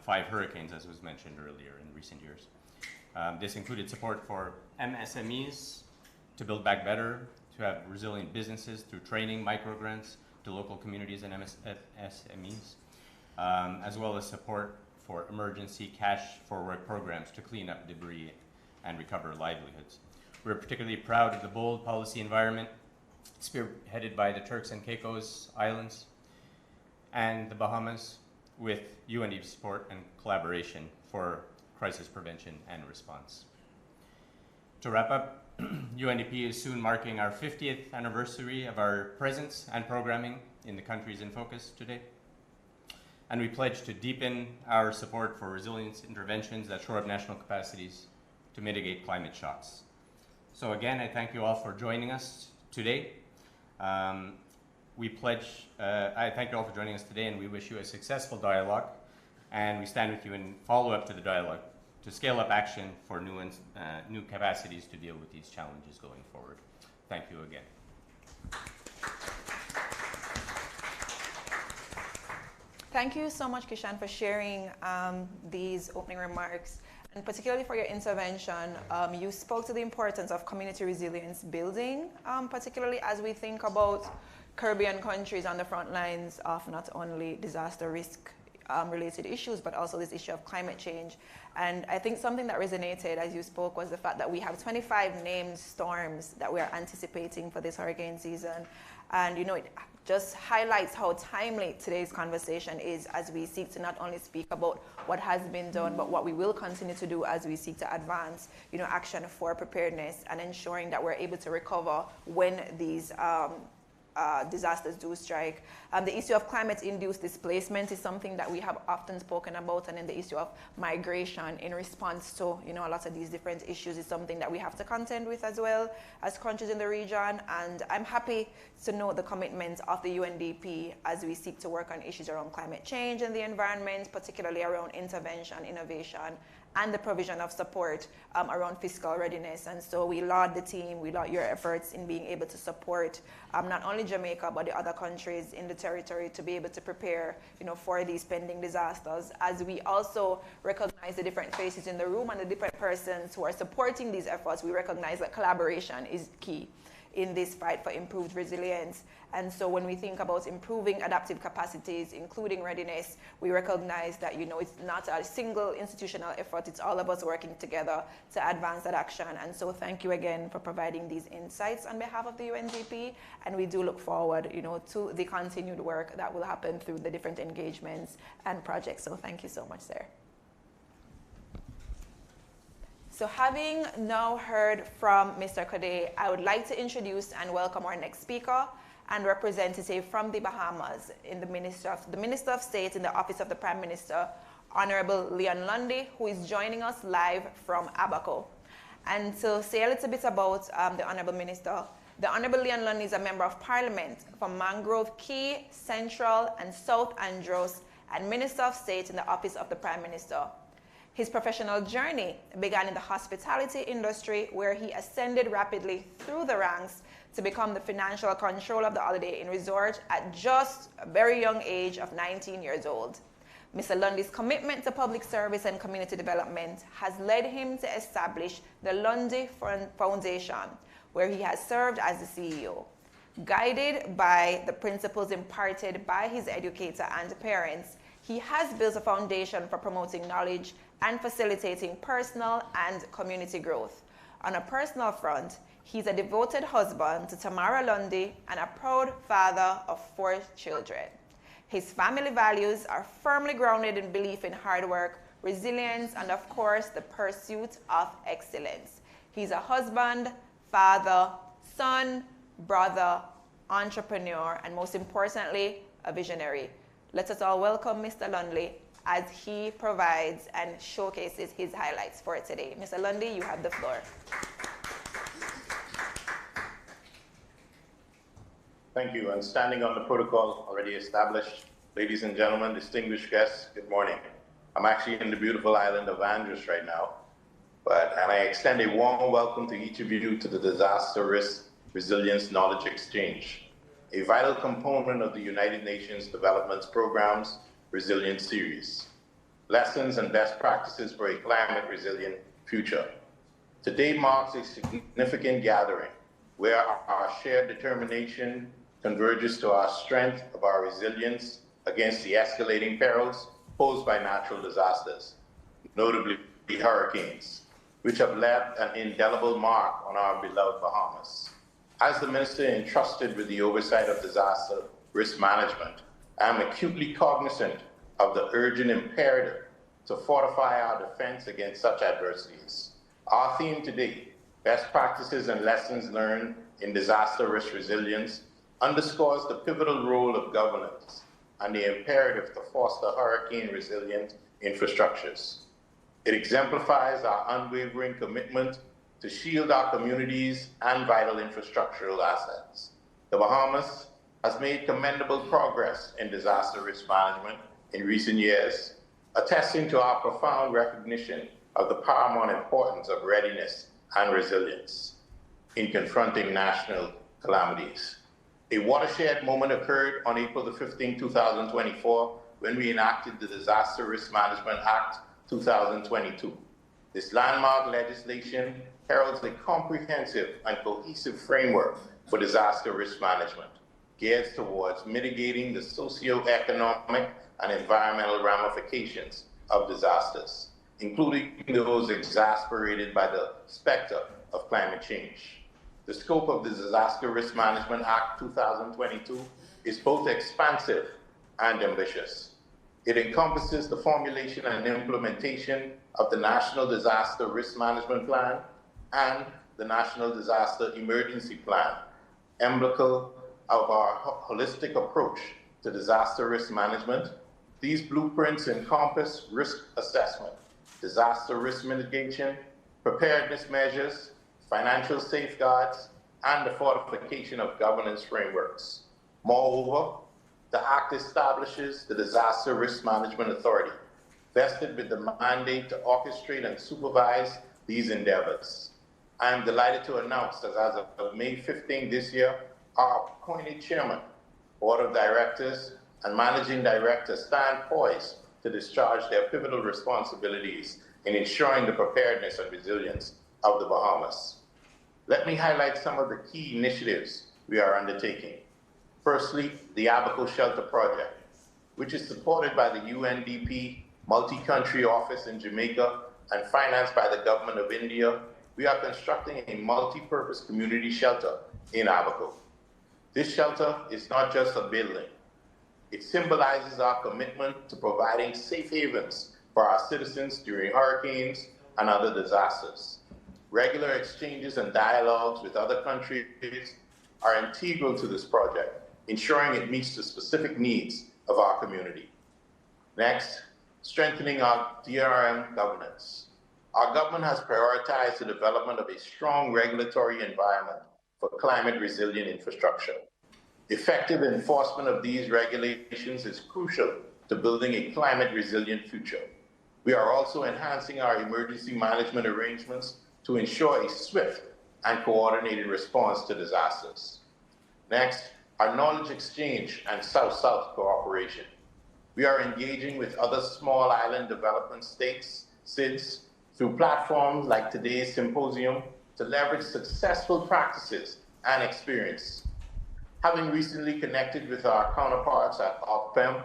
5 hurricanes, as was mentioned earlier in recent years. This included support for MSMEs to build back better, to have resilient businesses through training, microgrants to local communities and SMEs, as well as support for emergency cash for work programs to clean up debris and recover livelihoods. We're particularly proud of the bold policy environment spearheaded by the Turks and Caicos Islands and the Bahamas, with UNDP support and collaboration for crisis prevention and response. To wrap up, UNDP is soon marking our 50th anniversary of our presence and programming in the countries in focus today. And we pledge to deepen our support for resilience interventions that shore up national capacities to mitigate climate shocks. So again, I thank you all for joining us today. I thank you all for joining us today, and we wish you a successful dialogue. And we stand with you in follow-up to the dialogue to scale up action for new capacities to deal with these challenges going forward. Thank you again. Thank you so much, Kishan, for sharing these opening remarks, and particularly for your intervention. You spoke to the importance of community resilience building, particularly as we think about Caribbean countries on the front lines of not only disaster risk related issues, but also this issue of climate change. And I think something that resonated as you spoke was the fact that we have 25 named storms that we are anticipating for this hurricane season. And it just highlights how timely today's conversation is as we seek to not only speak about what has been done, but what we will continue to do as we seek to advance, action for preparedness and ensuring that we're able to recover when these disasters do strike. The issue of climate-induced displacement is something that we have often spoken about, and then the issue of migration in response to a lot of these different issues is something that we have to contend with as well as countries in the region. And I'm happy to note the commitment of the UNDP as we seek to work on issues around climate change and the environment, particularly around intervention, innovation, and the provision of support around fiscal readiness. And so we laud the team, we laud your efforts in being able to support not only Jamaica, but the other countries in the territory to be able to prepare for these pending disasters. As we also recognize the different faces in the room and the different persons who are supporting these efforts, we recognize that collaboration is key in this fight for improved resilience. And so when we think about improving adaptive capacities, including readiness, we recognize that it's not a single institutional effort, it's all of us working together to advance that action. And so thank you again for providing these insights on behalf of the UNDP, and we do look forward to the continued work that will happen through the different engagements and projects. So thank you so much, sir. So having now heard from Mr. Kode, I would like to introduce and welcome our next speaker and representative from the Bahamas in the Minister of State in the Office of the Prime Minister, Honorable Leon Lundy, who is joining us live from Abaco. And to say a little bit about the Honorable Minister, the Honorable Leon Lundy is a Member of Parliament from Mangrove Key, Central and South Andros, and Minister of State in the Office of the Prime Minister. His professional journey began in the hospitality industry, where he ascended rapidly through the ranks to become the financial controller of the Holiday Inn Resort at just a very young age of 19 years old. Mr. Lundy's commitment to public service and community development has led him to establish the Lundy Foundation, where he has served as the CEO. Guided by the principles imparted by his educator and parents, he has built a foundation for promoting knowledge and facilitating personal and community growth. On a personal front, he's a devoted husband to Tamara Lundy and a proud father of 4 children. His family values are firmly grounded in belief in hard work, resilience, and of course, the pursuit of excellence. He's a husband, father, son, brother, entrepreneur, and most importantly, a visionary. Let us all welcome Mr. Lundy as he provides and showcases his highlights for today. Mr. Lundy, you have the floor. Thank you. And standing on the protocol already established, ladies and gentlemen, distinguished guests, good morning. I'm actually in the beautiful island of Andros right now, and I extend a warm welcome to each of you to the Disaster Risk Resilience Knowledge Exchange, a vital component of the United Nations Development Program's Resilience Series. lessons and best practices for a climate resilient future. Today marks a significant gathering where our shared determination converges to our strength of our resilience against the escalating perils posed by natural disasters, notably hurricanes, which have left an indelible mark on our beloved Bahamas. As the minister entrusted with the oversight of disaster risk management, I am acutely cognizant of the urgent imperative to fortify our defense against such adversities. Our theme today, best practices and lessons learned in disaster risk resilience, underscores the pivotal role of governance and the imperative to foster hurricane-resilient infrastructures. It exemplifies our unwavering commitment to shield our communities and vital infrastructural assets. The Bahamas has made commendable progress in disaster risk management in recent years, attesting to our profound recognition of the paramount importance of readiness and resilience in confronting national calamities. A watershed moment occurred on April the 15th, 2024, when we enacted the Disaster Risk Management Act 2022. This landmark legislation heralds a comprehensive and cohesive framework for disaster risk management, geared towards mitigating the socio-economic and environmental ramifications of disasters, including those exacerbated by the specter of climate change. The scope of the Disaster Risk Management Act 2022 is both expansive and ambitious. It encompasses the formulation and implementation of the National Disaster Risk Management Plan and the National Disaster Emergency Plan, emblematic of our holistic approach to disaster risk management. These blueprints encompass risk assessment, disaster risk mitigation, preparedness measures, financial safeguards, and the fortification of governance frameworks. Moreover, the Act establishes the Disaster Risk Management Authority, vested with the mandate to orchestrate and supervise these endeavors. I am delighted to announce that as of May 15 this year, our appointed chairman, board of directors, and managing director stand poised to discharge their pivotal responsibilities in ensuring the preparedness and resilience of the Bahamas. Let me highlight some of the key initiatives we are undertaking. Firstly, the Abaco Shelter Project, which is supported by the UNDP multi-country office in Jamaica and financed by the government of India. We are constructing a multi-purpose community shelter in Abaco. This shelter is not just a building. It symbolizes our commitment to providing safe havens for our citizens during hurricanes and other disasters. Regular exchanges and dialogues with other countries are integral to this project, ensuring it meets the specific needs of our community. Next, strengthening our DRM governance. Our government has prioritized the development of a strong regulatory environment for climate resilient infrastructure. Effective enforcement of these regulations is crucial to building a climate resilient future. We are also enhancing our emergency management arrangements to ensure a swift and coordinated response to disasters. Next, our knowledge exchange and South-South cooperation. We are engaging with other small island development states, SIDS, through platforms like today's symposium to leverage successful practices and experience. Having recently connected with our counterparts at OPPEM,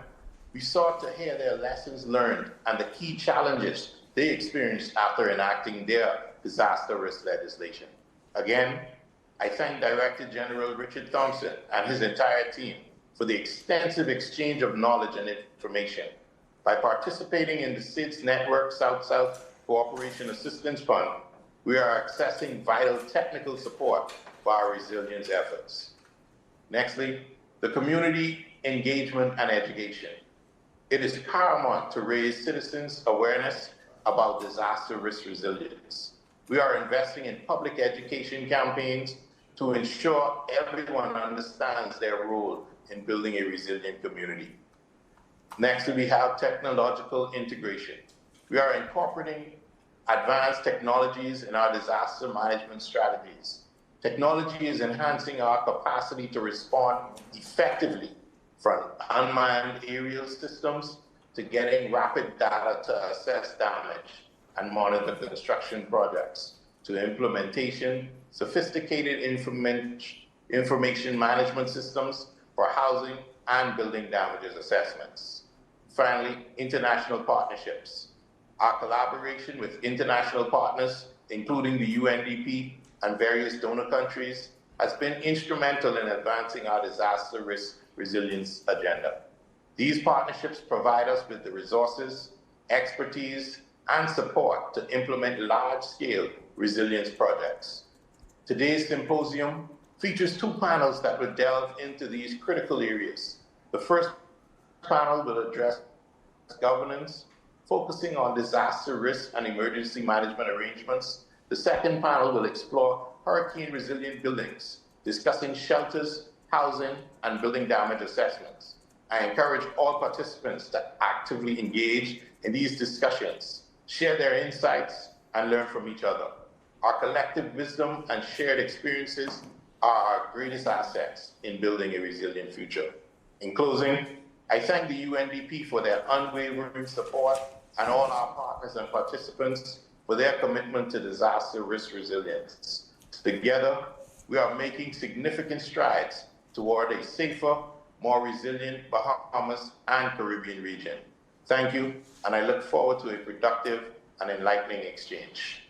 we sought to hear their lessons learned and the key challenges they experienced after enacting their disaster risk legislation. Again, I thank Director General Richard Thompson and his entire team for the extensive exchange of knowledge and information. By participating in the SIDS Network South-South Cooperation Assistance Fund, we are accessing vital technical support for our resilience efforts. Nextly, the community engagement and education. It is paramount to raise citizens' awareness about disaster risk resilience. We are investing in public education campaigns to ensure everyone understands their role in building a resilient community. Next, we have technological integration. We are incorporating advanced technologies in our disaster management strategies. Technology is enhancing our capacity to respond effectively from unmanned aerial systems to getting rapid data to assess damage and monitor construction projects, to implementation, sophisticated information management systems for housing and building damages assessments. Finally, international partnerships. Our collaboration with international partners, including the UNDP and various donor countries, has been instrumental in advancing our disaster risk resilience agenda. These partnerships provide us with the resources, expertise, and support to implement large-scale resilience projects. Today's symposium features two panels that will delve into these critical areas. The first panel will address governance, focusing on disaster risk and emergency management arrangements. The second panel will explore hurricane-resilient buildings, discussing shelters, housing, and building damage assessments. I encourage all participants to actively engage in these discussions, share their insights, and learn from each other. Our collective wisdom and shared experiences are our greatest assets in building a resilient future. In closing, I thank the UNDP for their unwavering support and all our partners and participants for their commitment to disaster risk resilience. Together, we are making significant strides toward a safer, more resilient Bahamas and Caribbean region. Thank you, and I look forward to a productive and enlightening exchange.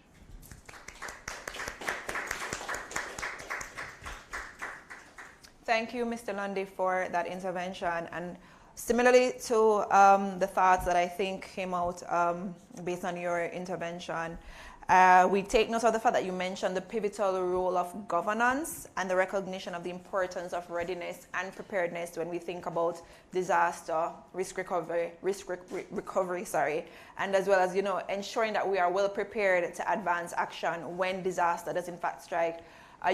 Thank you, Mr. Lundy, for that intervention. And similarly to the thoughts that I think came out based on your intervention, we take note of the fact that you mentioned the pivotal role of governance and the recognition of the importance of readiness and preparedness when we think about disaster risk recovery, and as well as, you know, ensuring that we are well prepared to advance action when disaster does in fact strike.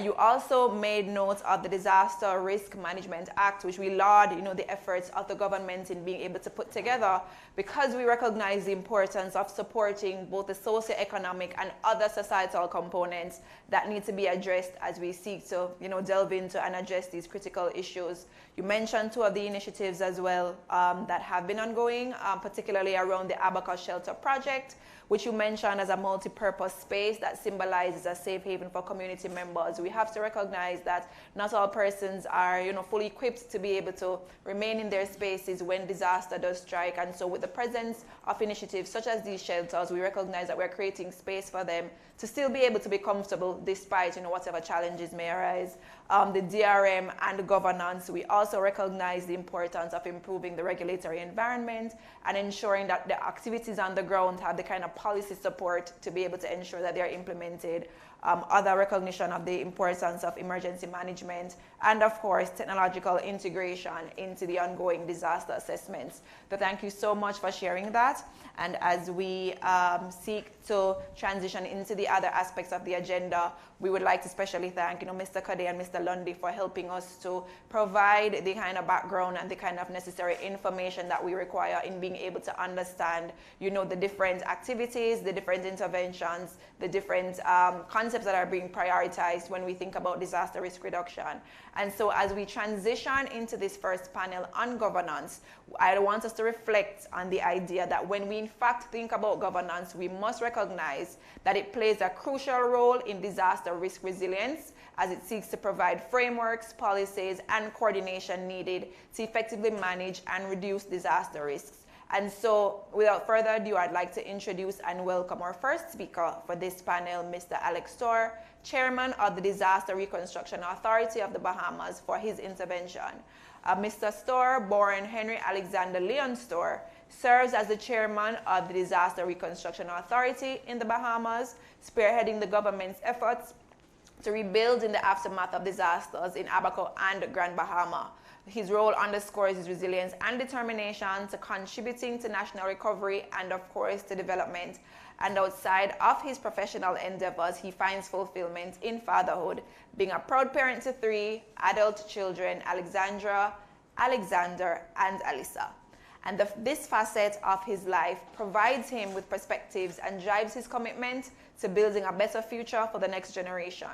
You also made note of the Disaster Risk Management Act, which we laud, you know, the efforts of the government in being able to put together, because we recognize the importance of supporting both the socioeconomic and other societal components that need to be addressed as we seek to, you know, delve into and address these critical issues. You mentioned two of the initiatives as well that have been ongoing, particularly around the Abaca Shelter Project, which you mentioned as a multi-purpose space that symbolizes a safe haven for community members. We have to recognize that not all persons are, you know, fully equipped to be able to remain in their spaces when disaster does strike. And so with the presence of initiatives such as these shelters, we recognize that we're creating space for them to still be able to be comfortable despite, you know, whatever challenges may arise. The DRM and the governance, we also recognize the importance of improving the regulatory environment and ensuring that the activities on the ground have the kind of policy support to be able to ensure that they're implemented. Other recognition of the importance of emergency management, and of course technological integration into the ongoing disaster assessments. So thank you so much for sharing that. And as we seek to transition into the other aspects of the agenda, we would like to especially thank, you know, Mr. Kade and Mr. Lundy for helping us to provide the kind of background and the kind of necessary information that we require in being able to understand, you know, the different activities, the different interventions, the different concepts that are being prioritized when we think about disaster risk reduction. And so as we transition into this first panel on governance, I want us to reflect on the idea that when we in fact think about governance, we must recognize that it plays a crucial role in disaster risk resilience as it seeks to provide frameworks, policies, and coordination needed to effectively manage and reduce disaster risks. And so, without further ado, I'd like to introduce and welcome our first speaker for this panel, Mr. Alex Storr, Chairman of the Disaster Reconstruction Authority of the Bahamas, for his intervention. Mr. Storr, born Henry Alexander Leon Storr, serves as the Chairman of the Disaster Reconstruction Authority in the Bahamas, spearheading the government's efforts to rebuild in the aftermath of disasters in Abaco and Grand Bahama. His role underscores his resilience and determination to contributing to national recovery and, of course, to development. And outside of his professional endeavors, he finds fulfillment in fatherhood, being a proud parent to 3 adult children, Alexandra, Alexander, and Alyssa. And this facet of his life provides him with perspectives and drives his commitment to building a better future for the next generation.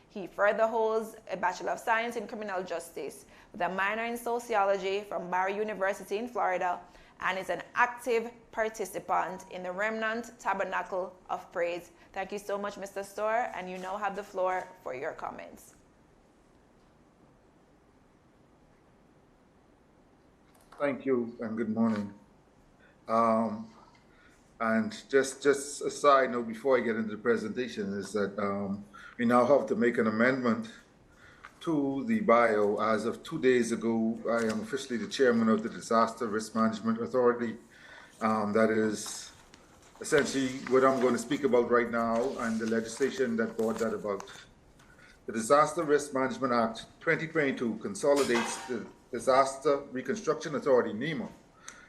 He further holds a Bachelor of Science in Criminal Justice with a minor in Sociology from Barry University in Florida and is an active participant in the Remnant Tabernacle of Praise. Thank you so much, Mr. Storr, and you now have the floor for your comments. Thank you and good morning. And just a side note before I get into the presentation is that we now have to make an amendment to the bio. As of 2 days ago, I am officially the chairman of the Disaster Risk Management Authority. That is essentially what I'm going to speak about right now and the legislation that brought that about. The Disaster Risk Management Act 2022 consolidates the Disaster Reconstruction Authority, NEMA,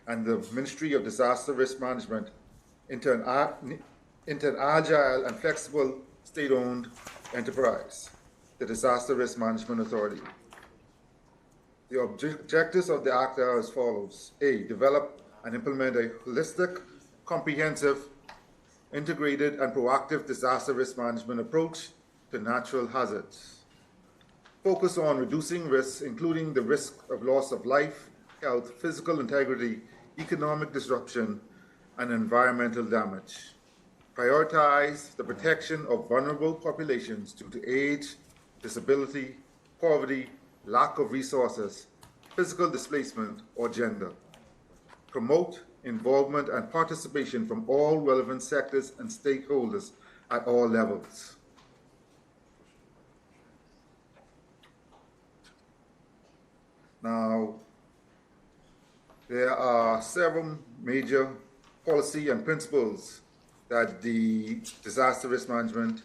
and the Ministry of Disaster Risk Management into an agile and flexible state-owned enterprise, the Disaster Risk Management Authority. The objectives of the Act are as follows. A, develop and implement a holistic, comprehensive, integrated, and proactive disaster risk management approach to natural hazards. Focus on reducing risks, including the risk of loss of life, health, physical integrity, economic disruption, and environmental damage. Prioritize the protection of vulnerable populations due to age, disability, poverty, lack of resources, physical displacement, or gender. Promote involvement and participation from all relevant sectors and stakeholders at all levels. Now, there are several major policy and principles that the Disaster Risk Management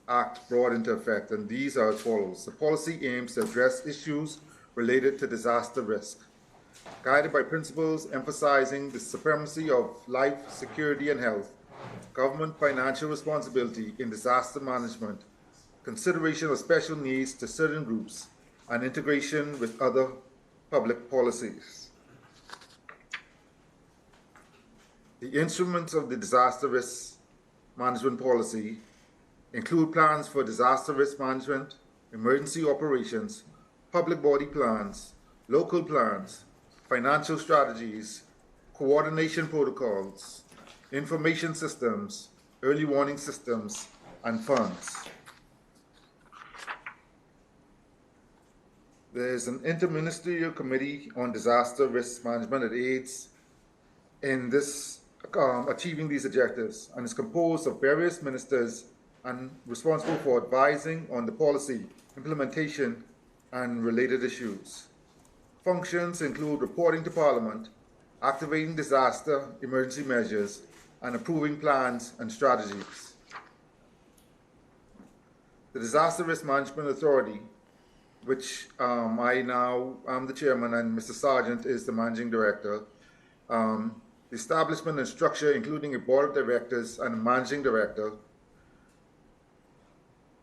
Act brought into effect, and these are as follows. The policy aims to address issues related to disaster risk, guided by principles emphasizing the supremacy of life, security, and health, government financial responsibility in disaster management, consideration of special needs to certain groups, and integration with other public policies. The instruments of the disaster risk management policy include plans for disaster risk management, emergency operations, public body plans, local plans, financial strategies, coordination protocols, information systems, early warning systems, and funds. There's an interministerial committee on disaster risk management that aids in this achieving these objectives, and is composed of various ministers and responsible for advising on the policy, implementation, and related issues. Functions include reporting to Parliament, activating disaster emergency measures, and approving plans and strategies. The Disaster Risk Management Authority, which I now am the chairman and Mr. Sargent is the managing director. The establishment and structure, including a board of directors and a managing director.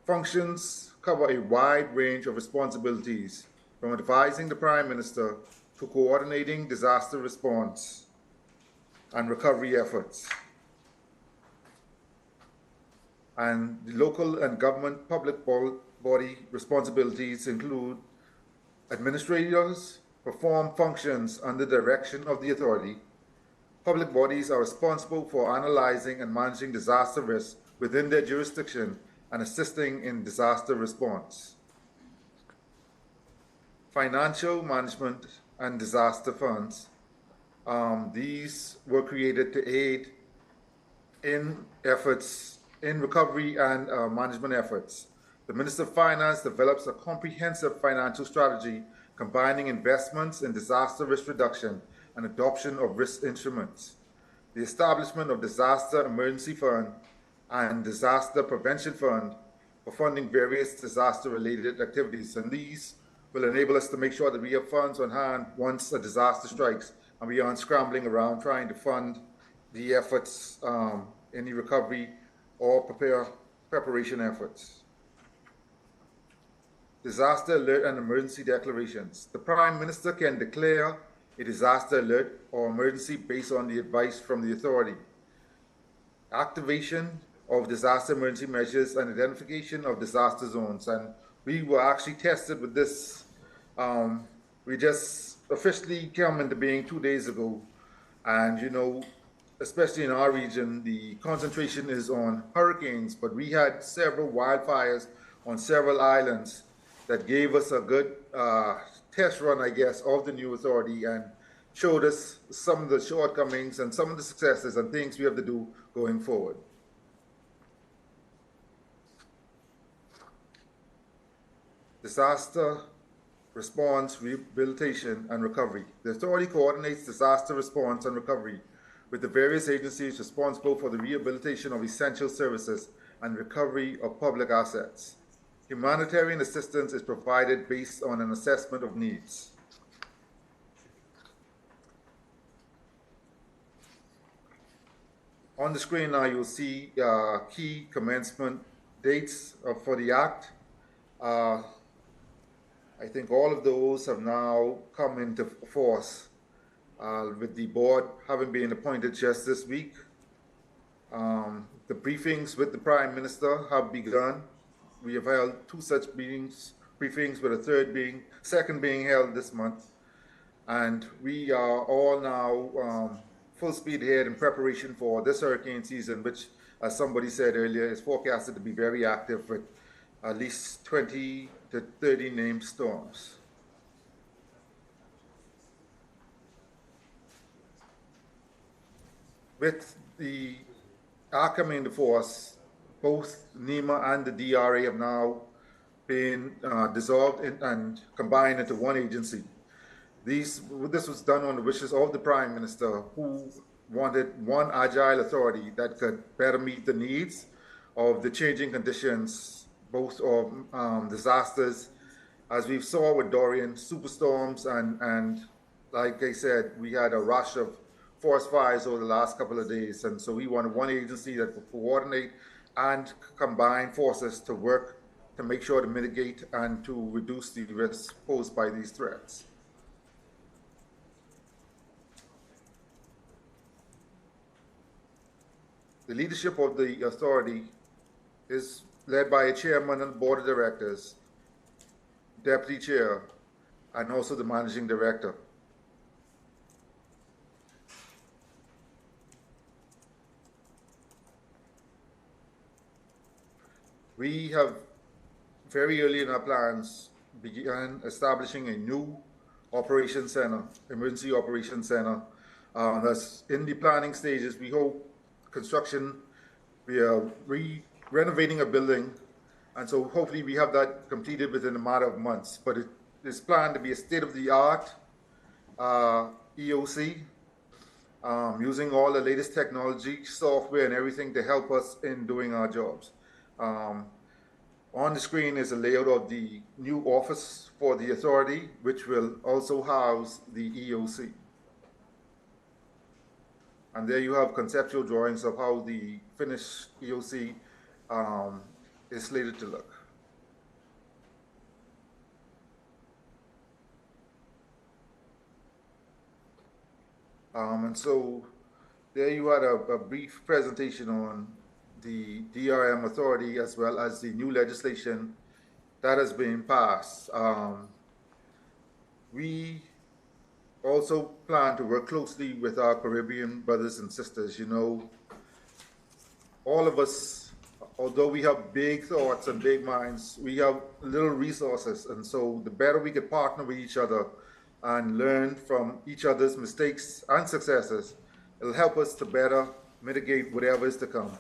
Functions cover a wide range of responsibilities, from advising the Prime Minister to coordinating disaster response and recovery efforts. And the local and government public body responsibilities include administrators perform functions under the direction of the authority. Public bodies are responsible for analyzing and managing disaster risks within their jurisdiction and assisting in disaster response. Financial management and disaster funds. These were created to aid in efforts in recovery and management efforts. The Minister of Finance develops a comprehensive financial strategy combining investments in disaster risk reduction and adoption of risk instruments. The establishment of Disaster Emergency Fund and Disaster Prevention Fund for funding various disaster-related activities, and these will enable us to make sure that we have funds on hand once a disaster strikes and we aren't scrambling around trying to fund the efforts, any recovery or preparation efforts. Disaster alert and emergency declarations. The Prime Minister can declare a disaster alert or emergency based on the advice from the authority. Activation of disaster emergency measures and identification of disaster zones. And we were actually tested with this. We just officially came into being 2 days ago. And, you know, especially in our region, the concentration is on hurricanes, but we had several wildfires on several islands that gave us a good test run, I guess, of the new authority and showed us some of the shortcomings and some of the successes and things we have to do going forward. Disaster response, rehabilitation, and recovery. The authority coordinates disaster response and recovery with the various agencies responsible for the rehabilitation of essential services and recovery of public assets. Humanitarian assistance is provided based on an assessment of needs. On the screen now, you'll see key commencement dates for the Act. I think all of those have now come into force with the board having been appointed just this week. The briefings with the Prime Minister have begun. We have held 2 such briefings with a second being held this month. And we are all now full speed ahead in preparation for this hurricane season, which, as somebody said earlier, is forecasted to be very active with at least 20 to 30 named storms. With the Act coming into force, both NEMA and the DRA have now been dissolved and combined into one agency. This was done on the wishes of the Prime Minister, who wanted one agile authority that could better meet the needs of the changing conditions, both of disasters, as we saw with Dorian, superstorms, and like I said, we had a rush of forest fires over the last couple of days. And so we wanted one agency that would coordinate and combine forces to work to make sure to mitigate and to reduce the risks posed by these threats. The leadership of the authority is led by a chairman and board of directors, deputy chair, and also the managing director. We have very early in our plans began establishing a new operation center, emergency operations center. That's in the planning stages. We hope construction, we are renovating a building, and so hopefully we have that completed within a matter of months. But it is planned to be a state-of-the-art EOC, using all the latest technology, software, and everything to help us in doing our jobs. On the screen is a layout of the new office for the authority, which will also house the EOC. And there you have conceptual drawings of how the finished EOC is slated to look. And so there you had a brief presentation on the DRM authority as well as the new legislation that has been passed. We also plan to work closely with our Caribbean brothers and sisters. You know, all of us, although we have big thoughts and big minds, we have little resources. And so the better we could partner with each other and learn from each other's mistakes and successes, it'll help us to better mitigate whatever is to come.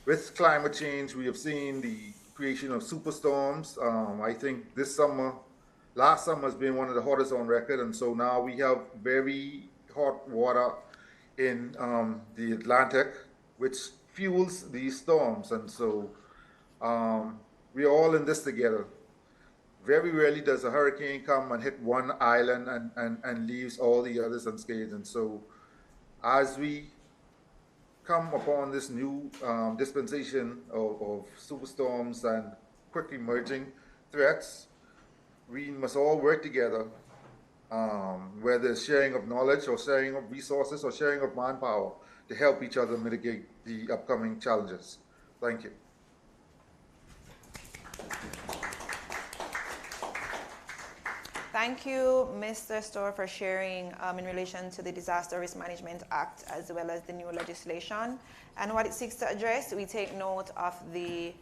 With climate change, we have seen the creation of superstorms. I think last summer has been one of the hottest on record, and so now we have very hot water in the Atlantic, which fuels these storms. And so we're all in this together. Very rarely does a hurricane come and hit one island and leaves all the others unscathed. And so as we come upon this new dispensation of superstorms and quickly emerging threats, we must all work together, whether it's sharing of knowledge or sharing of resources or sharing of manpower to help each other mitigate the upcoming challenges. Thank you. Thank you, Mr. Storr, for sharing in relation to the Disaster Risk Management Act as well as the new legislation and what it seeks to address. We take note of the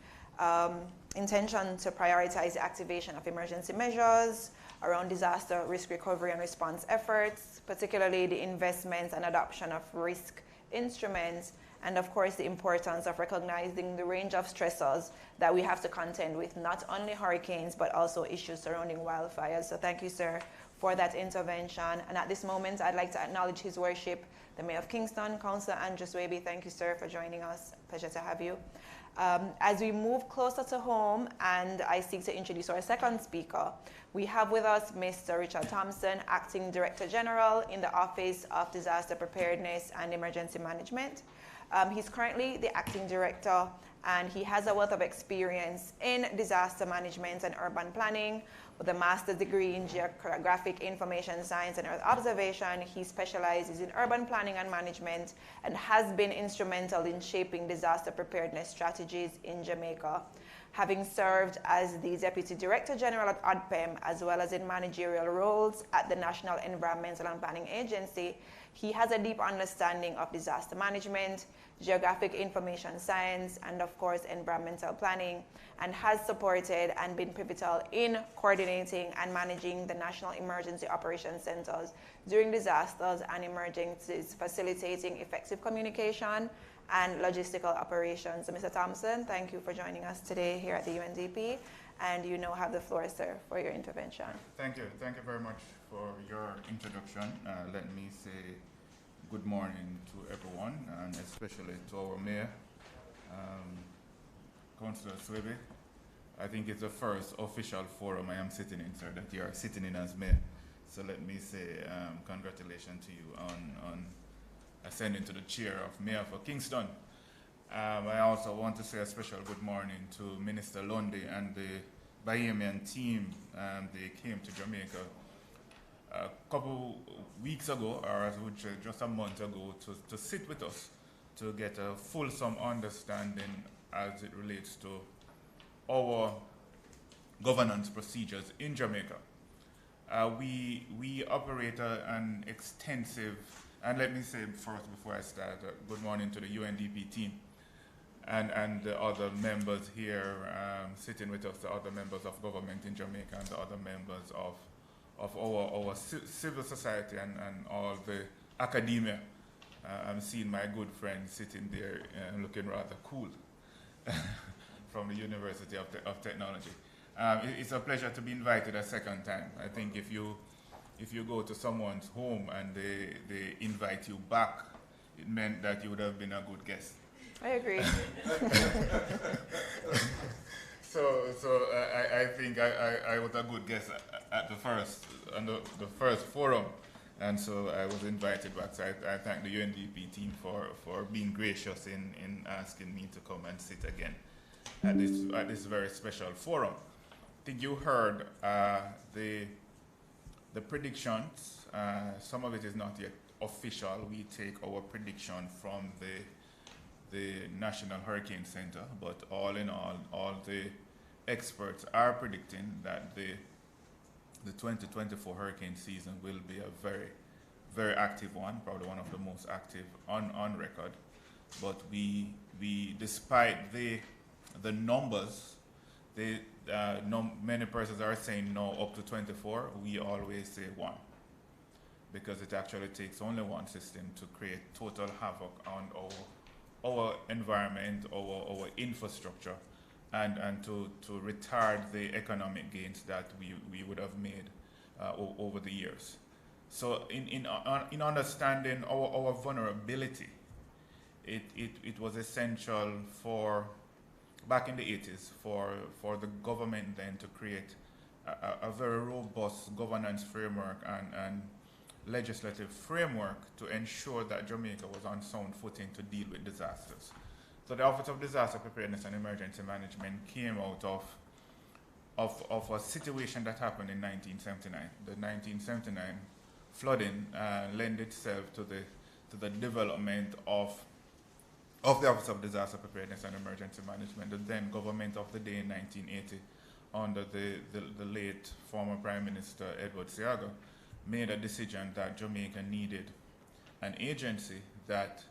intention to prioritize the activation of emergency measures around disaster risk recovery and response efforts, particularly the investments and adoption of risk instruments, and of course the importance of recognizing the range of stressors that we have to contend with, not only hurricanes, but also issues surrounding wildfires. So thank you, sir, for that intervention. And at this moment, I'd like to acknowledge His Worship, the Mayor of Kingston, Councillor Andrew Swaby. Thank you, sir, for joining us. Pleasure to have you. As we move closer to home, and I seek to introduce our second speaker, we have with us Mr. Richard Thompson, Acting Director General in the Office of Disaster Preparedness and Emergency Management. He's currently the Acting Director, and he has a wealth of experience in disaster management and urban planning. With a master's degree in geographic information science and earth observation, he specializes in urban planning and management and has been instrumental in shaping disaster preparedness strategies in Jamaica. Having served as the Deputy Director General at ODPEM, as well as in managerial roles at the National Environmental and Planning Agency, he has a deep understanding of disaster management, geographic information science, and of course environmental planning, and has supported and been pivotal in coordinating and managing the National Emergency Operations Centers during disasters and emergencies, facilitating effective communication and logistical operations. So Mr. Thompson, thank you for joining us today here at the UNDP, and you now have the floor, sir, for your intervention. Thank you very much for your introduction. Let me say good morning to everyone, and especially to our Mayor, Councillor Swaby. I think it's the first official forum I am sitting in, sir, that you are sitting in as Mayor. So let me say congratulations to you on ascending to the chair of Mayor for Kingston. I also want to say a special good morning to Minister Lundy and the Bahamian team. They came to Jamaica a couple weeks ago, or as would say just a month ago, to sit with us to get a fulsome understanding as it relates to our governance procedures in Jamaica. We operate an extensive, and let me say first before I start, good morning to the UNDP team and the other members here sitting with us, the other members of government in Jamaica and the other members of our civil society and all the academia. I'm seeing my good friend sitting there looking rather cool from the University of Technology. It's a pleasure to be invited a second time. I think if you go to someone's home and they invite you back, it meant that you would have been a good guest. I agree. So I think I was a good guest at the first forum, and so I was invited back. So I thank the UNDP team for being gracious in asking me to come and sit again at this very special forum. I think you heard the predictions. Some of it is not yet official. We take our prediction from the National Hurricane Center, but all in all the experts are predicting that the 2024 hurricane season will be a very, very active one, probably one of the most active on record. But we despite the numbers, many persons are saying no up to 24. We always say one, because it actually takes only one system to create total havoc on our environment, our infrastructure, and to retard the economic gains that we would have made over the years. So in understanding our vulnerability, it was essential for, back in the 80s, for the government then to create a very robust governance framework and legislative framework to ensure that Jamaica was on sound footing to deal with disasters. So the Office of Disaster Preparedness and Emergency Management came out of a situation that happened in 1979. The 1979 flooding lent itself to the development of the Office of Disaster Preparedness and Emergency Management. The then government of the day in 1980 under the late former Prime Minister Edward Seaga, made a decision that Jamaica needed an agency that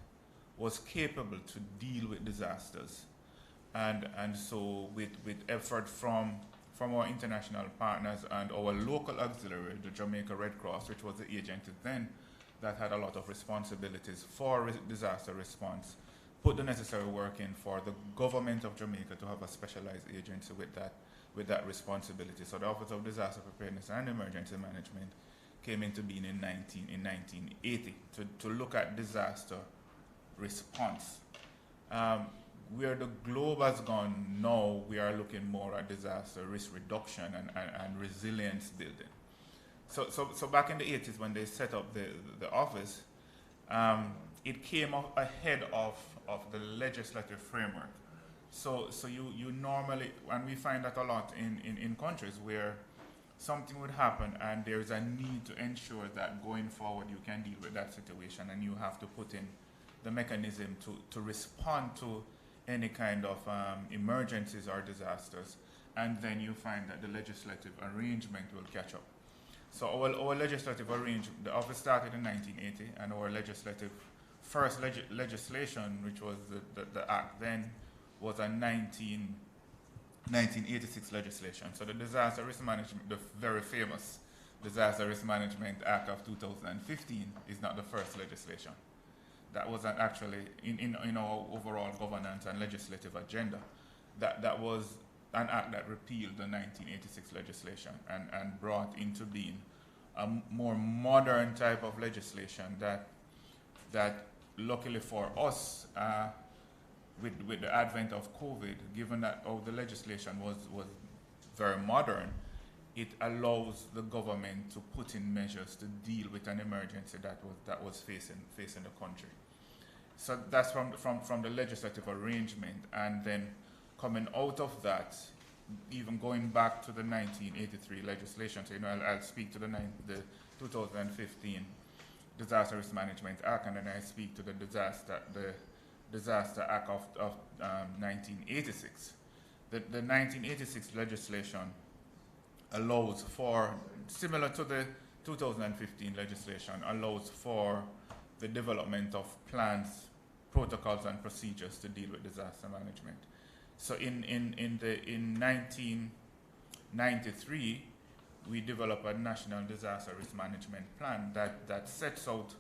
was capable to deal with disasters. And so with effort from our international partners and our local auxiliary, the Jamaica Red Cross, which was the agency then that had a lot of responsibilities for disaster response, put the necessary work in for the government of Jamaica to have a specialized agency with that responsibility. So the Office of Disaster Preparedness and Emergency Management came into being in 1980 to look at disaster response. Where the globe has gone now, we are looking more at disaster risk reduction and resilience building. So back in the 80s when they set up the office, it came up ahead of the legislative framework. So you normally, and we find that a lot in countries where something would happen and there's a need to ensure that going forward you can deal with that situation, and you have to put in the mechanism to respond to any kind of emergencies or disasters, and then you find that the legislative arrangement will catch up. So our legislative arrangement, the office started in 1980, and our first legislation, which was the act then, was a 1986 legislation. So the Disaster Risk Management, the very famous Disaster Risk Management Act of 2015 is not the first legislation. That wasn't actually in our overall governance and legislative agenda. That was an act that repealed the 1986 legislation and brought into being a more modern type of legislation that luckily for us, with the advent of COVID, given that the legislation was very modern, it allows the government to put in measures to deal with an emergency that was facing the country. So that's from the legislative arrangement, and then coming out of that, even going back to the 1983 legislation. So I'll speak to the 2015 Disaster Risk Management Act, and then I speak to the Disaster Act of 1986. The 1986 legislation allows for, similar to the 2015 legislation, allows for the development of plans, protocols, and procedures to deal with disaster management. So in 1993, we developed a national disaster risk management plan that sets out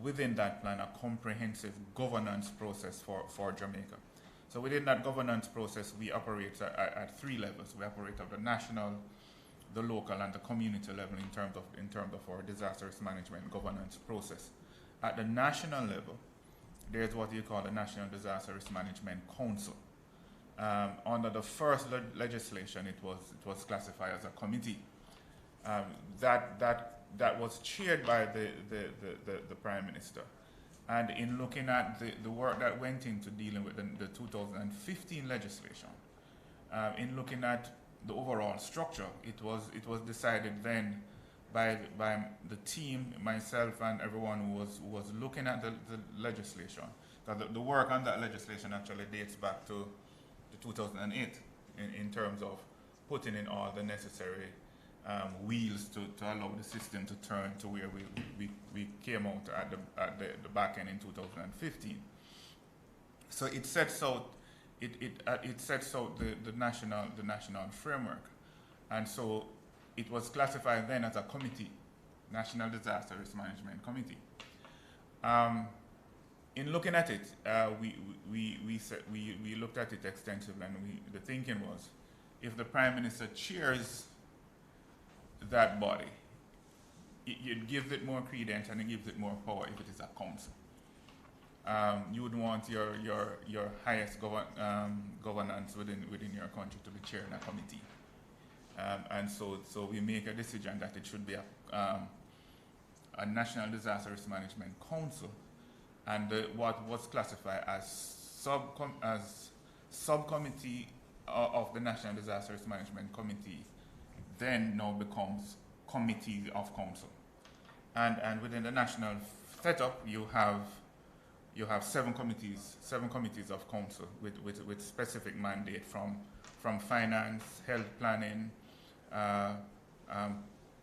within that plan a comprehensive governance process for Jamaica. So within that governance process, we operate at three levels. We operate at the national, the local, and the community level in terms of our disaster risk management governance process. At the national level, there's what you call the National Disaster Risk Management Council. Under the first legislation, it was classified as a committee. That was chaired by the Prime Minister. And in looking at the work that went into dealing with the 2015 legislation, in looking at the overall structure, it was decided then by the team, myself, and everyone who was looking at the legislation. Because the work on that legislation actually dates back to 2008 in terms of putting in all the necessary wheels to allow the system to turn to where we came out at the back end in 2015. So it sets out the national framework, and so it was classified then as a committee, National Disaster Risk Management Committee. In looking at it, we looked at it extensively, and the thinking was, if the Prime Minister chairs that body, it gives it more credence and it gives it more power if it is a council. You would want your highest governance within your country to be chaired in a committee. And so we make a decision that it should be a National Disaster Risk Management Council, and what was classified as subcommittee of the National Disaster Risk Management Committee then now becomes Committee of Council. And within the national setup, you have 7 committees of council with specific mandate from from finance, health planning,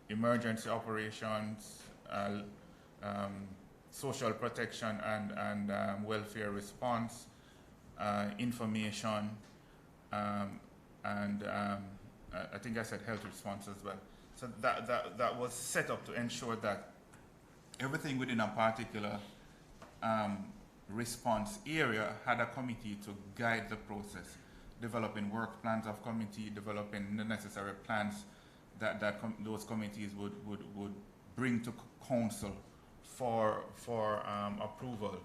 emergency operations, social protection and welfare response, information, and I think I said health response as well. So that was set up to ensure that everything within a particular response area had a committee to guide the process, developing work plans of committee, developing the necessary plans that those committees would bring to council for approval,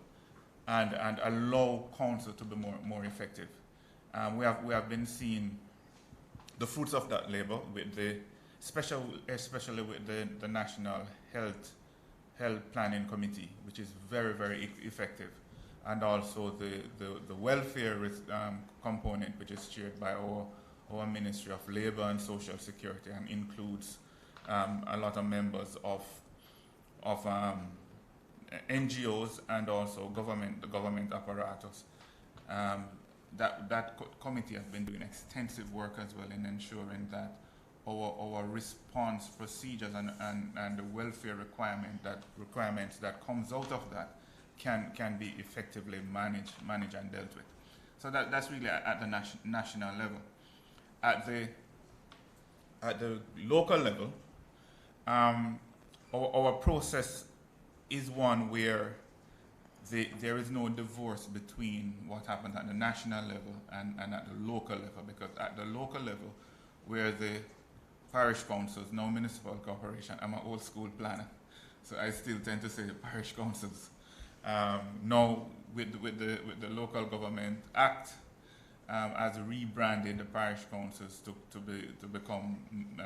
and allow council to be more effective. We have been seeing the fruits of that labor with the especially with the National Health Planning Committee, which is very effective, and also the welfare component, which is chaired by our Ministry of Labor and Social Security, and includes a lot of members of NGOs and also the government apparatus. That committee has been doing extensive work as well in ensuring that our response procedures and the welfare requirements that comes out of that can be effectively managed and dealt with. So that's really at the national level. At the local level, our process is one where there is no divorce between what happened at the national level and at the local level, because at the local level, where the parish councils, now municipal corporation, I'm an old school planner, so I still tend to say the parish councils. Now with the Local Government Act, has rebranded the parish councils to become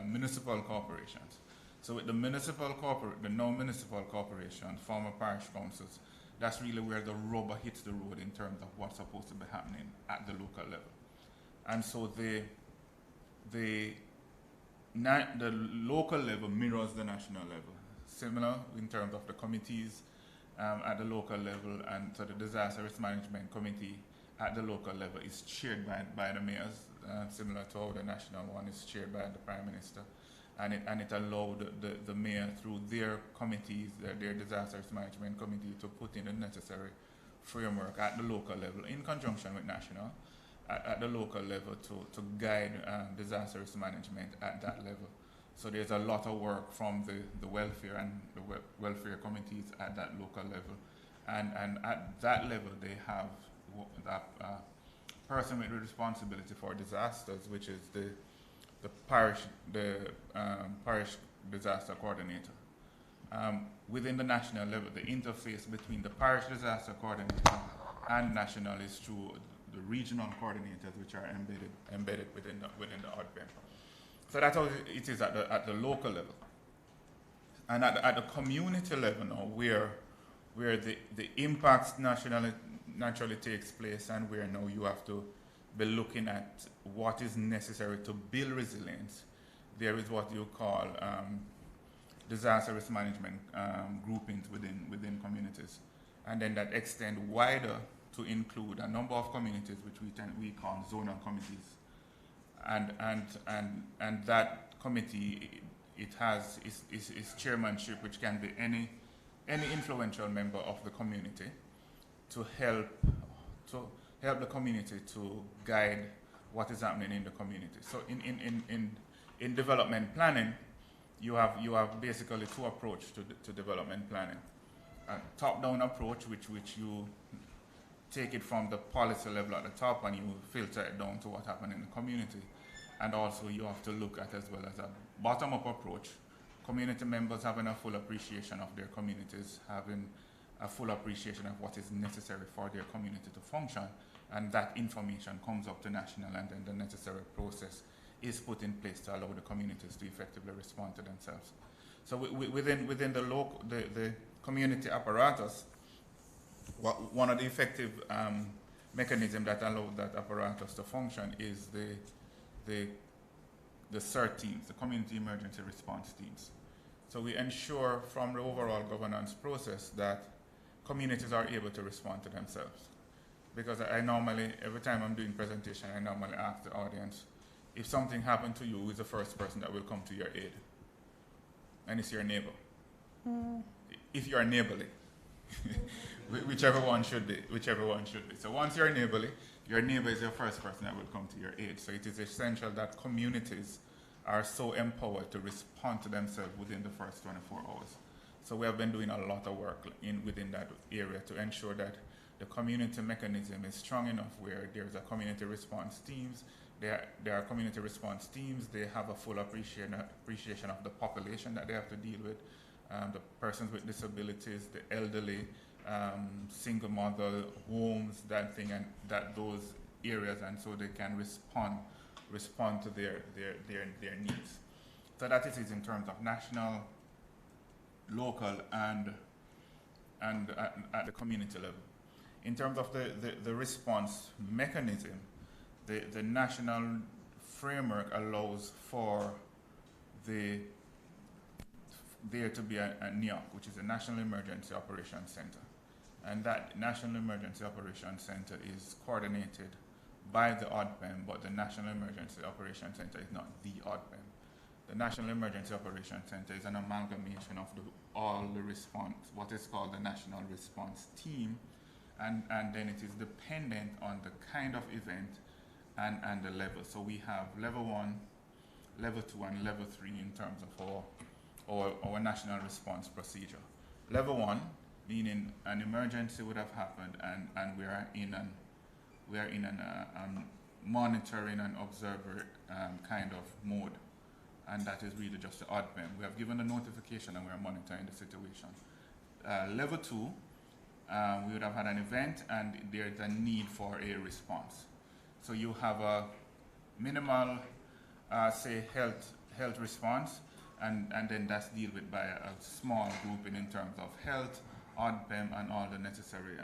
municipal corporations. So with the now municipal corporation, former parish councils, that's really where the rubber hits the road in terms of what's supposed to be happening at the local level. And so the local level mirrors the national level, similar in terms of the committees at the local level, and so the Disaster Risk Management Committee at the local level is chaired by the mayors, similar to how the national one is chaired by the Prime Minister. And it allowed the mayor, through their committees, their Disaster Risk Management Committee, to put in the necessary framework at the local level, in conjunction with national, at the local level to guide disaster risk management at that level. So there's a lot of work from the welfare and the welfare committees at that local level. And at that level, they have that person with responsibility for disasters, which is the parish disaster coordinator. Within the national level, the interface between the parish disaster coordinator and national is through the regional coordinators, which are embedded within the ODPEM. So that's how it is at the local level. And at the community level now, where the impacts naturally takes place, and where now you have to be looking at what is necessary to build resilience, there is what you call disaster risk management groupings within communities. And then that extend wider to include a number of communities, which we call zonal committees. And that committee, it has its chairmanship, which can be any influential member of the community, to help the community to guide what is happening in the community. So in development planning, you have basically two approaches to development planning. A top-down approach, which you take it from the policy level at the top and you filter it down to what happened in the community. And also you have to look at, as well as a bottom-up approach, community members having a full appreciation of their communities, having a full appreciation of what is necessary for their community to function, and that information comes up to national, and then the necessary process is put in place to allow the communities to effectively respond to themselves. So within the community apparatus, one of the effective mechanisms that allow that apparatus to function is the CERT teams, the Community Emergency Response Teams. So we ensure from the overall governance process that communities are able to respond to themselves. Because I normally, every time I'm doing presentation, I normally ask the audience, if something happened to you, who is the first person that will come to your aid? And it's your neighbor. If you are neighborly, whichever one should be. So once you're neighborly, your neighbor is your first person that will come to your aid. So it is essential that communities are so empowered to respond to themselves within the first 24 hours. So we have been doing a lot of work within that area to ensure that the community mechanism is strong enough where there's a community response teams. There are community response teams. They have a full appreciation of the population that they have to deal with, the persons with disabilities, the elderly, single mother, homes, that thing, and those areas, and so they can respond to their needs. So that is in terms of national, local, and at the community level. In terms of the response mechanism, the national framework allows for there to be a NEOC, which is a National Emergency Operations Center. And that National Emergency Operations Center is coordinated by the ODPEM, but the National Emergency Operations Center is not the ODPEM. The National Emergency Operations Center is an amalgamation of all the response, what is called the National Response Team, and then it is dependent on the kind of event and the level. So we have level 1, level 2, and level 3 in terms of our national response procedure. Level 1, meaning an emergency would have happened, and we are in an monitoring and observer kind of mode, and that is really just the ODPEM. We have given the notification and we are monitoring the situation. Level 2, we would have had an event and there's a need for a response. So you have a minimal, say, health response, and then that's dealt with by a small group in terms of health, ODPEM, and all the necessary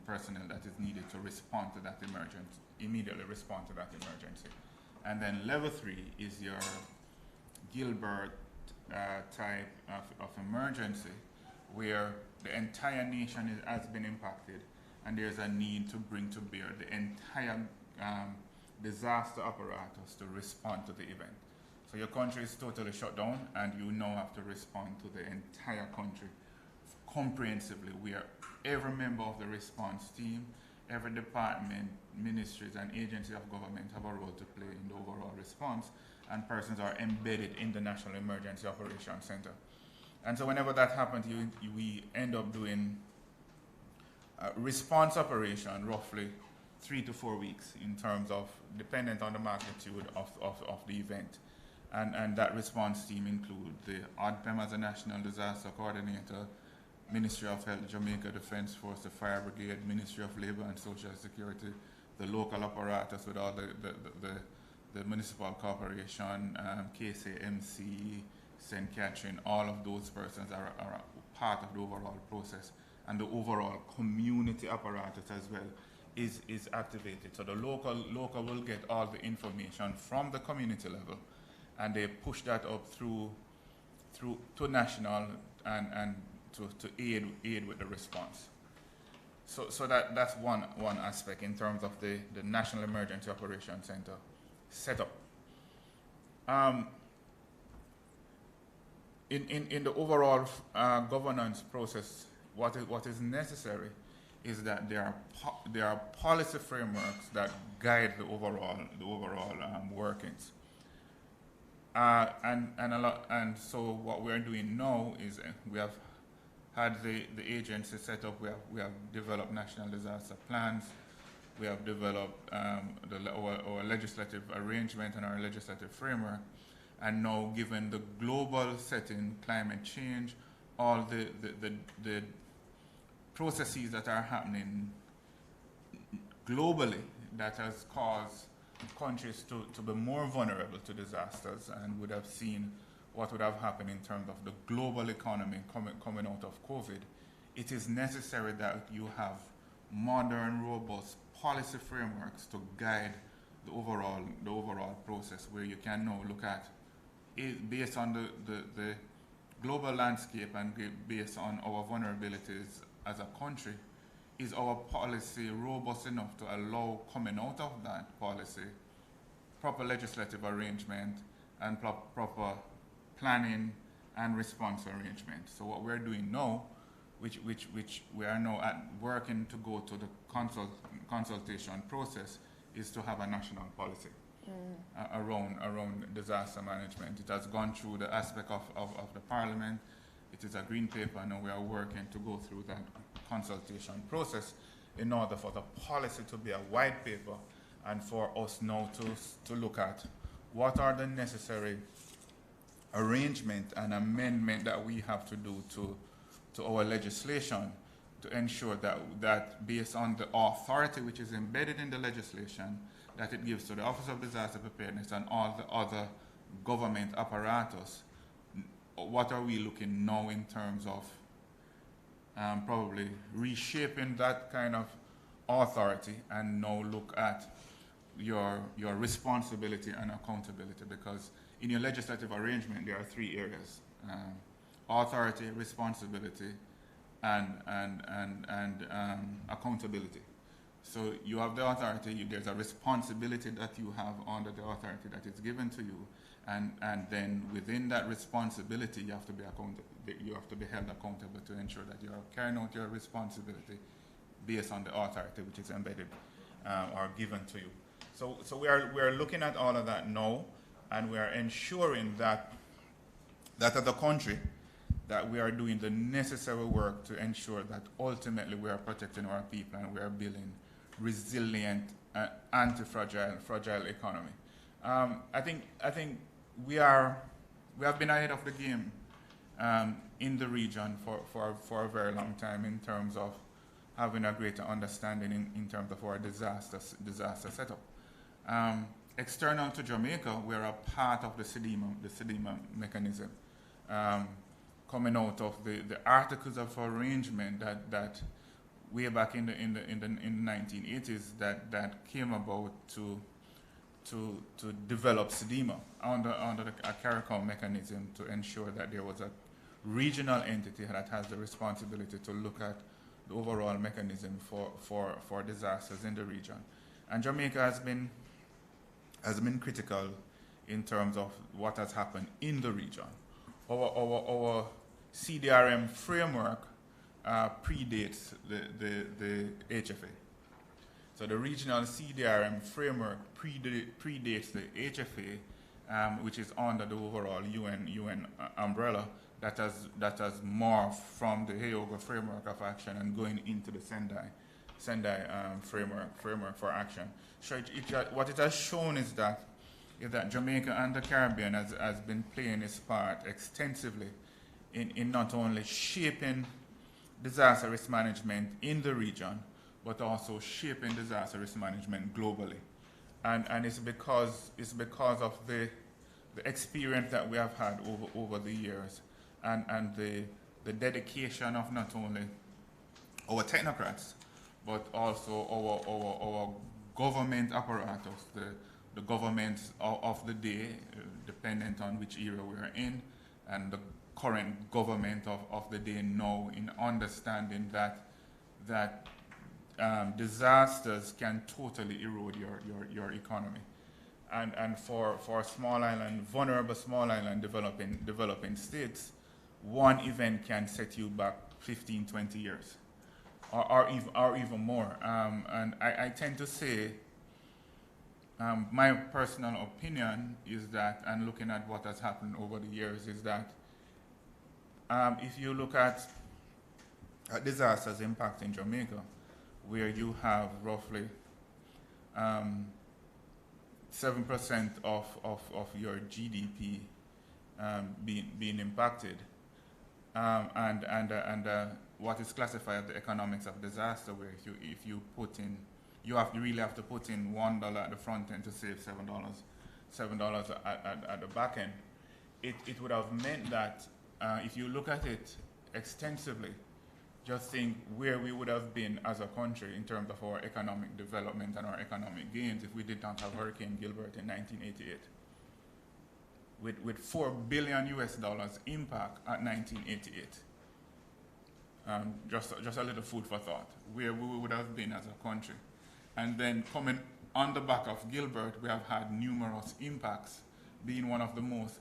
personnel that is needed to respond to that emergency, immediately respond to that emergency. And then level 3 is your Gilbert type of emergency, where the entire nation has been impacted, and there's a need to bring to bear the entire disaster apparatus to respond to the event. So your country is totally shut down, and you now have to respond to the entire country comprehensively, where every member of the response team, every department, ministries, and agency of government have a role to play in the overall response, and persons are embedded in the National Emergency Operations Center. And so whenever that happens, we end up doing response operation roughly 3 to 4 weeks in terms of, dependent on the magnitude of the event. And that response team include the ODPEM as a National Disaster Coordinator, Ministry of Health, Jamaica Defense Force, the Fire Brigade, Ministry of Labor and Social Security, the local apparatus with all the municipal corporation, KCMC, St. Catherine, all of those persons are part of the overall process. And the overall community apparatus as well is activated. So the local will get all the information from the community level, and they push that up through to national and to aid with the response. So that's one aspect in terms of the National Emergency Operations Center setup. In the overall governance process, what is necessary is that there are policy frameworks that guide the overall workings. And so what we're doing now is we have had the agency set up. We have developed national disaster plans. We have developed our legislative arrangement and our legislative framework. And now, given the global setting, climate change, all the processes that are happening globally that has caused countries to be more vulnerable to disasters, and would have seen what would have happened in terms of the global economy coming out of COVID, it is necessary that you have modern, robust policy frameworks to guide the overall process, where you can now look at it based on the global landscape and based on our vulnerabilities as a country. Is our policy robust enough to allow coming out of that policy proper legislative arrangement and proper planning and response arrangement. So what we're doing now, which we are now working to go to the consultation process, is to have a national policy around disaster management. It has gone through the aspect of the Parliament. It is a green paper, and we are working to go through that consultation process in order for the policy to be a white paper, and for us now to look at what are the necessary arrangement and amendment that we have to do to our legislation to ensure that based on the authority which is embedded in the legislation that it gives to the Office of Disaster Preparedness and all the other government apparatus, what are we looking now in terms of probably reshaping that kind of authority, and now look at your responsibility and accountability, because in your legislative arrangement there are three areas: authority, responsibility, and accountability. So you have the authority, there's a responsibility that you have under the authority that is given to you, and then within that responsibility you have to be held accountable to ensure that you are carrying out your responsibility based on the authority which is embedded or given to you. So we are looking at all of that now, and we are ensuring that as a country that we are doing the necessary work to ensure that ultimately we are protecting our people and we are building resilient, anti-fragile economy. I think we have been ahead of the game in the region for a very long time in terms of having a greater understanding in terms of our disaster setup. External to Jamaica, we're a part of the CDIMA mechanism, coming out of the Articles of Arrangement that way back in the 1980s that came about to develop CDIMA under the CARICOM mechanism to ensure that there was a regional entity that has the responsibility to look at the overall mechanism for disasters in the region. And Jamaica has been critical in terms of what has happened in the region. Our CDRM framework predates the HFA. So the regional CDRM framework predates the HFA, which is under the overall UN umbrella that has morphed from the Hyogo framework of action and going into the Sendai framework for action. So what it has shown is that Jamaica and the Caribbean has been playing its part extensively in not only shaping disaster risk management in the region, but also shaping disaster risk management globally. And it's because of the experience that we have had over the years, and the dedication of not only our technocrats, but also our government apparatus, the governments of the day, dependent on which era we are in, and the current government of the day now, in understanding that disasters can totally erode your economy. And for small island, vulnerable small island developing states, one event can set you back 15, 20 years, or even more. And I tend to say, my personal opinion is that, and looking at what has happened over the years, is that if you look at disasters impacting Jamaica, where you have roughly 7% of your GDP being impacted, and what is classified as the economics of disaster, where if you put in, you really have to put in $1 at the front end to save $7 at the back end. It would have meant that if you look at it extensively, just think where we would have been as a country in terms of our economic development and our economic gains if we did not have Hurricane Gilbert in 1988. With $4 billion impact at 1988. Just a little food for thought, where we would have been as a country. And then coming on the back of Gilbert, we have had numerous impacts, being one of the most,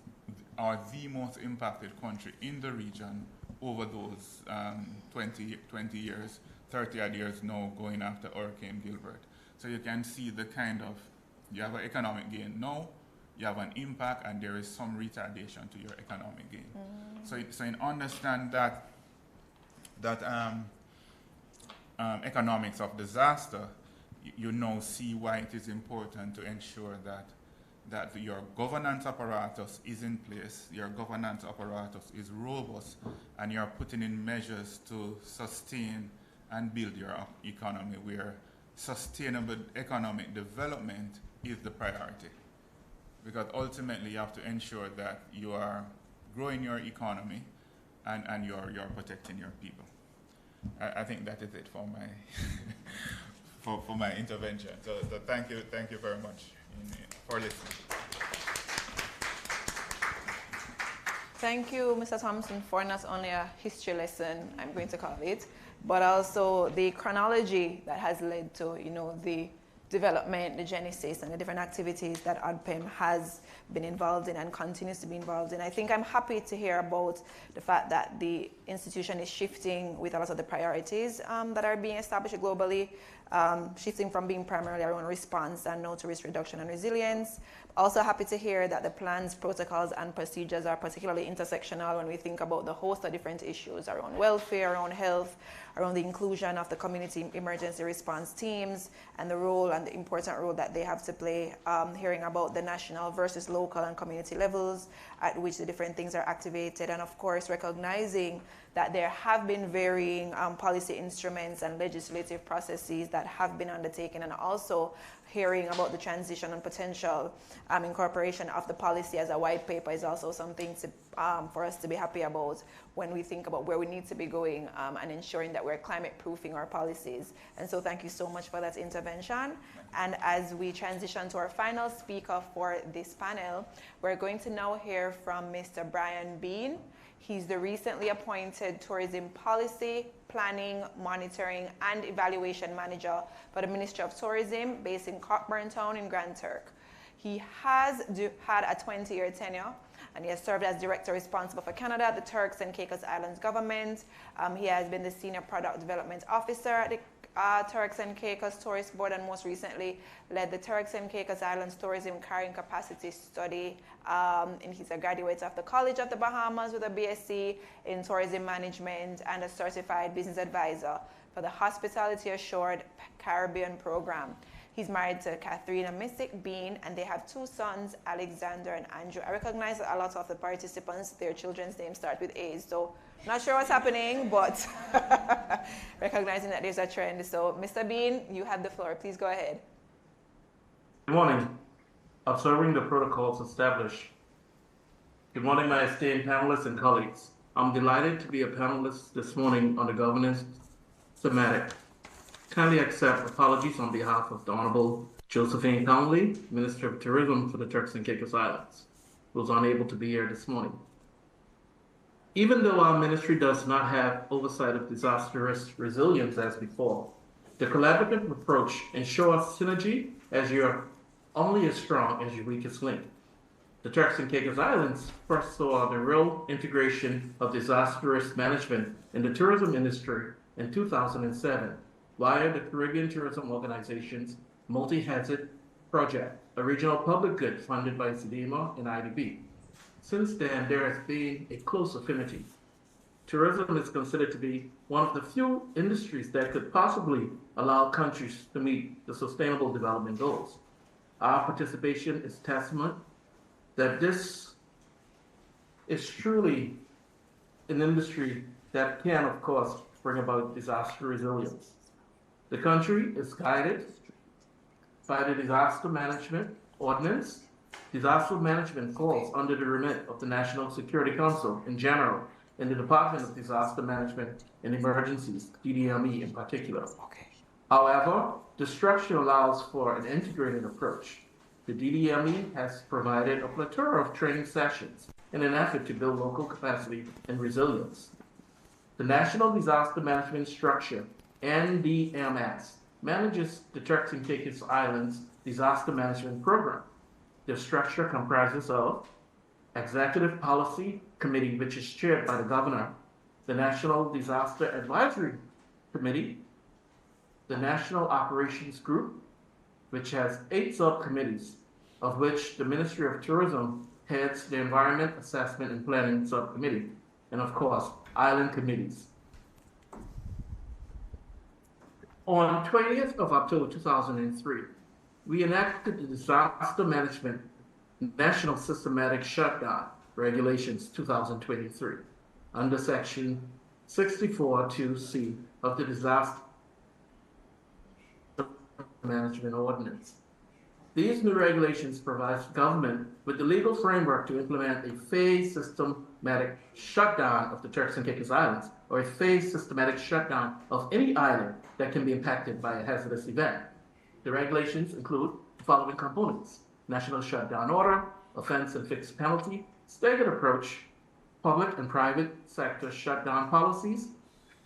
or the most impacted country in the region over those 20 years, 30 odd years now going after Hurricane Gilbert. So you can see the kind of, you have an economic gain now, you have an impact, and there is some retardation to your economic gain. So in understand that economics of disaster, you now see why it is important to ensure that your governance apparatus is in place, your governance apparatus is robust, and you're putting in measures to sustain and build your economy, where sustainable economic development is the priority. Because ultimately you have to ensure that you are growing your economy and you're protecting your people. I think that is it for my for my intervention. So thank you very much for listening. Thank you, Mr. Thompson, for not only a history lesson, I'm going to call it, but also the chronology that has led to, the development, the genesis, and the different activities that ADPEM has been involved in and continues to be involved in. I think I'm happy to hear about the fact that the institution is shifting with a lot of the priorities that are being established globally, shifting from being primarily around response and now to risk reduction and resilience. Also happy to hear that the plans, protocols, and procedures are particularly intersectional when we think about the host of different issues around welfare, around health, around the inclusion of the community emergency response teams, and the role and the important role that they have to play, hearing about the national versus local and community levels at which the different things are activated, and of course recognizing that there have been varying policy instruments and legislative processes that have been undertaken, and also hearing about the transition and potential incorporation of the policy as a white paper is also something to, for us to be happy about when we think about where we need to be going and ensuring that we're climate proofing our policies. And so thank you so much for that intervention. And as we transition to our final speaker for this panel, we're going to now hear from Mr. Brian Bean. He's the recently appointed Tourism Policy, Planning, Monitoring, and Evaluation Manager for the Ministry of Tourism based in Cockburntown in Grand Turk. He has had a 20-year tenure, and he has served as Director responsible for Canada, the Turks and Caicos Islands government. He has been the Senior Product Development Officer at the Turks and Caicos Tourist Board, and most recently led the Turks and Caicos Islands Tourism Carrying Capacity Study. And he's a graduate of the College of the Bahamas with a BSc in Tourism Management and a Certified Business Advisor for the Hospitality Assured Caribbean Program. He's married to Katharina Mystic Bean, and they have two sons, Alexander and Andrew. I recognize that a lot of the participants, their children's names start with A's, so not sure what's happening, but recognizing that there's a trend. So, Mr. Bean, you have the floor. Please go ahead. Good morning. Observing the protocols established. Good morning, my esteemed panelists and colleagues. I'm delighted to be a panelist this morning on the governance thematic. Kindly accept apologies on behalf of the Honorable Josephine Townley, Minister of Tourism for the Turks and Caicos Islands, who was unable to be here this morning. Even though our ministry does not have oversight of disaster risk resilience as before, the collaborative approach ensures synergy as you're only as strong as your weakest link. The Turks and Caicos Islands first saw the real integration of disaster risk management in the tourism industry in 2007 via the Caribbean Tourism Organization's Multi-Hazard Project, a regional public good funded by SEDEMA and IDB. Since then, there has been a close affinity. Tourism is considered to be one of the few industries that could possibly allow countries to meet the Sustainable Development Goals. Our participation is testament that this is truly an industry that can, of course, bring about disaster resilience. The country is guided by the Disaster Management Ordinance. Disaster management falls under the remit of the National Security Council in general, and the Department of Disaster Management and Emergencies, DDME in particular. However, the structure allows for an integrated approach. The DDME has provided a plethora of training sessions in an effort to build local capacity and resilience. The National Disaster Management Structure, NDMS, manages the Turks and Caicos Islands Disaster Management Program. The structure comprises of Executive Policy Committee, which is chaired by the Governor, the National Disaster Advisory Committee, the National Operations Group, which has 8 subcommittees, of which the Ministry of Tourism heads the Environment Assessment and Planning Subcommittee, and of course, island committees. On 20th of October 2003, we enacted the Disaster Management National Systematic Shutdown Regulations 2023 under Section 64(2)(c) of the Disaster Management Ordinance. These new regulations provide government with the legal framework to implement a phased systematic shutdown of the Turks and Caicos Islands, or a phased systematic shutdown of any island that can be impacted by a hazardous event. The regulations include the following components: national shutdown order, offense and fixed penalty, staggered approach, public and private sector shutdown policies,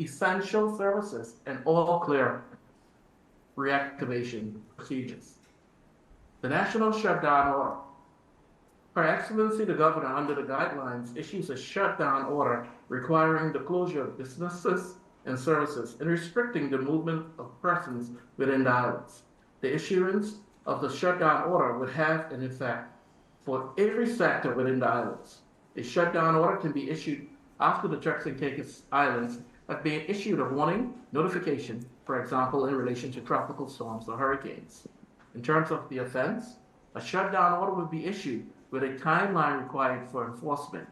essential services, and all clear reactivation procedures. The national shutdown order. Her Excellency the Governor, under the guidelines, issues a shutdown order requiring the closure of businesses and services and restricting the movement of persons within the islands. The issuance of the shutdown order would have an effect for every sector within the islands. A shutdown order can be issued after the Turks and Caicos Islands have been issued a warning notification, for example, in relation to tropical storms or hurricanes. In terms of the offense, a shutdown order would be issued with a timeline required for enforcement.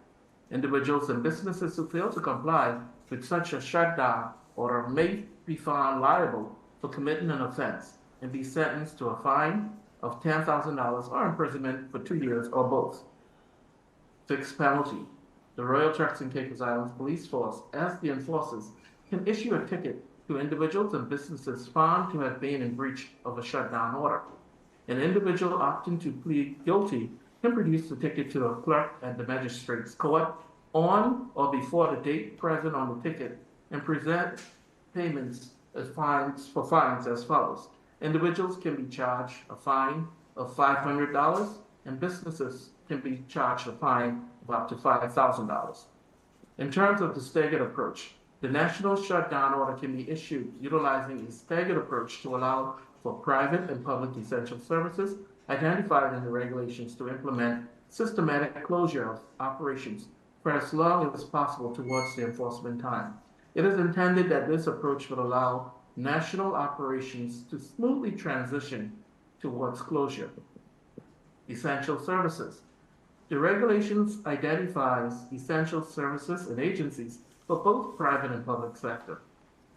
Individuals and businesses who fail to comply with such a shutdown order may be found liable for committing an offense and be sentenced to a fine of $10,000 or imprisonment for 2 years or both. Fixed penalty. The Royal Turks and Caicos Islands Police Force, as the enforcers, can issue a ticket to individuals and businesses found to have been in breach of a shutdown order. An individual opting to plead guilty can produce the ticket to a clerk at the magistrate's court on or before the date present on the ticket and present payments as fines as follows. Individuals can be charged a fine of $500 and businesses can be charged a fine of up to $5,000. In terms of the staggered approach, the national shutdown order can be issued utilizing a staggered approach to allow for private and public essential services identified in the regulations to implement systematic closure of operations for as long as possible towards the enforcement time. It is intended that this approach would allow national operations to smoothly transition towards closure. Essential services. The regulations identifies essential services and agencies for both private and public sector.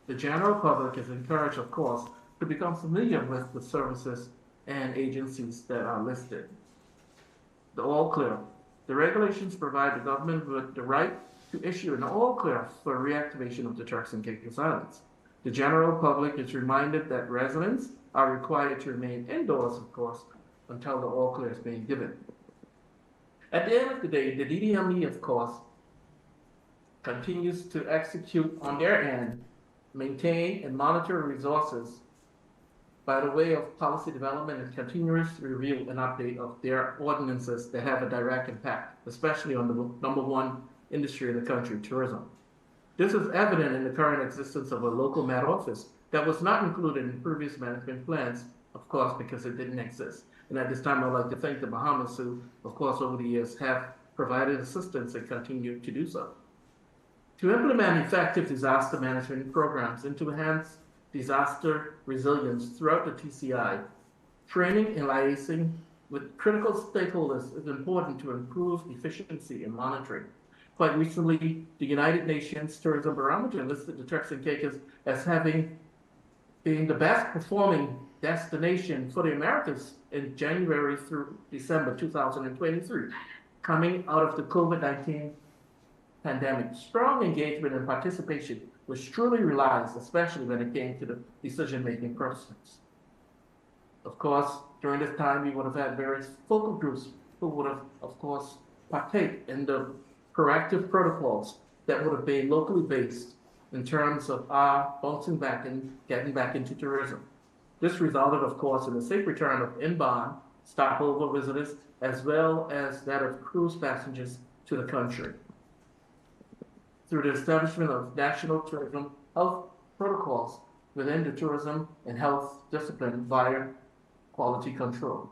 The general public is encouraged, of course, to become familiar with the services and agencies that are listed. The all clear. The regulations provide the government with the right to issue an all clear for reactivation of the Turks and Caicos Islands. The general public is reminded that residents are required to remain indoors, of course, until the all clear is being given. At the end of the day, the DDME, of course, continues to execute on their end, maintain and monitor resources by the way of policy development and continuous review and update of their ordinances that have a direct impact, especially on the #1 industry in the country, tourism. This is evident in the current existence of a local Met Office that was not included in previous management plans, of course, because it didn't exist. And at this time, I'd like to thank the Bahamas who, of course, over the years have provided assistance and continue to do so. To implement effective disaster management programs and to enhance disaster resilience throughout the TCI, training and liaising with critical stakeholders is important to improve efficiency in monitoring. Quite recently, the United Nations Tourism Barometer listed the Turks and Caicos as having been the best performing destination for the Americas in January through December 2023, coming out of the COVID-19 pandemic. Strong engagement and participation was truly realized, especially when it came to the decision-making process. Of course, during this time, we would have had various focal groups who would have, of course, partake in the proactive protocols that would have been locally based in terms of our bouncing back and getting back into tourism. This resulted, of course, in the safe return of inbound stopover visitors, as well as that of cruise passengers to the country, through the establishment of national tourism health protocols within the tourism and health discipline via quality control.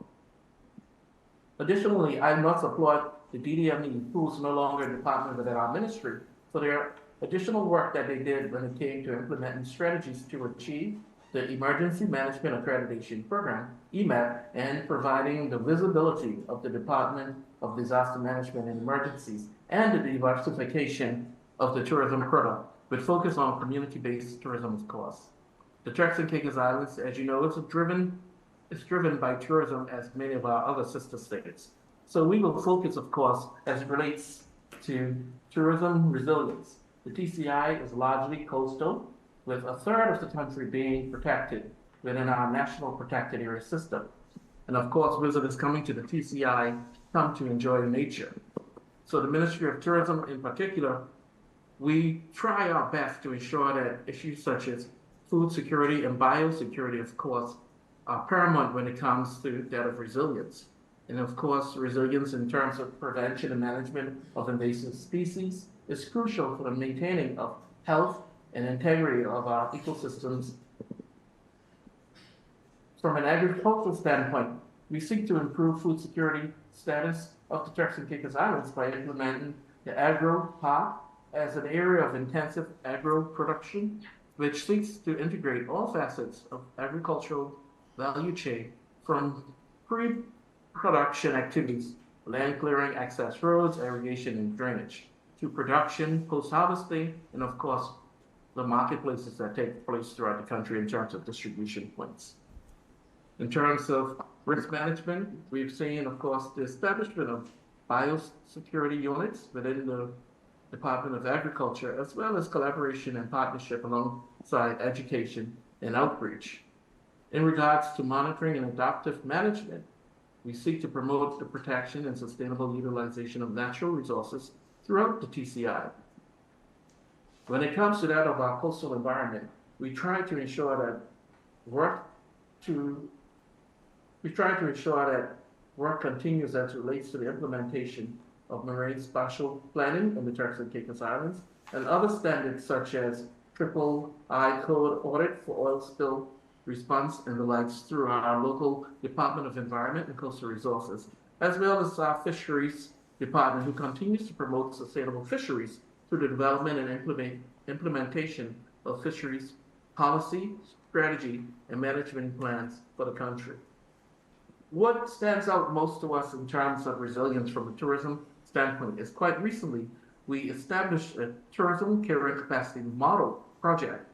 Additionally, I must applaud the DDME, who's no longer a department within our ministry, for their additional work that they did when it came to implementing strategies to achieve the Emergency Management Accreditation Program, EMAP, and providing the visibility of the Department of Disaster Management and Emergencies and the diversification of the tourism product, with focus on community-based tourism, of course. The Turks and Caicos Islands, as you know, is driven by tourism as many of our other sister states. So we will focus, of course, as it relates to tourism resilience. The TCI is largely coastal, with a third of the country being protected within our national protected area system. And of course, visitors coming to the TCI come to enjoy nature. So the Ministry of Tourism in particular, we try our best to ensure that issues such as food security and biosecurity, of course, are paramount when it comes to that of resilience. And of course, resilience in terms of prevention and management of invasive species is crucial for the maintaining of health and integrity of our ecosystems. From an agricultural standpoint, we seek to improve food security status of the Turks and Caicos Islands by implementing the agro park as an area of intensive agro production, which seeks to integrate all facets of agricultural value chain, from pre-production activities, land clearing, access roads, irrigation, and drainage, to production, post-harvesting, and of course, the marketplaces that take place throughout the country in terms of distribution points. In terms of risk management, we've seen, of course, the establishment of biosecurity units within the Department of Agriculture, as well as collaboration and partnership alongside education and outreach. In regards to monitoring and adaptive management, we seek to promote the protection and sustainable utilization of natural resources throughout the TCI. When it comes to that of our coastal environment, we try to ensure that work continues as it relates to the implementation of marine spatial planning in the Turks and Caicos Islands and other standards such as III code audit for oil spill response and the likes through our local Department of Environment and Coastal Resources, as well as our Fisheries Department, who continues to promote sustainable fisheries through the development and implementation of fisheries policy, strategy, and management plans for the country. What stands out most to us in terms of resilience from a tourism standpoint is quite recently, we established a tourism carrying capacity model project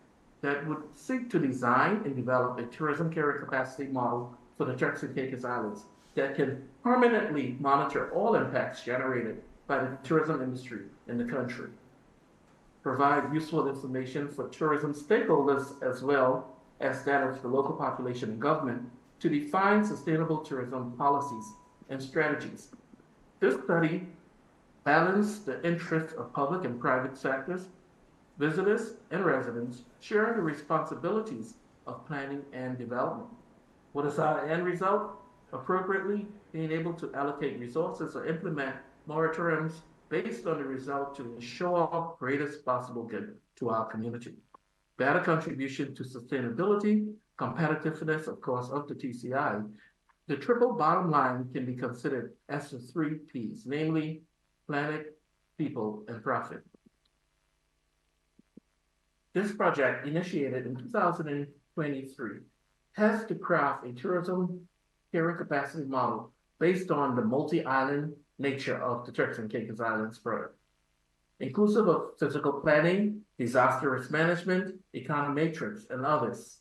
that would seek to design and develop a tourism carrying capacity model for the Turks and Caicos Islands that can permanently monitor all impacts generated by the tourism industry in the country, provide useful information for tourism stakeholders as well as that of the local population and government to define sustainable tourism policies and strategies. This study balanced the interests of public and private sectors, visitors and residents, sharing the responsibilities of planning and development. What is our end result? Appropriately being able to allocate resources or implement moratoriums based on the result to ensure greatest possible good to our community. Better contribution to sustainability, competitiveness, of course, of the TCI. The triple bottom line can be considered as the 3 Ps, namely planet, people, and profit. This project, initiated in 2023, has to craft a tourism carrying capacity model based on the multi-island nature of the Turks and Caicos Islands product, inclusive of physical planning, disaster risk management, econometrics, and others.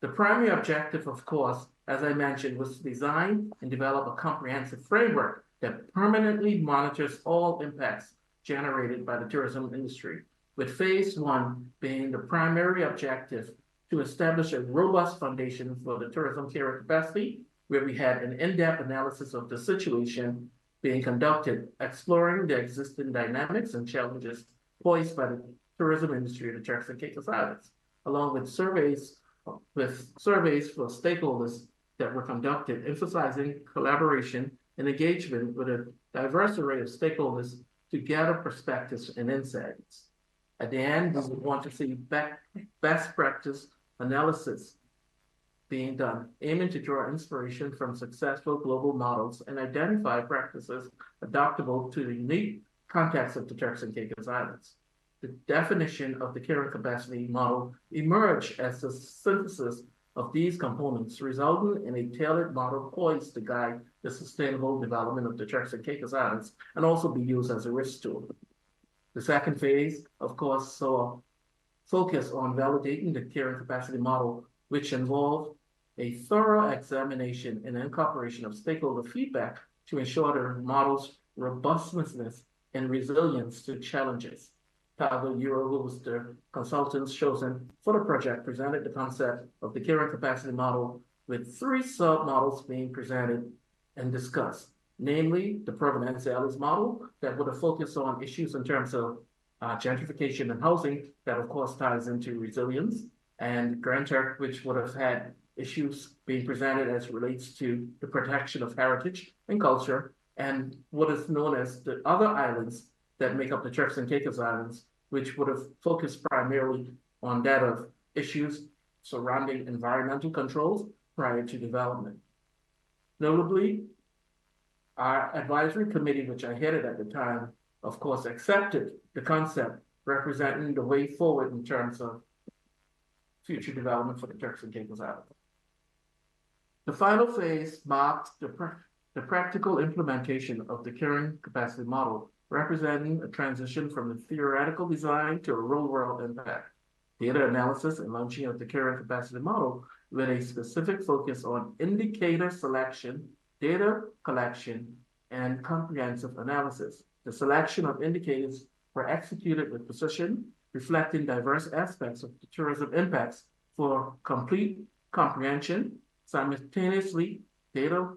The primary objective, of course, as I mentioned, was to design and develop a comprehensive framework that permanently monitors all impacts generated by the tourism industry, with phase 1 being the primary objective to establish a robust foundation for the tourism carrying capacity, where we had an in-depth analysis of the situation being conducted, exploring the existing dynamics and challenges posed by the tourism industry in the Turks and Caicos Islands, along with surveys with surveys for stakeholders that were conducted, emphasizing collaboration and engagement with a diverse array of stakeholders to gather perspectives and insights. At the end, we would want to see best practice analysis being done, aiming to draw inspiration from successful global models and identify practices adaptable to the unique context of the Turks and Caicos Islands. The definition of the carrying capacity model emerged as the synthesis of these components, resulting in a tailored model poised to guide the sustainable development of the Turks and Caicos Islands and also be used as a risk tool. The second phase, of course, saw focus on validating the carrying capacity model, which involved a thorough examination and incorporation of stakeholder feedback to ensure the model's robustness and resilience to challenges. Pavel Euro, who was the consultant chosen for the project, presented the concept of the carrying capacity model with 3 sub-models being presented and discussed, namely the Providenciales model that would have focused on issues in terms of gentrification and housing that of course ties into resilience, and Grand Turk, which would have had issues being presented as relates to the protection of heritage and culture, and what is known as the other islands that make up the Turks and Caicos Islands, which would have focused primarily on that of issues surrounding environmental controls prior to development. Notably, our advisory committee, which I headed at the time, of course, accepted the concept representing the way forward in terms of future development for the Turks and Caicos Islands. The final phase marked the practical implementation of the carrying capacity model, representing a transition from the theoretical design to a real-world impact. Data analysis and launching of the carrying capacity model with a specific focus on indicator selection, data collection, and comprehensive analysis. The selection of indicators were executed with precision, reflecting diverse aspects of the tourism impacts for complete comprehension. Simultaneously, data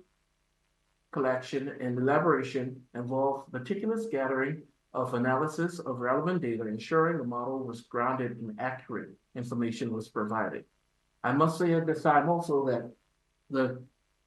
collection and elaboration involved meticulous gathering of analysis of relevant data, ensuring the model was grounded in accurate information was provided. I must say at this time also that the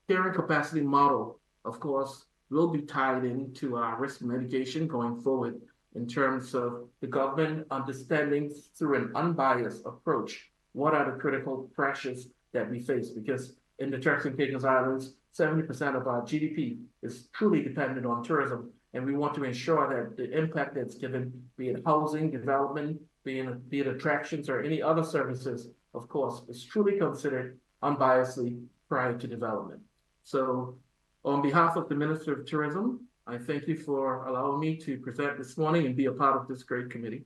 carrying capacity model, of course, will be tied into our risk mitigation going forward in terms of the government understanding through an unbiased approach what are the critical pressures that we face, because in the Turks and Caicos Islands, 70% of our GDP is truly dependent on tourism, and we want to ensure that the impact that's given, be it housing, development, be it attractions or any other services, of course, is truly considered unbiasedly prior to development. So on behalf of the Minister of Tourism, I thank you for allowing me to present this morning and be a part of this great committee.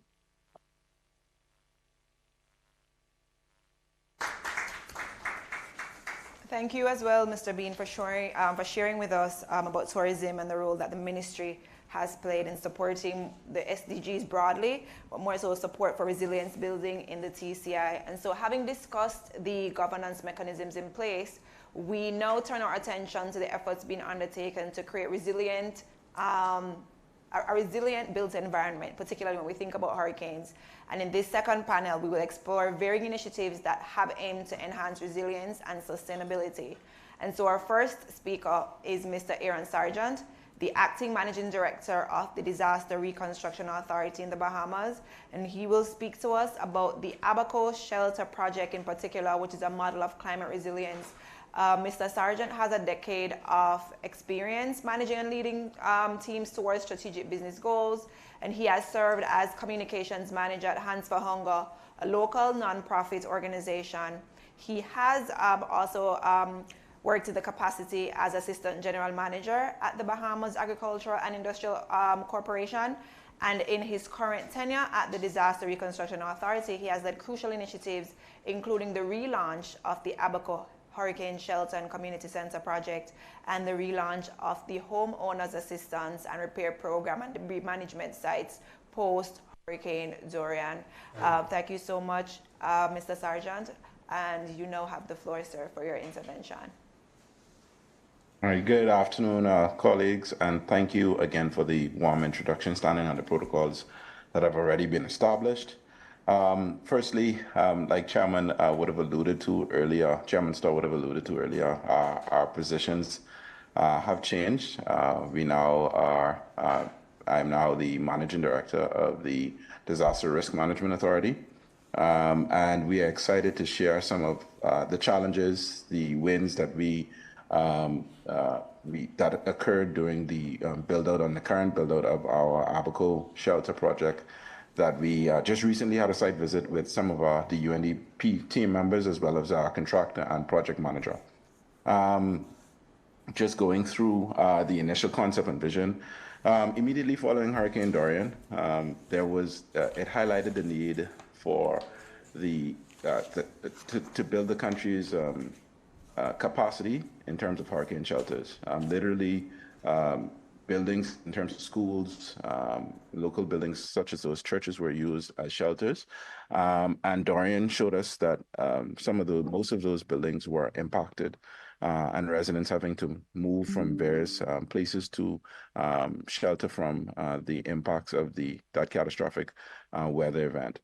Thank you as well, Mr. Bean, for sharing with us about tourism and the role that the ministry has played in supporting the SDGs broadly, but more so support for resilience building in the TCI. And so having discussed the governance mechanisms in place, we now turn our attention to the efforts being undertaken to create a resilient built environment, particularly when we think about hurricanes. And in this second panel, we will explore varying initiatives that have aimed to enhance resilience and sustainability. And so our first speaker is Mr. Aaron Sargent, the Acting Managing Director of the Disaster Reconstruction Authority in the Bahamas. And he will speak to us about the Abaco Shelter Project in particular, which is a model of climate resilience. Mr. Sargent has a decade of experience managing and leading teams towards strategic business goals, and he has served as communications manager at Hands for Hunger, a local nonprofit organization. He has also worked in the capacity as assistant general manager at the Bahamas Agricultural and Industrial Corporation, and in his current tenure at the Disaster Reconstruction Authority, he has led crucial initiatives, including the relaunch of the Abaco Hurricane Shelter and Community Center project, and the relaunch of the Homeowners Assistance and Repair Program and debris management sites post Hurricane Dorian. Thank you so much, Mr. Sargent, and you now have the floor, sir, for your intervention. All right, good afternoon, colleagues, and thank you again for the warm introduction, standing on the protocols that have already been established. Firstly, like Chairman would have alluded to earlier, Chairman Starr would have alluded to earlier, our positions have changed. We now are, I'm now the Managing Director of the Disaster Risk Management Authority. And we are excited to share some of the challenges, the wins that that occurred during the build out on the current build out of our Abaco shelter project that we just recently had a site visit with some of the UNDP team members as well as our contractor and project manager. Just going through the initial concept and vision. Immediately following Hurricane Dorian, it highlighted the need for to build the country's capacity in terms of hurricane shelters. Literally, buildings in terms of schools, local buildings such as those churches were used as shelters. And Dorian showed us that most of those buildings were impacted, and residents having to move from various places to shelter from the impacts of that catastrophic weather event.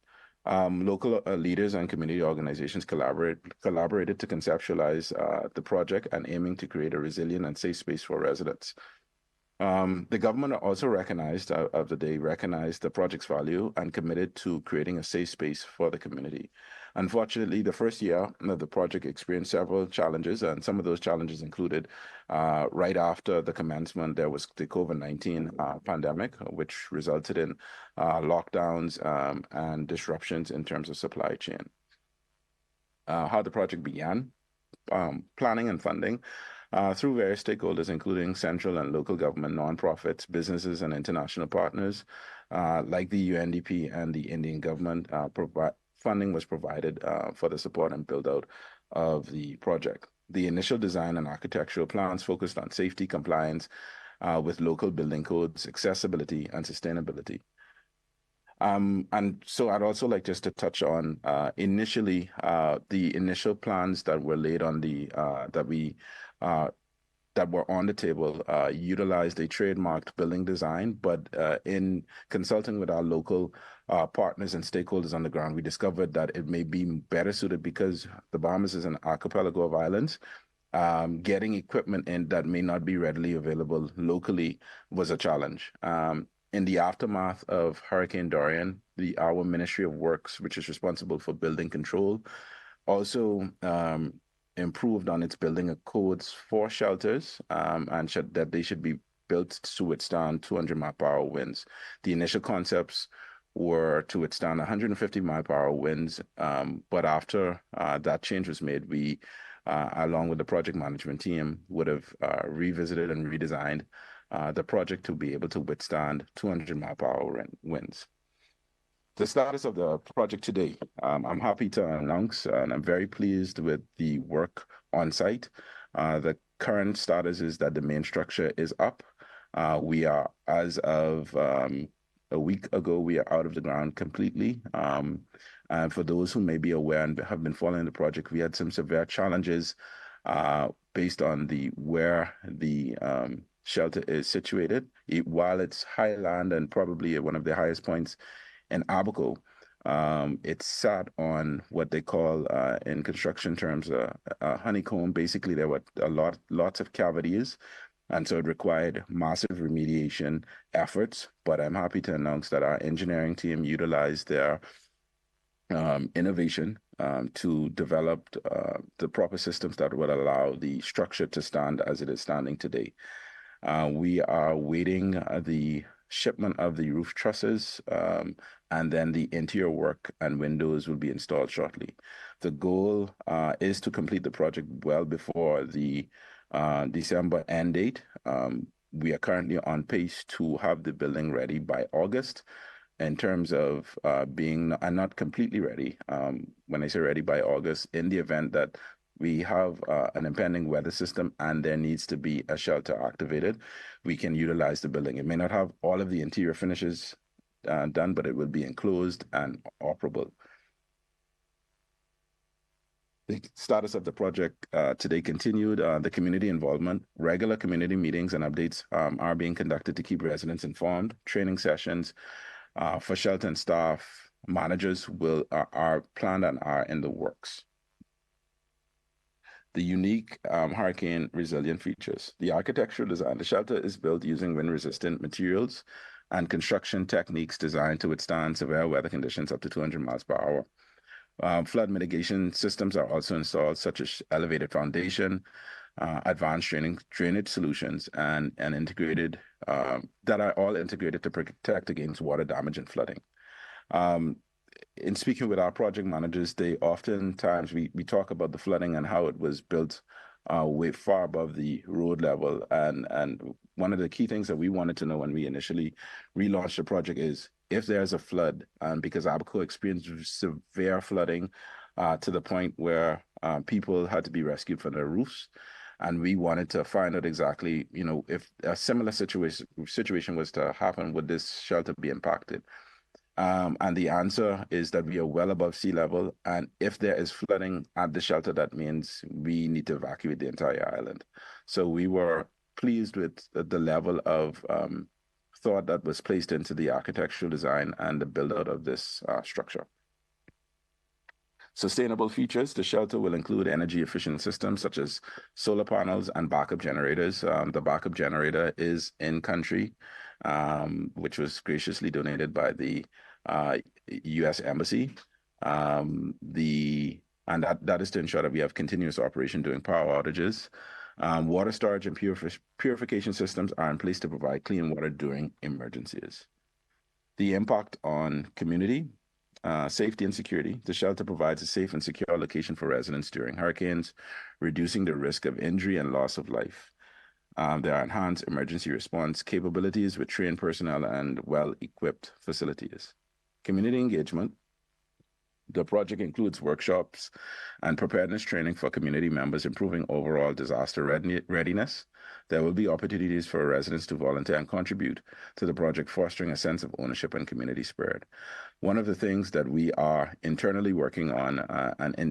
Local leaders and community organizations collaborated to conceptualize the project and aiming to create a resilient and safe space for residents. The government also recognized the project's value and committed to creating a safe space for the community. Unfortunately, the first year of the project experienced several challenges, and some of those challenges included right after the commencement, there was the COVID-19 pandemic, which resulted in lockdowns and disruptions in terms of supply chain. How the project began, planning and funding. Through various stakeholders, including central and local government, nonprofits, businesses, and international partners, like the UNDP and the Indian government, funding was provided for the support and build-out of the project. The initial design and architectural plans focused on safety, compliance with local building codes, accessibility, and sustainability. And so I'd also like just to touch on initially the initial plans that were laid on that were on the table utilized a trademarked building design, but in consulting with our local partners and stakeholders on the ground, we discovered that it may be better suited because the Bahamas is an archipelago of islands. Getting equipment in that may not be readily available locally was a challenge. In the aftermath of Hurricane Dorian, our Ministry of Works, which is responsible for building control, also improved on its building codes for shelters and that they should be built to withstand 200 mile-per-hour winds. The initial concepts were to withstand 150 mile-per-hour winds, but after that change was made, we, along with the project management team, would have revisited and redesigned the project to be able to withstand 200 mile-per-hour winds. The status of the project today, I'm happy to announce, and I'm very pleased with the work on site. The current status is that the main structure is up. We are, as of a week ago, we are out of the ground completely. And for those who may be aware and have been following the project, we had some severe challenges based on where the shelter is situated. While it's high land and probably at one of the highest points in Abaco, it's sat on what they call in construction terms a honeycomb. Basically, there were lots of cavities, and so it required massive remediation efforts. But I'm happy to announce that our engineering team utilized their innovation to develop the proper systems that would allow the structure to stand as it is standing today. We are waiting the shipment of the roof trusses, and then the interior work and windows will be installed shortly. The goal is to complete the project well before the December end date. We are currently on pace to have the building ready by August. In terms of being not completely ready, when I say ready by August, in the event that we have an impending weather system and there needs to be a shelter activated, we can utilize the building. It may not have all of the interior finishes done, but it will be enclosed and operable. The status of the project today continued. The community involvement, regular community meetings and updates are being conducted to keep residents informed. Training sessions for shelter and staff, managers are planned and are in the works. The unique hurricane resilient features. The architectural design. The shelter is built using wind-resistant materials and construction techniques designed to withstand severe weather conditions up to 200 miles per hour. Flood mitigation systems are also installed, such as elevated foundation, advanced drainage solutions, and integrated that are all integrated to protect against water damage and flooding. In speaking with our project managers, they oftentimes we talk about the flooding and how it was built way far above the road level. And one of the key things that we wanted to know when we initially relaunched the project is if there's a flood, and because Abaco experienced severe flooding to the point where people had to be rescued from their roofs. And we wanted to find out exactly, if a similar situation was to happen, would this shelter be impacted? And the answer is that we are well above sea level. And if there is flooding at the shelter, that means we need to evacuate the entire island. So we were pleased with the level of thought that was placed into the architectural design and the build out of this structure. Sustainable features. The shelter will include energy efficient systems such as solar panels and backup generators. The backup generator is in country, which was graciously donated by the U.S. Embassy. And that is to ensure that we have continuous operation during power outages. Water storage and purification systems are in place to provide clean water during emergencies. The impact on community. Safety and security. The shelter provides a safe and secure location for residents during hurricanes, reducing the risk of injury and loss of life. There are enhanced emergency response capabilities with trained personnel and well-equipped facilities. Community engagement. The project includes workshops and preparedness training for community members, improving overall disaster readiness. There will be opportunities for residents to volunteer and contribute to the project, fostering a sense of ownership and community spirit. One of the things that we are internally working on,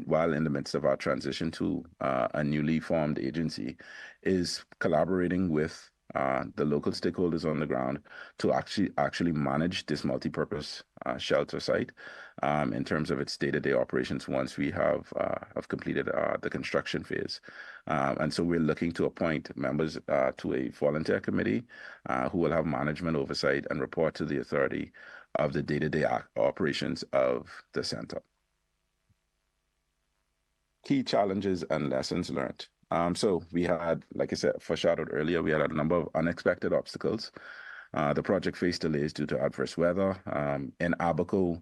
while in the midst of our transition to a newly formed agency, is collaborating with the local stakeholders on the ground to actually manage this multi-purpose shelter site in terms of its day-to-day operations once we have completed the construction phase. And so we're looking to appoint members to a volunteer committee who will have management oversight and report to the authority of the day-to-day operations of the center. Key challenges and lessons learned. So we had, like I said, foreshadowed earlier, we had a number of unexpected obstacles. The project faced delays due to adverse weather. In Abaco,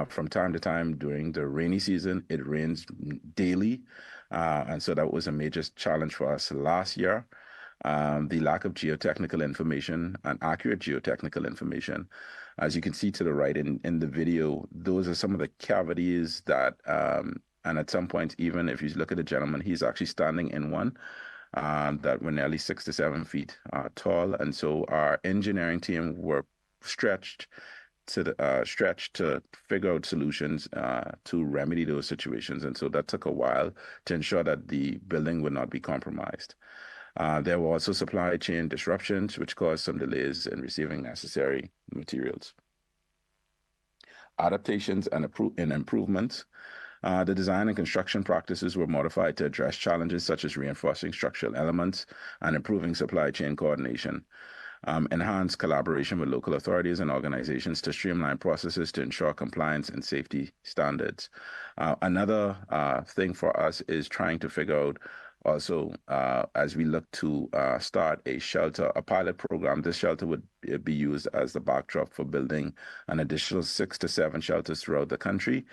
from time to time during the rainy season, it rains daily. And so that was a major challenge for us last year. The lack of geotechnical information and accurate geotechnical information. As you can see to the right in the video, those are some of the cavities that, and at some point, even if you look at the gentleman, he's actually standing in one that were nearly 6 to 7 feet tall. And so our engineering team were stretched to figure out solutions to remedy those situations. And so that took a while to ensure that the building would not be compromised. There were also supply chain disruptions, which caused some delays in receiving necessary materials. Adaptations and improvements. The design and construction practices were modified to address challenges such as reinforcing structural elements and improving supply chain coordination. Enhanced collaboration with local authorities and organizations to streamline processes to ensure compliance and safety standards. Another thing for us is trying to figure out also, as we look to start a pilot program, this shelter would be used as the backdrop for building an additional 6 to 7 shelters throughout the country.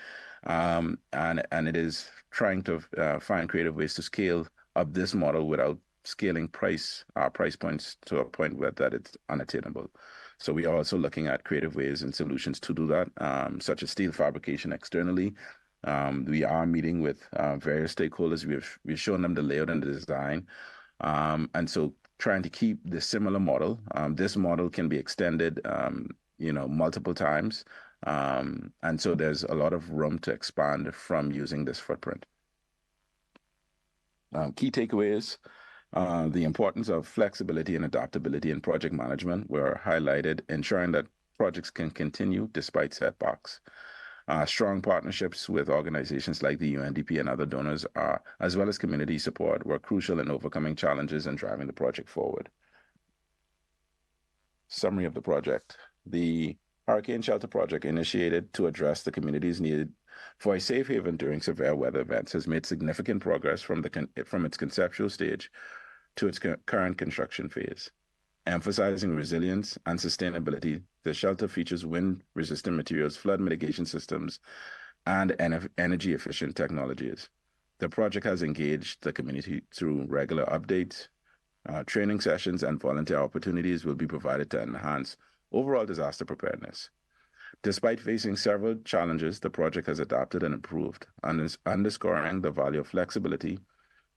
And it is trying to find creative ways to scale up this model without scaling price points to a point where that it's unattainable. So we are also looking at creative ways and solutions to do that, such as steel fabrication externally. We are meeting with various stakeholders. We've shown them the layout and the design. And so trying to keep the similar model. This model can be extended, multiple times. And so there's a lot of room to expand from using this footprint. Key takeaways. The importance of flexibility and adaptability in project management were highlighted, ensuring that projects can continue despite setbacks. Strong partnerships with organizations like the UNDP and other donors, as well as community support, were crucial in overcoming challenges and driving the project forward. Summary of the project. The Hurricane Shelter Project, initiated to address the community's need for a safe haven during severe weather events, has made significant progress from its conceptual stage to its current construction phase. Emphasizing resilience and sustainability, the shelter features wind-resistant materials, flood mitigation systems, and energy-efficient technologies. The project has engaged the community through regular updates, training sessions, and volunteer opportunities will be provided to enhance overall disaster preparedness. Despite facing several challenges, the project has adapted and improved, underscoring the value of flexibility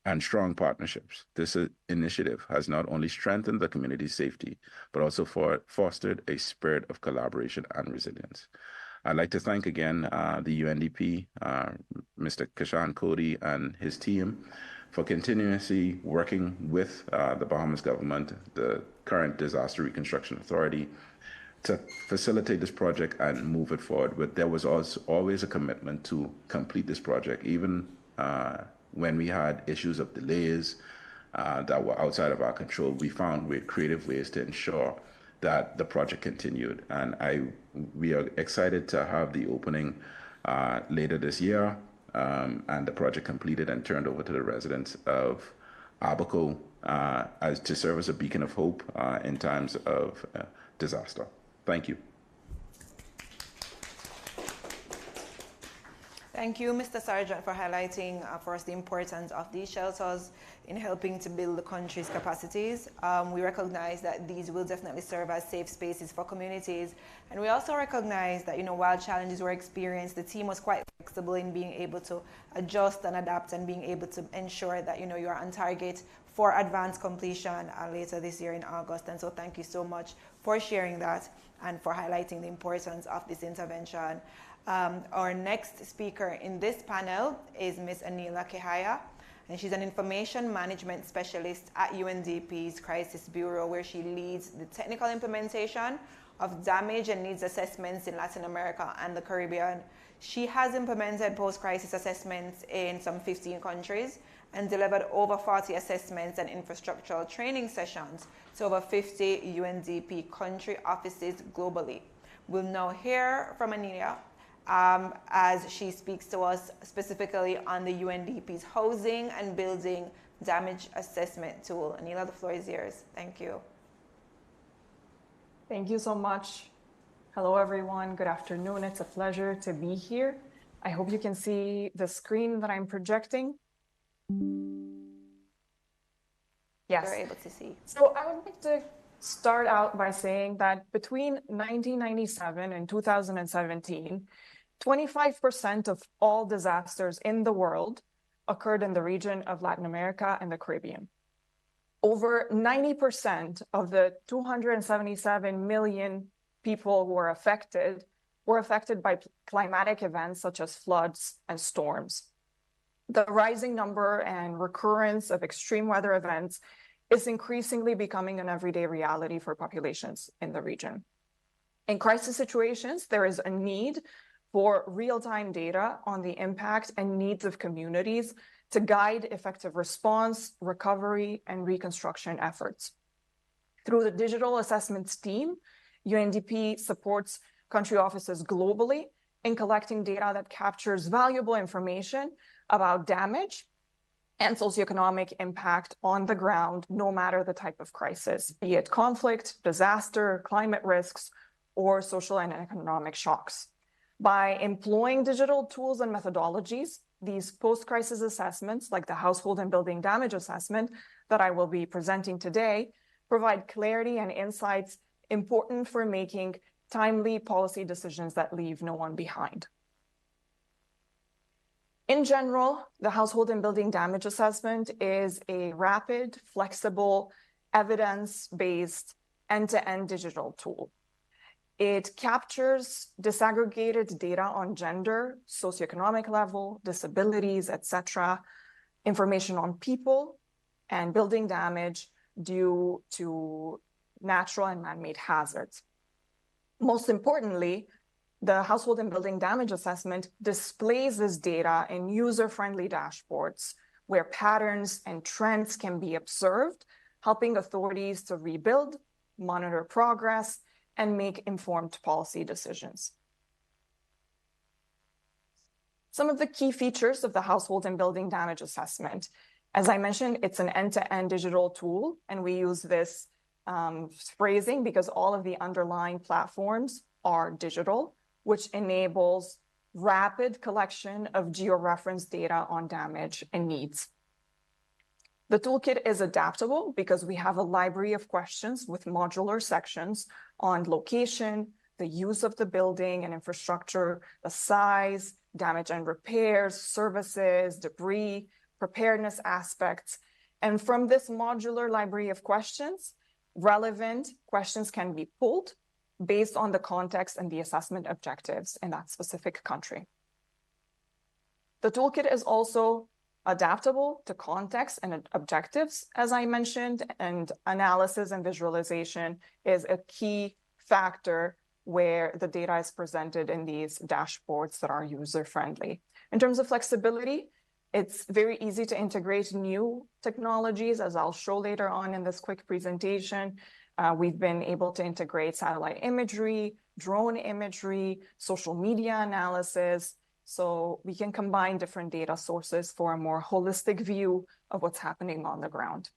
and strong partnerships. This initiative has not only strengthened the community's safety, but also fostered a spirit of collaboration and resilience. I'd like to thank again the UNDP, Mr. Kishan Cody and his team for continuously working with the Bahamas government, the current Disaster Reconstruction Authority, to facilitate this project and move it forward. But there was also always a commitment to complete this project, even when we had issues of delays that were outside of our control. We found creative ways to ensure that the project continued. And we are excited to have the opening later this year, and the project completed and turned over to the residents of Abaco as to serve as a beacon of hope in times of disaster. Thank you. Thank you, Mr. Sargent, for highlighting for us the importance of these shelters in helping to build the country's capacities. We recognize that these will definitely serve as safe spaces for communities. And we also recognize that, while challenges were experienced, the team was quite flexible in being able to adjust and adapt and being able to ensure that, you're on target for advanced completion later this year in August. And so thank you so much for sharing that and for highlighting the importance of this intervention. Our next speaker in this panel is Ms. Anila Kehaya, and she's an information management specialist at UNDP's Crisis Bureau, where she leads the technical implementation of damage and needs assessments in Latin America and the Caribbean. She has implemented post-crisis assessments in some 15 countries and delivered over 40 assessments and infrastructural training sessions to over 50 UNDP country offices globally. We'll now hear from Anila as she speaks to us specifically on the UNDP's Housing and Building Damage Assessment Tool. Anila, the floor is yours. Thank you. Thank you so much. Hello, everyone. Good afternoon. It's a pleasure to be here. I hope you can see the screen that I'm projecting. Yes. You're able to see. So I would like to start out by saying that between 1997 and 2017, 25% of all disasters in the world occurred in the region of Latin America and the Caribbean. Over 90% of the 277 million people who were affected by climatic events such as floods and storms. The rising number and recurrence of extreme weather events is increasingly becoming an everyday reality for populations in the region. In crisis situations, there is a need for real-time data on the impact and needs of communities to guide effective response, recovery, and reconstruction efforts. Through the Digital Assessments team, UNDP supports country offices globally in collecting data that captures valuable information about damage and socioeconomic impact on the ground, no matter the type of crisis, be it conflict, disaster, climate risks, or social and economic shocks. By employing digital tools and methodologies, these post-crisis assessments, like the Household and Building Damage Assessment that I will be presenting today, provide clarity and insights important for making timely policy decisions that leave no one behind. In general, the Household and Building Damage Assessment is a rapid, flexible, evidence-based, end-to-end digital tool. It captures disaggregated data on gender, socioeconomic level, disabilities, etc., information on people and building damage due to natural and man-made hazards. Most importantly, the household and building damage assessment displays this data in user-friendly dashboards where patterns and trends can be observed, helping authorities to rebuild, monitor progress, and make informed policy decisions. Some of the key features of the household and building damage assessment. As I mentioned, it's an end-to-end digital tool, and we use this phrasing because all of the underlying platforms are digital, which enables rapid collection of georeferenced data on damage and needs. The toolkit is adaptable because we have a library of questions with modular sections on location, the use of the building and infrastructure, the size, damage and repairs, services, debris, preparedness aspects. And from this modular library of questions, relevant questions can be pulled based on the context and the assessment objectives in that specific country. The toolkit is also adaptable to context and objectives, as I mentioned, and analysis and visualization is a key factor where the data is presented in these dashboards that are user-friendly. In terms of flexibility, it's very easy to integrate new technologies, as I'll show later on in this quick presentation. We've been able to integrate satellite imagery, drone imagery, social media analysis, so we can combine different data sources for a more holistic view of what's happening on the ground.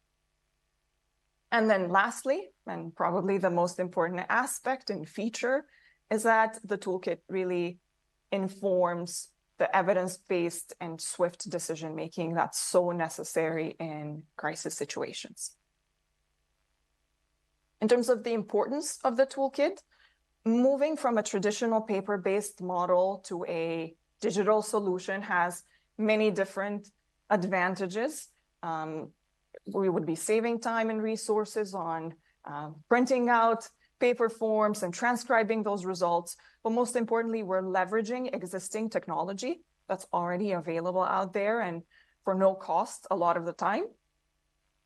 And then lastly, and probably the most important aspect and feature, is that the toolkit really informs the evidence-based and swift decision-making that's so necessary in crisis situations. In terms of the importance of the toolkit, moving from a traditional paper-based model to a digital solution has many different advantages. We would be saving time and resources on printing out paper forms and transcribing those results. But most importantly, we're leveraging existing technology that's already available out there and for no cost a lot of the time.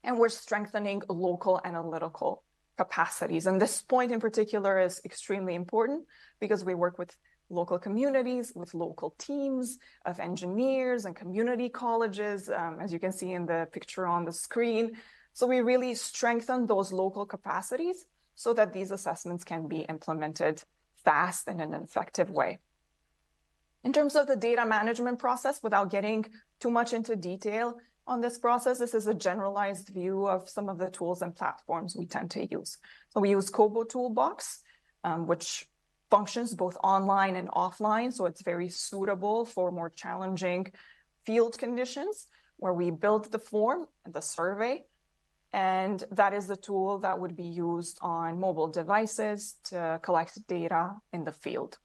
And we're strengthening local analytical capacities. And this point in particular is extremely important because we work with local communities, with local teams of engineers and community colleges, as you can see in the picture on the screen. So we really strengthen those local capacities so that these assessments can be implemented fast and in an effective way. In terms of the data management process, without getting too much into detail on this process, this is a generalized view of some of the tools and platforms we tend to use. So we use Kobo Toolbox, which functions both online and offline. So it's very suitable for more challenging field conditions where we build the form, the survey, and that is the tool that would be used on mobile devices to collect data in the field.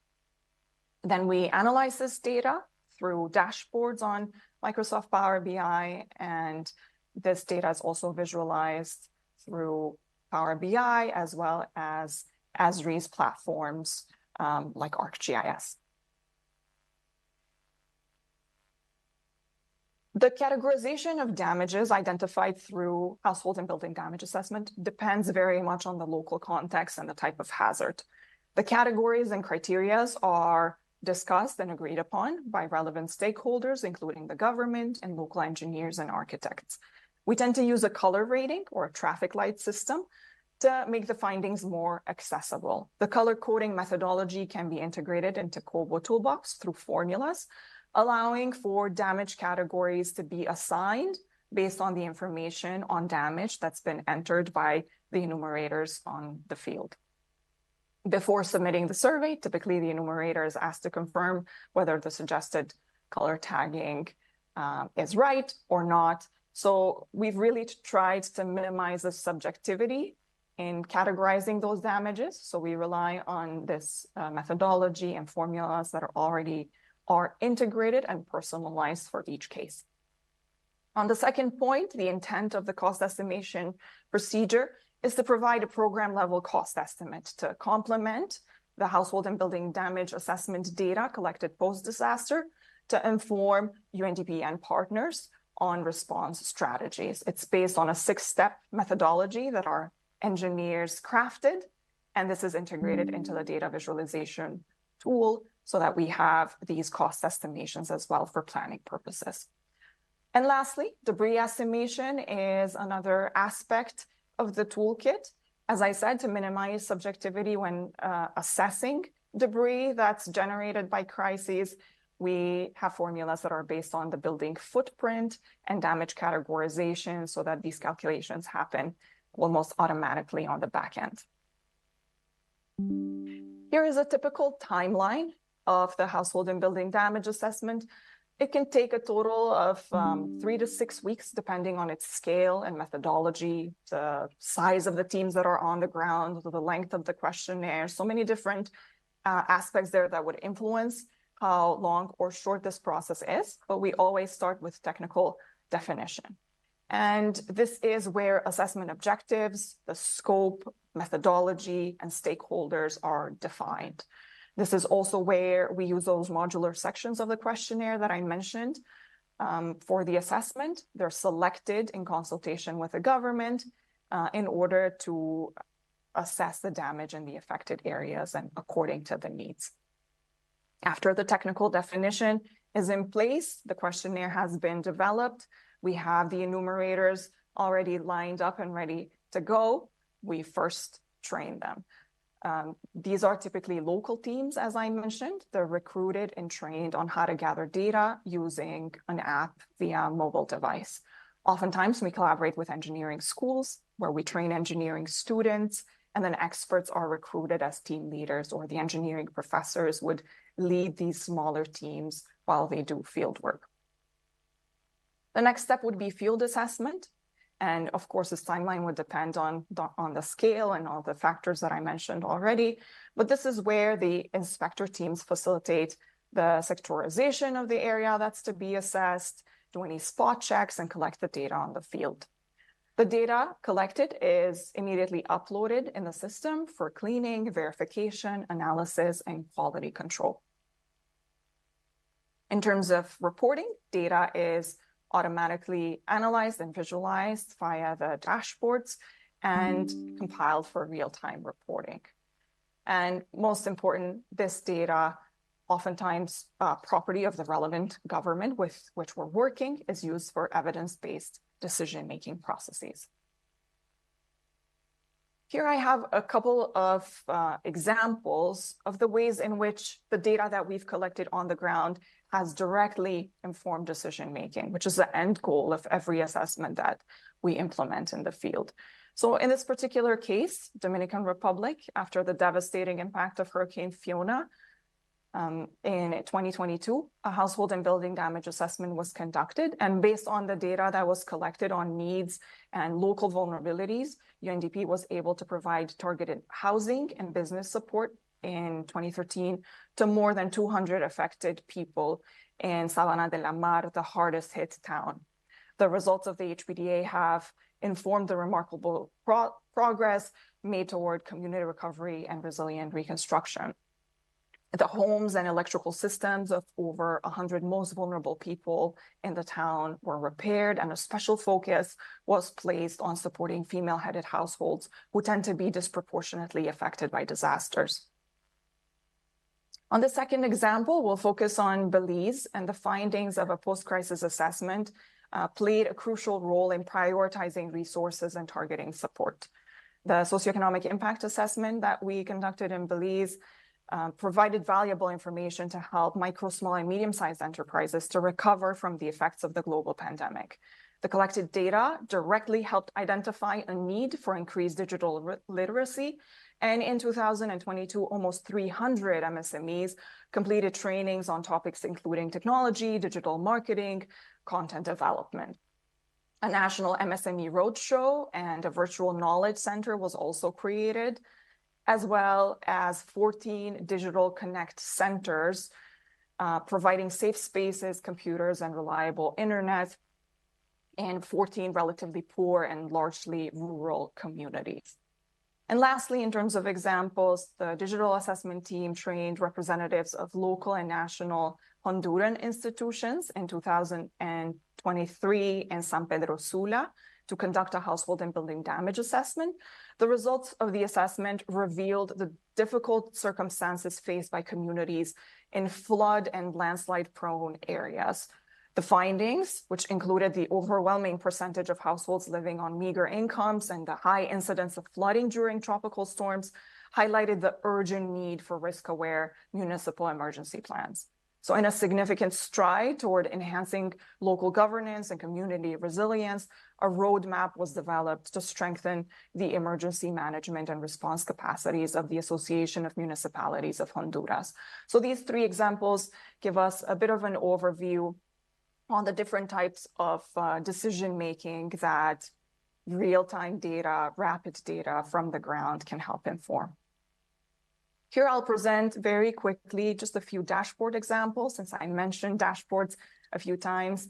Then we analyze this data through dashboards on Microsoft Power BI, and this data is also visualized through Power BI as well as ASRI's platforms like ArcGIS. The categorization of damages identified through household and building damage assessment depends very much on the local context and the type of hazard. The categories and criteria are discussed and agreed upon by relevant stakeholders, including the government and local engineers and architects. We tend to use a color rating or a traffic light system to make the findings more accessible. The color coding methodology can be integrated into Kobo Toolbox through formulas, allowing for damage categories to be assigned based on the information on damage that's been entered by the enumerators on the field. Before submitting the survey, typically the enumerator is asked to confirm whether the suggested color tagging is right or not. So we've really tried to minimize the subjectivity in categorizing those damages. So we rely on this methodology and formulas that are integrated and personalized for each case. On the second point, the intent of the cost estimation procedure is to provide a program level cost estimate to complement the household and building damage assessment data collected post-disaster to inform UNDP and partners on response strategies. It's based on a 6-step methodology that our engineers crafted, and this is integrated into the data visualization tool so that we have these cost estimations as well for planning purposes. And lastly, debris estimation is another aspect of the toolkit. As I said, to minimize subjectivity when assessing debris that's generated by crises, we have formulas that are based on the building footprint and damage categorization so that these calculations happen almost automatically on the back end. Here is a typical timeline of the household and building damage assessment. It can take a total of 3 to 6 weeks, depending on its scale and methodology, the size of the teams that are on the ground, the length of the questionnaire, so many different aspects there that would influence how long or short this process is, but we always start with technical definition. And this is where assessment objectives, the scope, methodology, and stakeholders are defined. This is also where we use those modular sections of the questionnaire that I mentioned for the assessment. They're selected in consultation with the government in order to assess the damage in the affected areas and according to the needs. After the technical definition is in place, the questionnaire has been developed. We have the enumerators already lined up and ready to go. We first train them. These are typically local teams, as I mentioned. They're recruited and trained on how to gather data using an app via a mobile device. Oftentimes, we collaborate with engineering schools where we train engineering students, and then experts are recruited as team leaders, or the engineering professors would lead these smaller teams while they do field work. The next step would be field assessment. And of course, this timeline would depend on the scale and all the factors that I mentioned already. But this is where the inspector teams facilitate the sectorization of the area that's to be assessed, do any spot checks, and collect the data on the field. The data collected is immediately uploaded in the system for cleaning, verification, analysis, and quality control. In terms of reporting, data is automatically analyzed and visualized via the dashboards and compiled for real-time reporting. And most important, this data, oftentimes property of the relevant government with which we're working, is used for evidence-based decision-making processes. Here I have a couple of examples of the ways in which the data that we've collected on the ground has directly informed decision-making, which is the end goal of every assessment that we implement in the field. So in this particular case, Dominican Republic, after the devastating impact of Hurricane Fiona, in 2022, a household and building damage assessment was conducted. And based on the data that was collected on needs and local vulnerabilities, UNDP was able to provide targeted housing and business support in 2013 to more than 200 affected people in Sabana de la Mar, the hardest hit town. The results of the HPDA have informed the remarkable progress made toward community recovery and resilient reconstruction. The homes and electrical systems of over 100 most vulnerable people in the town were repaired, and a special focus was placed on supporting female-headed households who tend to be disproportionately affected by disasters. On the second example, we'll focus on Belize, and the findings of a post-crisis assessment played a crucial role in prioritizing resources and targeting support. The socioeconomic impact assessment that we conducted in Belize provided valuable information to help micro, small, and medium-sized enterprises to recover from the effects of the global pandemic. The collected data directly helped identify a need for increased digital literacy. And in 2022, almost 300 MSMEs completed trainings on topics including technology, digital marketing, content development. A national MSME roadshow and a virtual knowledge center was also created, as well as 14 digital connect centers, providing safe spaces, computers, and reliable internet, and 14 relatively poor and largely rural communities. And lastly, in terms of examples, the digital assessment team trained representatives of local and national Honduran institutions in 2023 in San Pedro Sula, to conduct a household and building damage assessment. The results of the assessment revealed the difficult circumstances faced by communities in flood and landslide-prone areas. The findings, which included the overwhelming percentage of households living on meager incomes and the high incidence of flooding during tropical storms, highlighted the urgent need for risk-aware municipal emergency plans. So in a significant stride toward enhancing local governance and community resilience, a roadmap was developed to strengthen the emergency management and response capacities of the Association of Municipalities of Honduras. So these three examples give us a bit of an overview on the different types of decision-making that real-time data, rapid data from the ground can help inform. Here I'll present very quickly just a few dashboard examples. Since I mentioned dashboards a few times,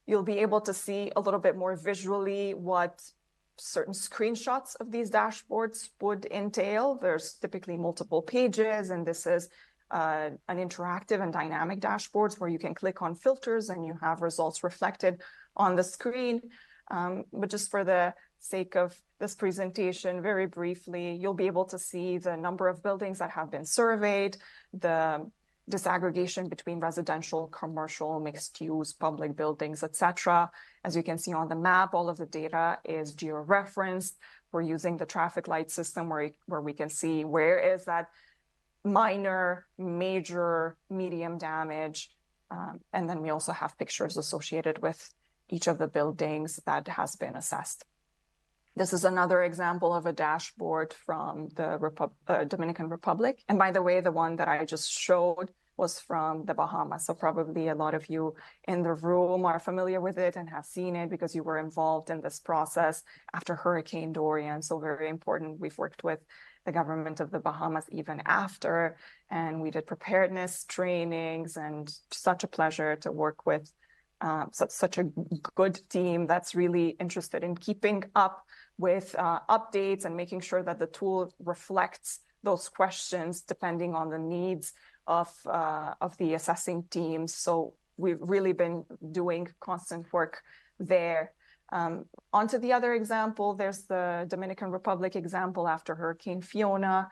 you'll be able to see a little bit more visually what certain screenshots of these dashboards would entail. There's typically multiple pages, and this is an interactive and dynamic dashboards where you can click on filters and you have results reflected on the screen. But just for the sake of this presentation, very briefly, you'll be able to see the number of buildings that have been surveyed, the disaggregation between residential, commercial, mixed use, public buildings, etc. As you can see on the map, all of the data is geo-referenced. We're using the traffic light system where we can see where is that minor, major, medium damage. And then we also have pictures associated with each of the buildings that has been assessed. This is another example of a dashboard from the Dominican Republic. And by the way, the one that I just showed was from the Bahamas. So probably a lot of you in the room are familiar with it and have seen it because you were involved in this process after Hurricane Dorian. So very important. We've worked with the government of the Bahamas even after, and we did preparedness trainings, and such a pleasure to work with such a good team that's really interested in keeping up with updates and making sure that the tool reflects those questions depending on the needs of the assessing teams. So we've really been doing constant work there. Onto the other example, there's the Dominican Republic example after Hurricane Fiona.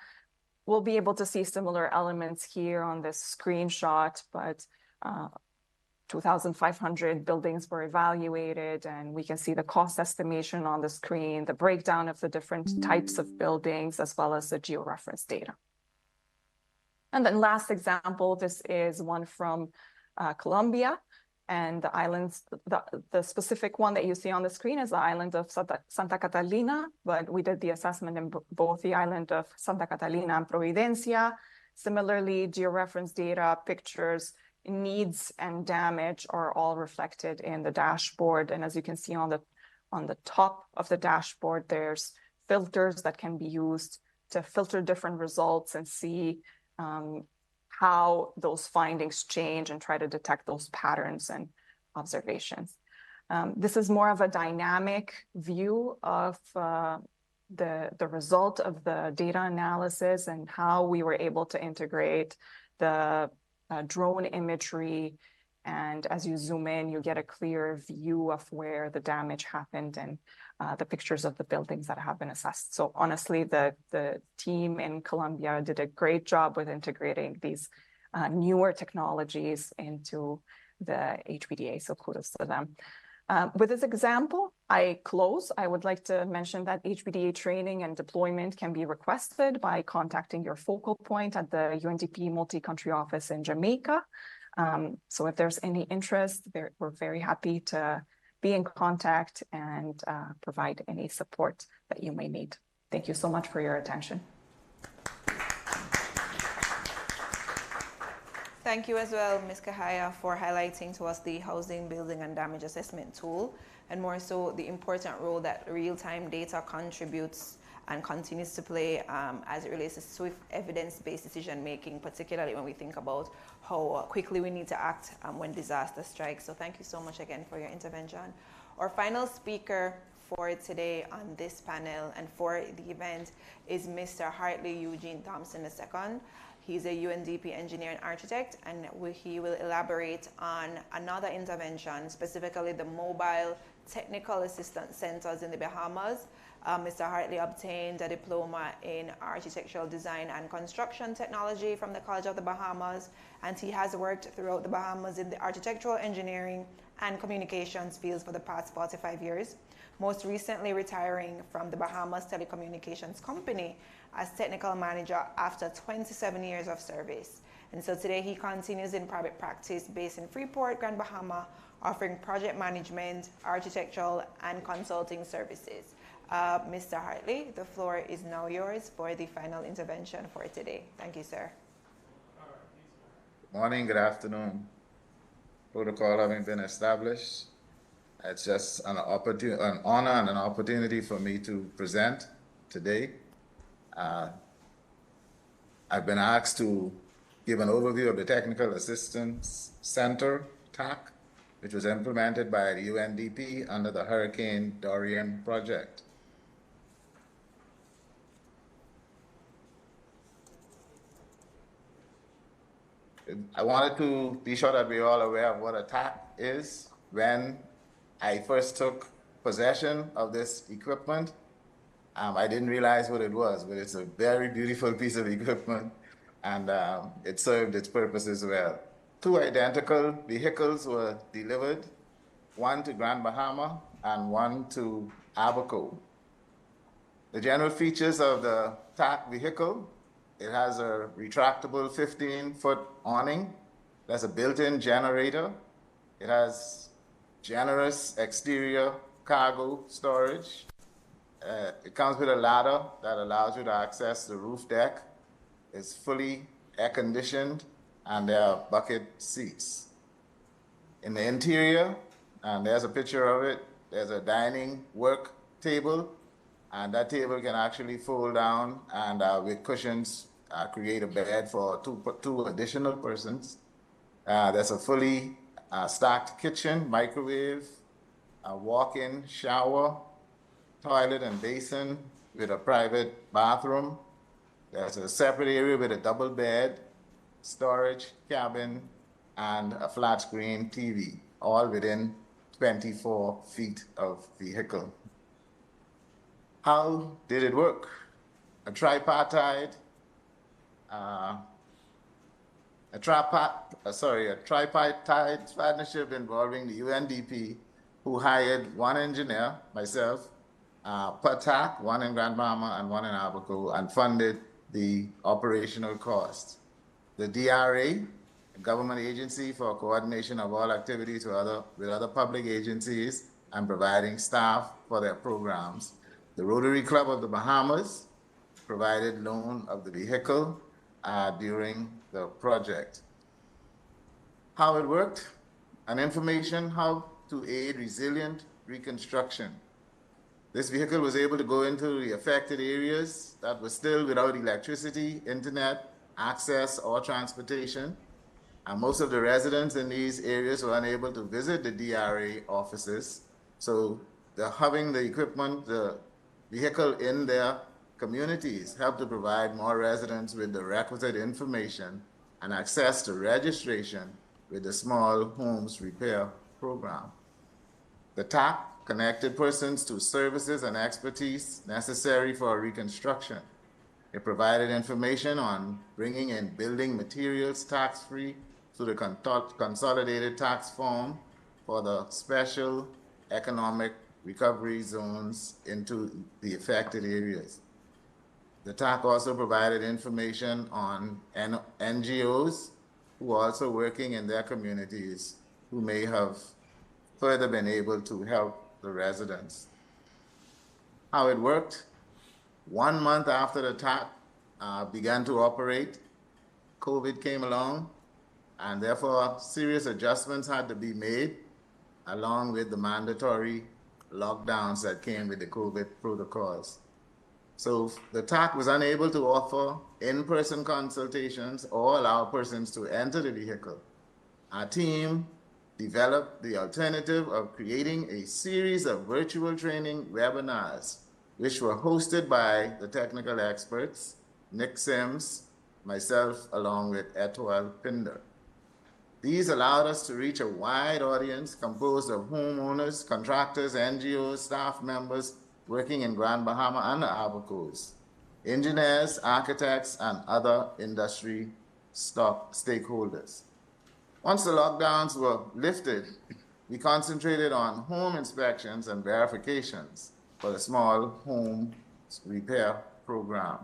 We'll be able to see similar elements here on this screenshot, but 2,500 buildings were evaluated, and we can see the cost estimation on the screen, the breakdown of the different types of buildings, as well as the georeference data. And then last example, this is one from Colombia, and the islands, the specific one that you see on the screen is the island of Santa Catalina, but we did the assessment in both the island of Santa Catalina and Providencia. Similarly, georeference data, pictures, needs and damage are all reflected in the dashboard. And as you can see on the top of the dashboard, there's filters that can be used to filter different results and see how those findings change and try to detect those patterns and observations. This is more of a dynamic view of the result of the data analysis and how we were able to integrate the drone imagery. And as you zoom in, you get a clear view of where the damage happened and the pictures of the buildings that have been assessed. So honestly, the team in Colombia did a great job with integrating these newer technologies into the HPDA, so kudos to them. With this example, I would like to mention that HPDA training and deployment can be requested by contacting your focal point at the UNDP multi-country office in Jamaica. So if there's any interest, we're very happy to be in contact and provide any support that you may need. Thank you so much for your attention. Thank you as well, Ms. Kahaya, for highlighting to us the housing, building, and damage assessment tool, and more so the important role that real-time data contributes and continues to play as it relates to swift evidence-based decision-making, particularly when we think about how quickly we need to act when disaster strikes. So thank you so much again for your intervention. Our final speaker for today on this panel and for the event is Mr. Hartley Eugene Thompson II. He's a UNDP engineer and architect, and he will elaborate on another intervention, specifically the mobile technical assistance centers in the Bahamas. Mr. Hartley obtained a diploma in architectural design and construction technology from the College of the Bahamas, and he has worked throughout the Bahamas in the architectural engineering and communications fields for the past 45 years, most recently retiring from the Bahamas Telecommunications Company as technical manager after 27 years of service. And so today he continues in private practice based in Freeport, Grand Bahama, offering project management, architectural, and consulting services. Mr. Hartley, the floor is now yours for the final intervention for today. Thank you, sir. Good morning, good afternoon. Protocol having been established, it's just an honor and an opportunity for me to present today. I've been asked to give an overview of the Technical Assistance Center, TAC, which was implemented by the UNDP under the Hurricane Dorian project. I wanted to be sure that we're all aware of what a TAC is. When I first took possession of this equipment, I didn't realize what it was, but it's a very beautiful piece of equipment, and it served its purposes well. 2 identical vehicles were delivered, one to Grand Bahama and one to Abaco. The general features of the TAC vehicle: it has a retractable 15-foot awning. There's a built-in generator. It has generous exterior cargo storage. It comes with a ladder that allows you to access the roof deck. It's fully air-conditioned, and there are bucket seats. In the interior, and there's a picture of it, there's a dining work table, and that table can actually fold down and with cushions create a bed for two additional persons. There's a fully stacked kitchen, microwave, a walk-in shower, toilet and basin with a private bathroom. There's a separate area with a double bed, storage cabin, and a flat screen TV, all within 24 feet of vehicle. How did it work? A tripartite partnership involving the UNDP, who hired 1 engineer, myself, per TAC, 1 in Grand Bahama and 1 in Abaco, and funded the operational costs. The DRA, a government agency for coordination of all activities with other public agencies and providing staff for their programs. The Rotary Club of the Bahamas provided loan of the vehicle during the project. How it worked, and information how to aid resilient reconstruction. This vehicle was able to go into the affected areas that were still without electricity, internet, access, or transportation. And most of the residents in these areas were unable to visit the DRA offices. So having the equipment, the vehicle in their communities helped to provide more residents with the requisite information and access to registration with the Small Homes Repair Program. The TAC connected persons to services and expertise necessary for reconstruction. It provided information on bringing in building materials tax-free through the consolidated tax form for the special economic recovery zones into the affected areas. The TAC also provided information on NGOs who are also working in their communities who may have further been able to help the residents. How it worked: 1 month after the TAC began to operate, COVID came along, and therefore serious adjustments had to be made along with the mandatory lockdowns that came with the COVID protocols. So the TAC was unable to offer in-person consultations or allow persons to enter the vehicle. Our team developed the alternative of creating a series of virtual training webinars, which were hosted by the technical experts, Nick Sims, myself, along with Etoile Pinder. These allowed us to reach a wide audience composed of homeowners, contractors, NGOs, staff members working in Grand Bahama and the Abacos, engineers, architects, and other industry stakeholders. Once the lockdowns were lifted, we concentrated on home inspections and verifications for the small home repair program.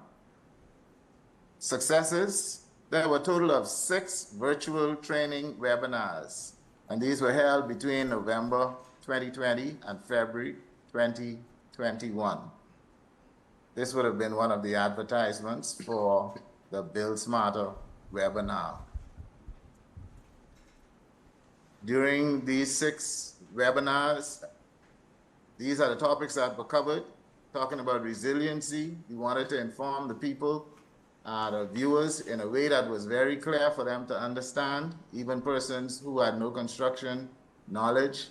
Successes: there were a total of 6 virtual training webinars, and these were held between November 2020 and February 2021. This would have been one of the advertisements for the Build Smarter webinar. During these 6 webinars, these are the topics that were covered. Talking about resiliency, we wanted to inform the people, the viewers, in a way that was very clear for them to understand. Even persons who had no construction knowledge,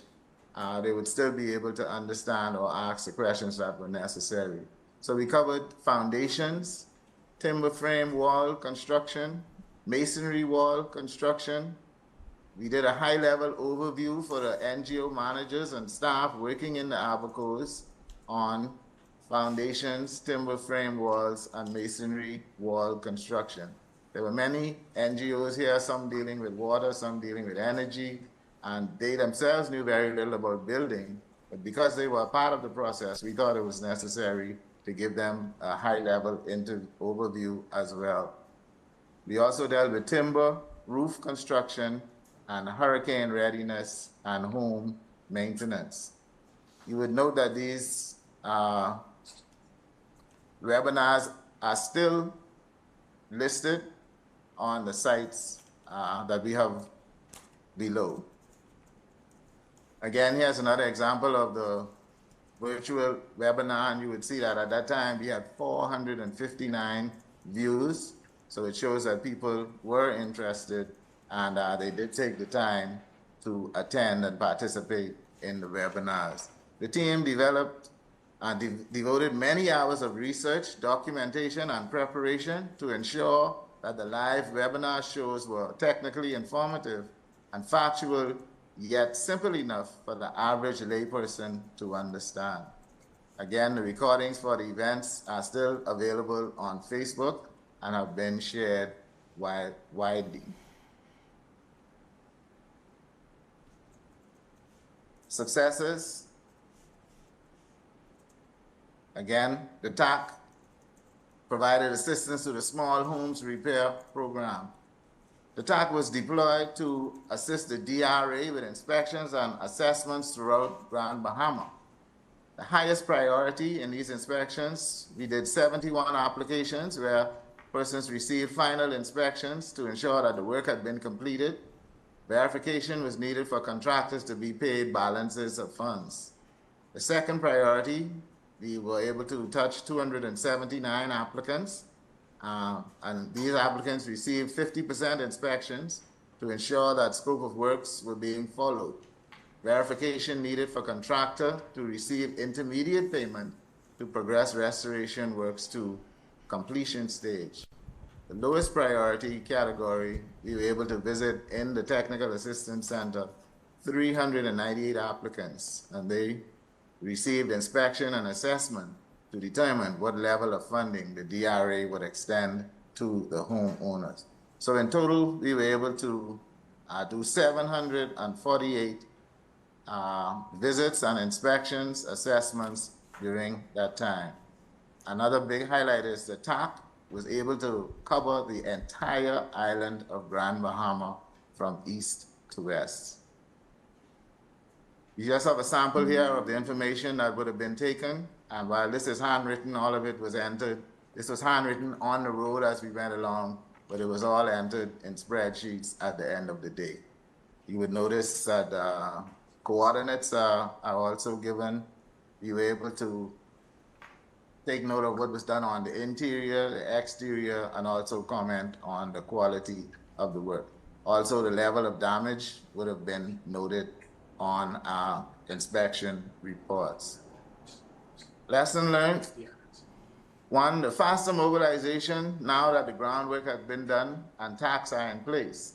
they would still be able to understand or ask the questions that were necessary. So we covered foundations, timber frame wall construction, masonry wall construction. We did a high-level overview for the NGO managers and staff working in the Abacos on foundations, timber frame walls, and masonry wall construction. There were many NGOs here, some dealing with water, some dealing with energy, and they themselves knew very little about building, but because they were a part of the process, we thought it was necessary to give them a high-level overview as well. We also dealt with timber, roof construction, and hurricane readiness and home maintenance. You would note that these webinars are still listed on the sites that we have below. Again, here's another example of the virtual webinar, and you would see that at that time we had 459 views. So it shows that people were interested and they did take the time to attend and participate in the webinars. The team developed and devoted many hours of research, documentation, and preparation to ensure that the live webinar shows were technically informative and factual, yet simple enough for the average layperson to understand. Again, the recordings for the events are still available on Facebook and have been shared widely. Successes. Again, the TAC provided assistance to the Small Homes Repair Program. The TAC was deployed to assist the DRA with inspections and assessments throughout Grand Bahama. The highest priority in these inspections, we did 71 applications where persons received final inspections to ensure that the work had been completed. Verification was needed for contractors to be paid balances of funds. The second priority, we were able to touch 279 applicants, and these applicants received 50% inspections to ensure that scope of works were being followed. Verification needed for contractor to receive intermediate payment to progress restoration works to completion stage. The lowest priority category, we were able to visit in the Technical Assistance Center 398 applicants, and they received inspection and assessment to determine what level of funding the DRA would extend to the homeowners. So in total, we were able to do 748 visits and inspections, assessments during that time. Another big highlight is the TAC was able to cover the entire island of Grand Bahama from east to west. You just have a sample here of the information that would have been taken, and while this is handwritten, all of it was entered. This was handwritten on the road as we went along, but it was all entered in spreadsheets at the end of the day. You would notice that coordinates are also given. You were able to take note of what was done on the interior, the exterior, and also comment on the quality of the work. Also, the level of damage would have been noted on our inspection reports. Lesson learned. One, the faster mobilization now that the groundwork has been done and TACs are in place.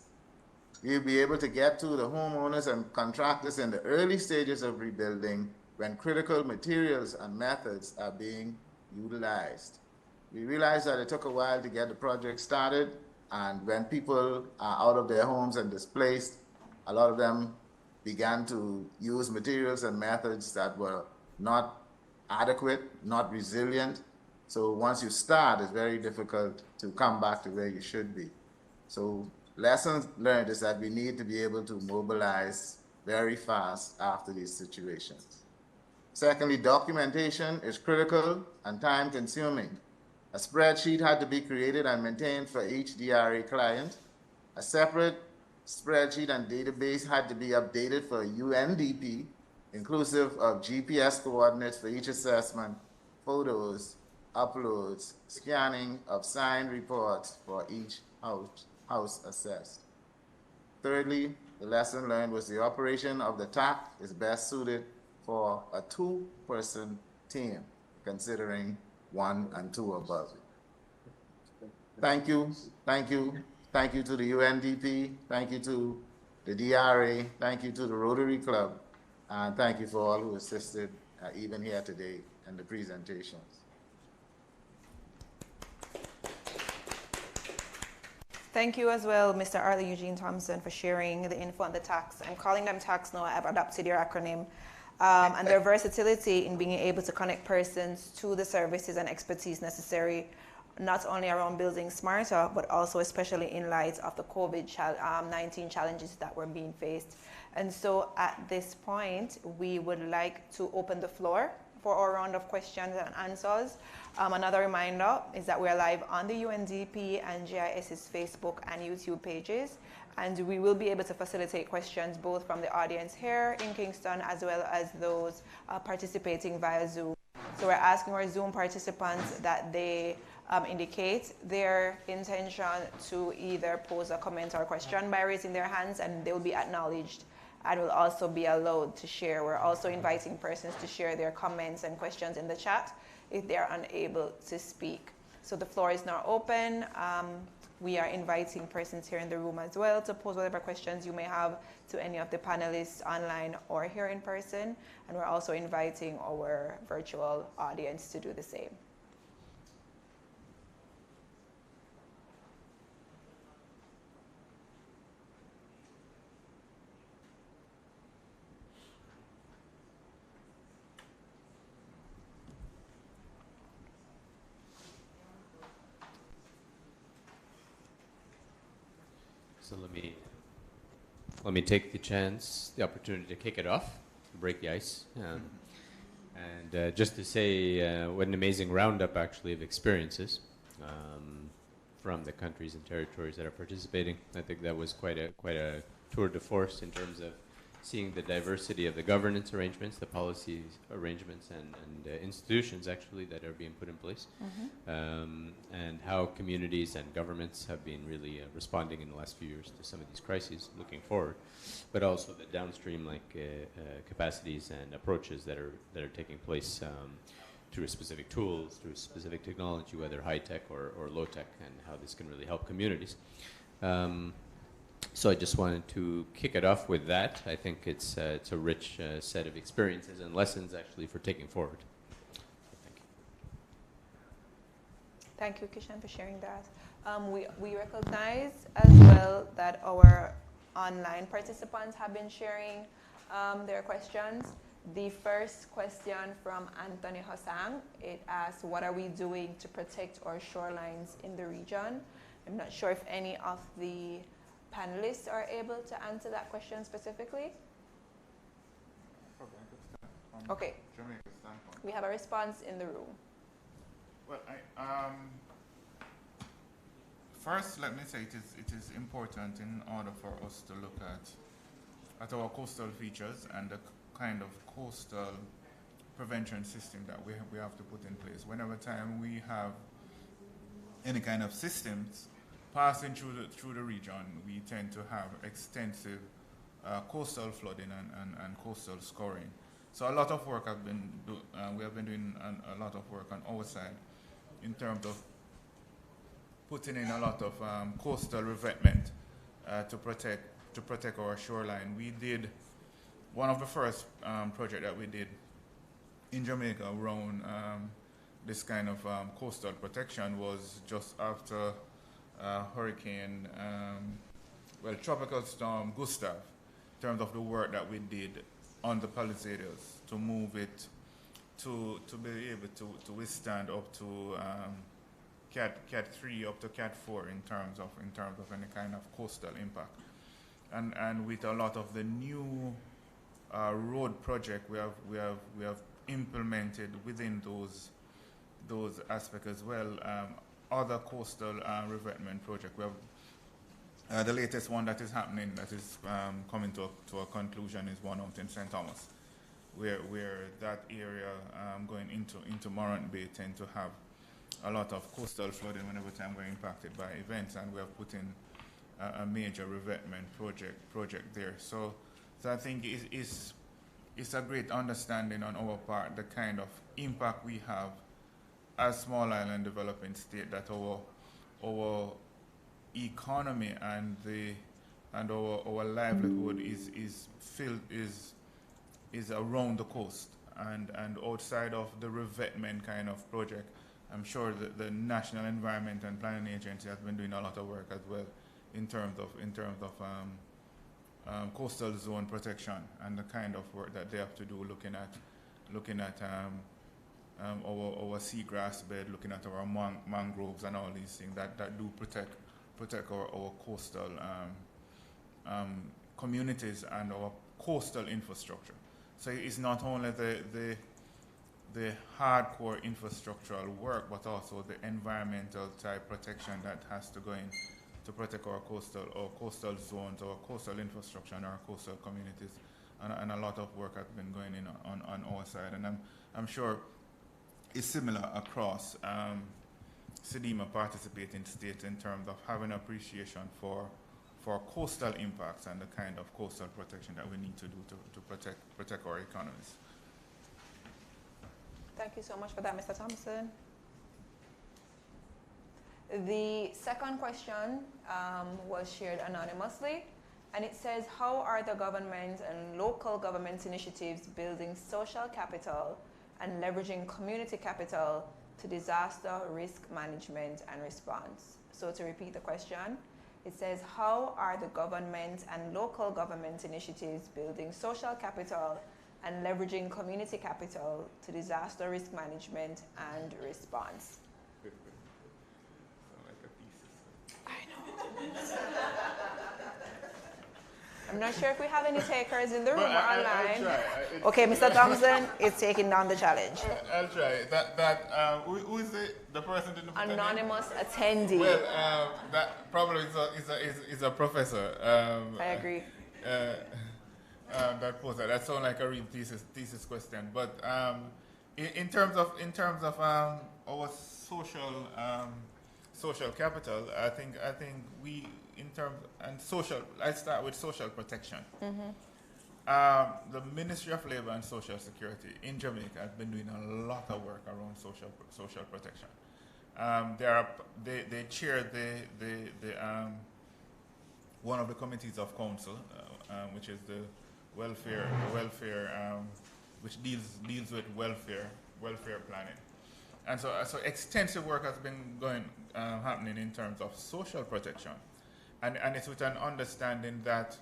we'll be able to get to the homeowners and contractors in the early stages of rebuilding when critical materials and methods are being utilized. We realized that it took a while to get the project started, and when people are out of their homes and displaced, a lot of them began to use materials and methods that were not adequate, not resilient. So once you start, it's very difficult to come back to where you should be. So lessons learned is that we need to be able to mobilize very fast after these situations. Secondly, documentation is critical and time consuming. A spreadsheet had to be created and maintained for each DRA client. A separate spreadsheet and database had to be updated for UNDP, inclusive of GPS coordinates for each assessment, photos, uploads, scanning of signed reports for each house assessed. Thirdly, the lesson learned was the operation of the TAC is best suited for a two-person team, considering 1 and 2 above. Thank you, thank you, thank you to the UNDP, thank you to the DRA, thank you to the Rotary Club, and thank you for all who assisted even here today in the presentations. Thank you as well, Mr. Arthur Eugene Thompson, for sharing the info on the tax. I'm calling them tax now. I've adopted your acronym. And their versatility in being able to connect persons to the services and expertise necessary, not only around building smarter, but also especially in light of the COVID-19 challenges that were being faced. And so at this point, we would like to open the floor for our round of questions and answers. Another reminder is that we're live on the UNDP and GIS's Facebook and YouTube pages, and we will be able to facilitate questions both from the audience here in Kingston as well as those participating via Zoom. So we're asking our Zoom participants that they indicate their intention to either pose a comment or question by raising their hands, and they will be acknowledged and will also be allowed to share. We're also inviting persons to share their comments and questions in the chat if they're unable to speak. So the floor is now open. We are inviting persons here in the room as well to pose whatever questions you may have to any of the panelists online or here in person. And we're also inviting our virtual audience to do the same. So let me take the opportunity to kick it off, break the ice, and just to say what an amazing roundup actually of experiences from the countries and territories that are participating. I think that was quite a tour de force in terms of seeing the diversity of the governance arrangements, the policy arrangements, and institutions actually that are being put in place, and how communities and governments have been really responding in the last few years to some of these crises, looking forward, but also the downstream capacities and approaches that are taking place through specific tools, through specific technology, whether high tech or low tech, and how this can really help communities. So I just wanted to kick it off with that. I think it's a rich set of experiences and lessons actually for taking forward. Thank you. Thank you, Kishan, for sharing that. We recognize as well that our online participants have been sharing their questions. The first question from Anthony Hossang, it asks, what are we doing to protect our shorelines in the region? I'm not sure if any of the panelists are able to answer that question specifically. Okay. We have a response in the room. Well, first, let me say it is important in order for us to look at our coastal features and the kind of coastal prevention system that we have to put in place. Whenever time we have any kind of systems passing through the region, we tend to have extensive coastal flooding and coastal scoring. So a lot of work we have been doing a lot of work on our side in terms of putting in a lot of coastal revetment to protect to protect our shoreline. We did one of the first project that we did in Jamaica around this kind of coastal protection was just after hurricane, tropical storm Gustav, in terms of the work that we did on the Palisades to move it to be able to withstand up to Cat 3 up to Cat 4 in terms of any kind of coastal impact. And with a lot of the new road project we have implemented within those aspects as well. Other coastal revetment project. We have the latest one that is happening, that is coming to a conclusion, is one out in St. Thomas, where that area going into Morant Bay tend to have a lot of coastal flooding whenever time we're impacted by events, and we have put in a major revetment project there. So I think it's a great understanding on our part the kind of impact we have as small island developing state, that our economy and our livelihood is around the coast and outside of the revetment kind of project. I'm sure that the National Environment and Planning Agency has been doing a lot of work as well in terms of coastal zone protection and the kind of work that they have to do, looking at our seagrass bed, looking at our mangroves and all these things that do protect our coastal communities and our coastal infrastructure. So it's not only the hardcore infrastructural work, but also the environmental type protection that has to go in to protect our coastal zones, our coastal infrastructure, and our coastal communities. And a lot of work has been going in on our side. And I'm sure it's similar across SEDEMA participating states in terms of having appreciation for coastal impacts and the kind of coastal protection that we need to do to protect our economies. Thank you so much for that, Mr. Thompson. The second question was shared anonymously, and it says, how are the government and local government initiatives building social capital and leveraging community capital to disaster risk management and response? So to repeat the question, it says, how are the government and local government initiatives building social capital and leveraging community capital to disaster risk management and response? I'm not sure if we have any takers in the room or online. I'll try. Okay, Mr. Thompson is taking down the challenge. I'll try. Who is the person in the anonymous attendee? Well, that probably is a professor. I agree. That posed that. That sounds like a real thesis question. But in terms of our social capital, I think we, in terms and social, let's start with social protection. Mm-hmm. The Ministry of Labor and Social Security in Jamaica has been doing a lot of work around social protection. They chair the one of the committees of council, which is the welfare, which deals with welfare planning. And so extensive work has been happening in terms of social protection. And it's with an understanding that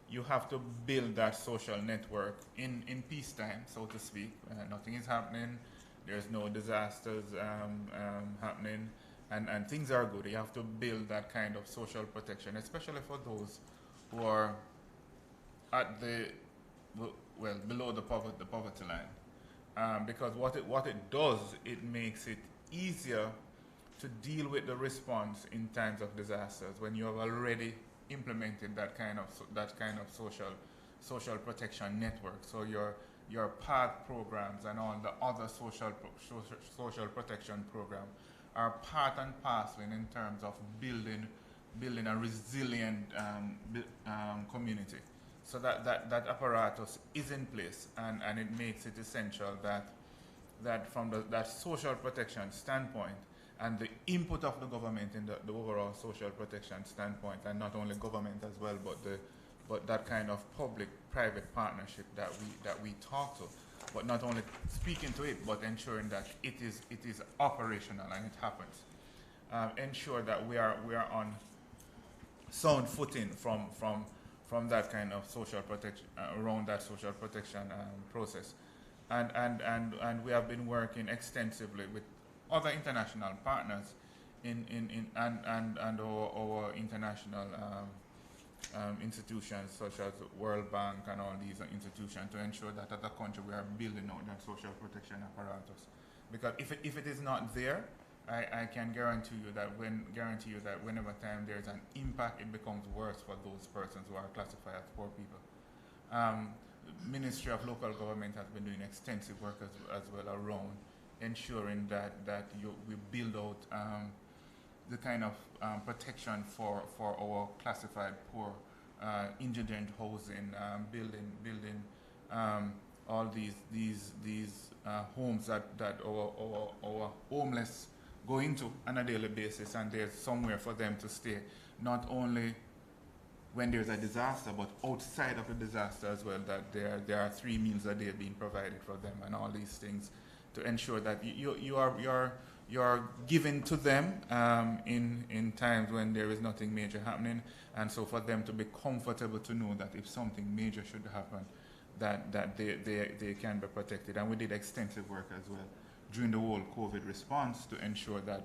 you have to build that social network in peacetime, so to speak. Nothing is happening, there's no disasters happening, and things are good. You have to build that kind of social protection, especially for those who are at below the poverty line. Because what it does, it makes it easier to deal with the response in times of disasters when you have already implemented that kind of social protection network. So your PATH programs and all the other social protection programs are part and parcel in terms of building a resilient community. So that apparatus is in place, and it makes it essential that from that social protection standpoint and the input of the government in the overall social protection standpoint, and not only government as well, but but that kind of public-private partnership that we talk to, but not only speaking to it, but ensuring that it is operational and it happens. Ensure that we are on sound footing from that kind of social protection around that social protection process, and we have been working extensively with other international partners and our international institutions such as World Bank and all these institutions to ensure that as a country we are building out that social protection apparatus. Because if it is not there, I can guarantee you that whenever time there is an impact, it becomes worse for those persons who are classified as poor people. Ministry of Local Government has been doing extensive work as well around ensuring that we build out the kind of protection for our classified poor, indigent housing, building all these homes that our homeless go into on a daily basis, and there's somewhere for them to stay, not only when there's a disaster, but outside of a disaster as well, that there are 3 meals a day being provided for them, and all these things to ensure that you're given to them in times when there is nothing major happening, and so for them to be comfortable to know that if something major should happen, that they can be protected. And we did extensive work as well during the whole COVID response to ensure that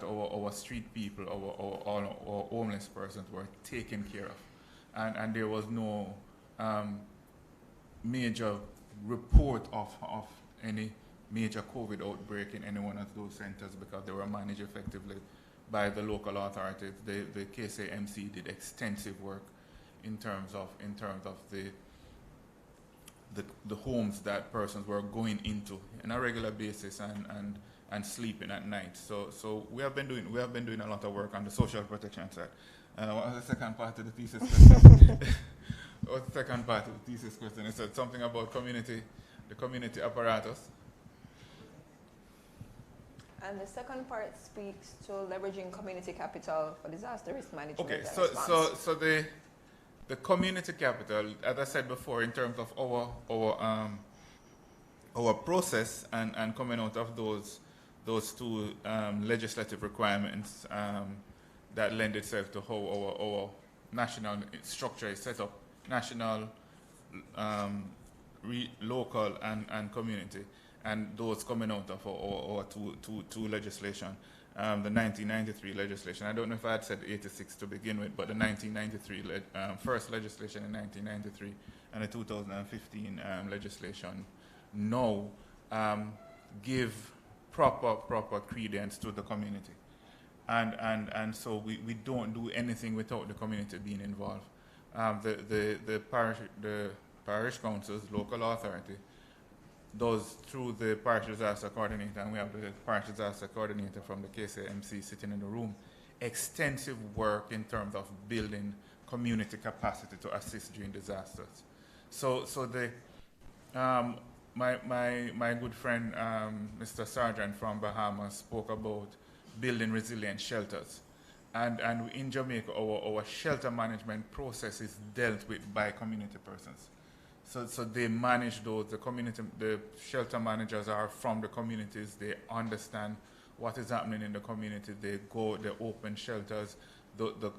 our street people, our homeless persons were taken care of, and there was no major report of any major COVID outbreak in any one of those centers because they were managed effectively by the local authorities. The KCMC did extensive work in terms of the homes that persons were going into on a regular basis and sleeping at night. So we have been doing a lot of work on the social protection side. What was the second part of the thesis question? What's the second part of the thesis question? It said something about the community apparatus. And the second part speaks to leveraging community capital for disaster risk management. Okay, and so response. the community capital, as I said before, in terms of our process and coming out of those 2 legislative requirements that lend itself to how our national structure is set up, national, local, and community. And those coming out of our two legislation, the 1993 legislation. I don't know if I had said 86 to begin with, but the 1993 first legislation in 1993 and the 2015 legislation now give proper credence to the community, and so we don't do anything without the community being involved. The parish councils, local authority, does through the parish disaster coordinator, and we have the parish disaster coordinator from the KCMC sitting in the room, extensive work in terms of building community capacity to assist during disasters. So my good friend Mr. Sargent from Bahamas spoke about building resilient shelters, and in Jamaica our shelter management process is dealt with by community persons. So they manage those. The shelter managers are from the communities. They understand what is happening in the community. They open shelters. The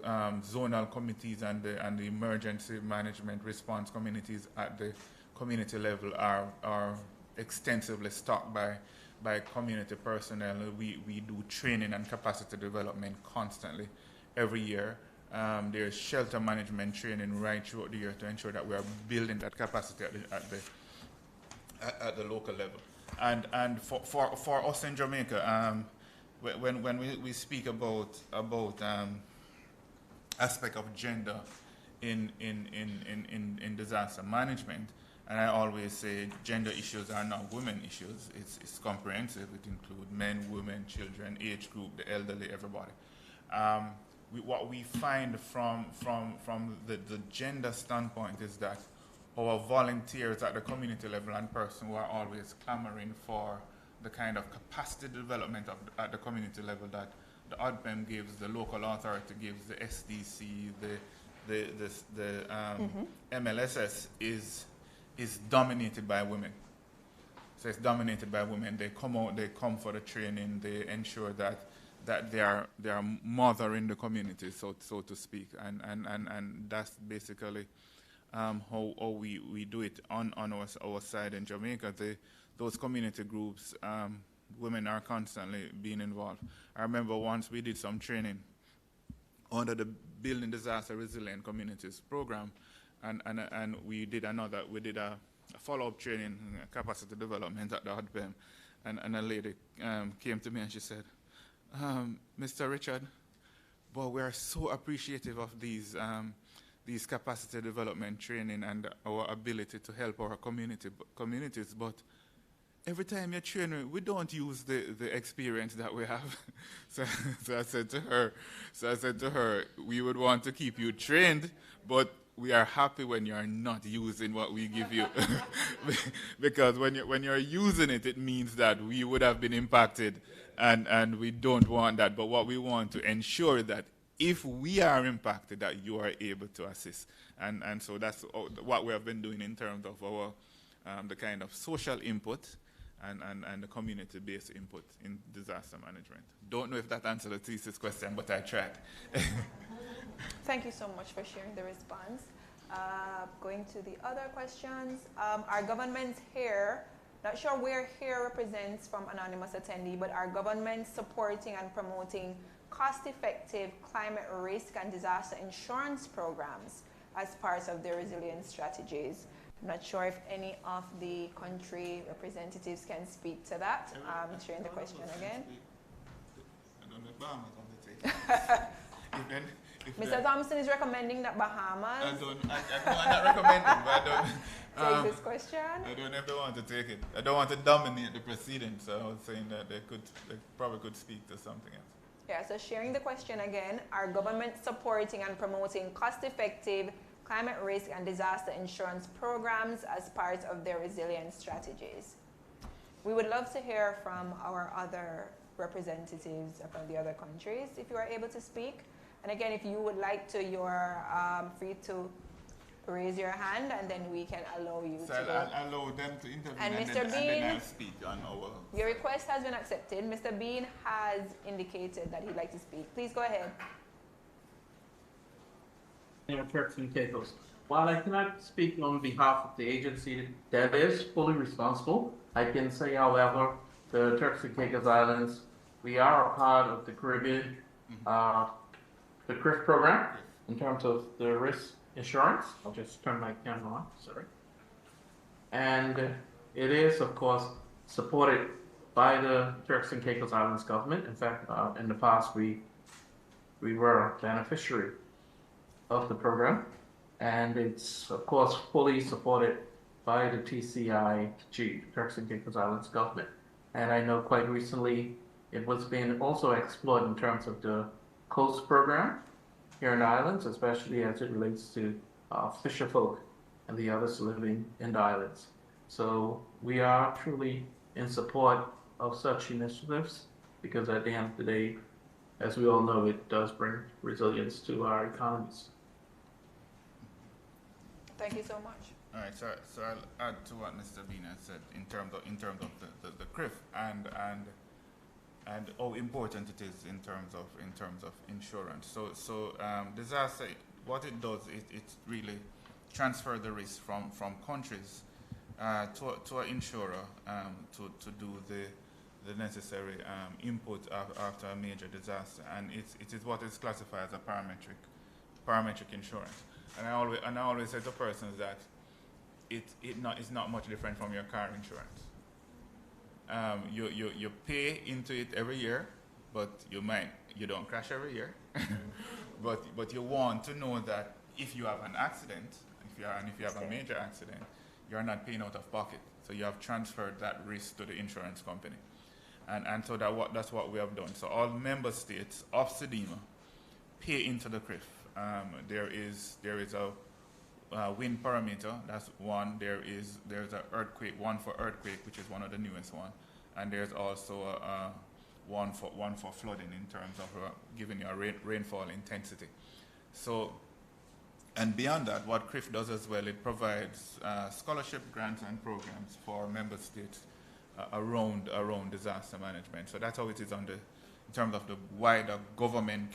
zonal committees and the emergency management response communities at the community level are extensively stocked by community personnel. We do training and capacity development constantly every year. There's shelter management training right throughout the year to ensure that we are building that capacity at the local level. And for us in Jamaica, when we speak about aspect of gender in disaster management, and I always say gender issues are not women issues. It's comprehensive. It includes men, women, children, age group, the elderly, everybody. What we find from the gender standpoint is that our volunteers at the community level and persons who are always clamoring for the kind of capacity development at the community level that the ODPEM gives, the local authority gives, the SDC, MLSS is dominated by women. So it's dominated by women. They come out, they come for the training, they ensure that they are mothering the community, so to speak, and that's basically how we do it on our side in Jamaica. Those community groups, women are constantly being involved. I remember once we did some training under the Building Disaster Resilient Communities program, and we did a follow-up training, capacity development at the HUDPEM, and a lady came to me and she said, Mr. Richard, but we are so appreciative of these capacity development training and our ability to help our communities, but every time you train, we don't use the experience that we have. So I said to her, we would want to keep you trained, but we are happy when you are not using what we give you. Because when you're using it, it means that we would have been impacted, and we don't want that. But what we want to ensure that if we are impacted, that you are able to assist. And so that's what we have been doing in terms of our the kind of social input and the community-based input in disaster management. Don't know if that answered the thesis question, but I tried. Thank you so much for sharing the response. Going to the other questions. Our government here, not sure where here represents from anonymous attendee, but our government supporting and promoting cost-effective climate risk and disaster insurance programs as part of their resilience strategies. I'm not sure if any of the country representatives can speak to that. Sharing the question again. I don't know if Bahamas on the table. Mr. Thompson is recommending that Bahamas. I'm not recommending, but I don't. Take this question. I don't know if they want to take it. I don't want to dominate the proceedings, so I was saying that they probably could speak to something else. Yeah, so sharing the question again, our government supporting and promoting cost-effective climate risk and disaster insurance programs as part of their resilience strategies. We would love to hear from our other representatives from the other countries if you are able to speak. And again, if you would like to, you're free to raise your hand, and then we can allow you so to. I'll allow them to intervene, and Mr. then, Bean, and then I'll speak on our. Your request has been accepted. Mr. Bean has indicated that he'd like to speak. Please go ahead. Turks and Caicos. While I cannot speak on behalf of the agency that is fully responsible, I can say, however, the Turks and Caicos Islands, we are a part of the Caribbean, the CRIF program in terms of the risk insurance. I'll just turn my camera on, sorry. And it is, of course, supported by the Turks and Caicos Islands government. In fact, in the past, we were a beneficiary of the program, and it's, of course, fully supported by the TCIG, Turks and Caicos Islands government. And I know quite recently it was being also explored in terms of the coast program here in the islands, especially as it relates to fisher folk and the others living in the islands. So we are truly in support of such initiatives, because at the end of the day, as we all know, it does bring resilience to our economies. Thank you so much. All right, so I'll add to what Mr. Bean has said in terms of the CRIF and how important it is in terms of insurance. So disaster, what it does, it really transfer the risk from countries to an insurer to do the necessary input after a major disaster, and it is what is classified as a parametric insurance. And I always say to persons that it's not much different from your car insurance. You pay into it every year, but you don't crash every year. but you want to know that if you have an accident, if you have a major accident, you're not paying out of pocket. So you have transferred that risk to the insurance company, and so that's what we have done. So all member states of SEDIMA pay into the CRIF. There is a wind parameter, that's one. There's an earthquake, one for earthquake, which is one of the newest one, and there's also one for flooding in terms of giving you a rainfall intensity. So And beyond that, what CRIF does as well, it provides scholarship grants and programs for member states around disaster management. So that's how it is in terms of the wider government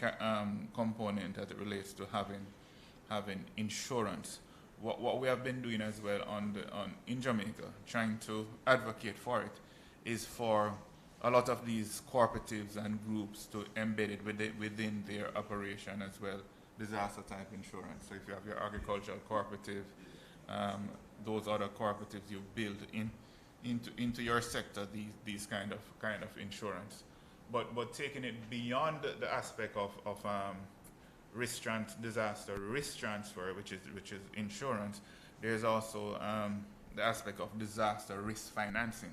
component as it relates to having insurance. What we have been doing as well in Jamaica, trying to advocate for it, is for a lot of these cooperatives and groups to embed it within their operation as well, disaster type insurance. So if you have your agricultural cooperative, those other cooperatives you build into your sector, these kind of insurance. But taking it beyond the aspect of disaster risk transfer, which is insurance, there's also the aspect of disaster risk financing,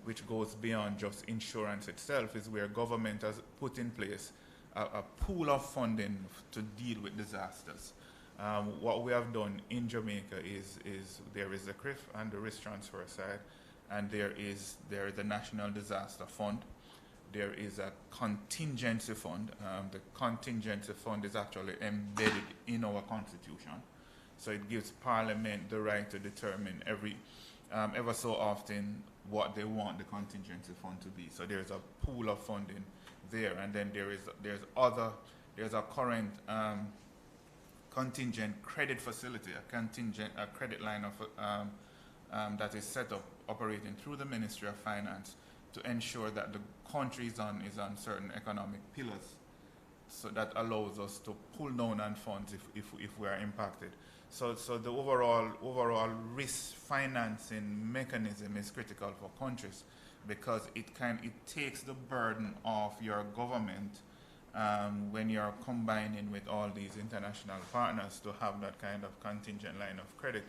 which goes beyond just insurance itself, is where government has put in place a pool of funding to deal with disasters. What we have done in Jamaica is there is the CRIF and the risk transfer side, and there is the National Disaster Fund. There is a contingency fund. The contingency fund is actually embedded in our constitution. So it gives Parliament the right to determine ever so often what they want the contingency fund to be. So there's a pool of funding there, and then there's a current contingent credit facility, a credit line of that is set up operating through the Ministry of Finance to ensure that the country is on certain economic pillars. So that allows us to pull down on funds if we are impacted. So the overall risk financing mechanism is critical for countries, because it takes the burden off your government when you're combining with all these international partners to have that kind of contingent line of credit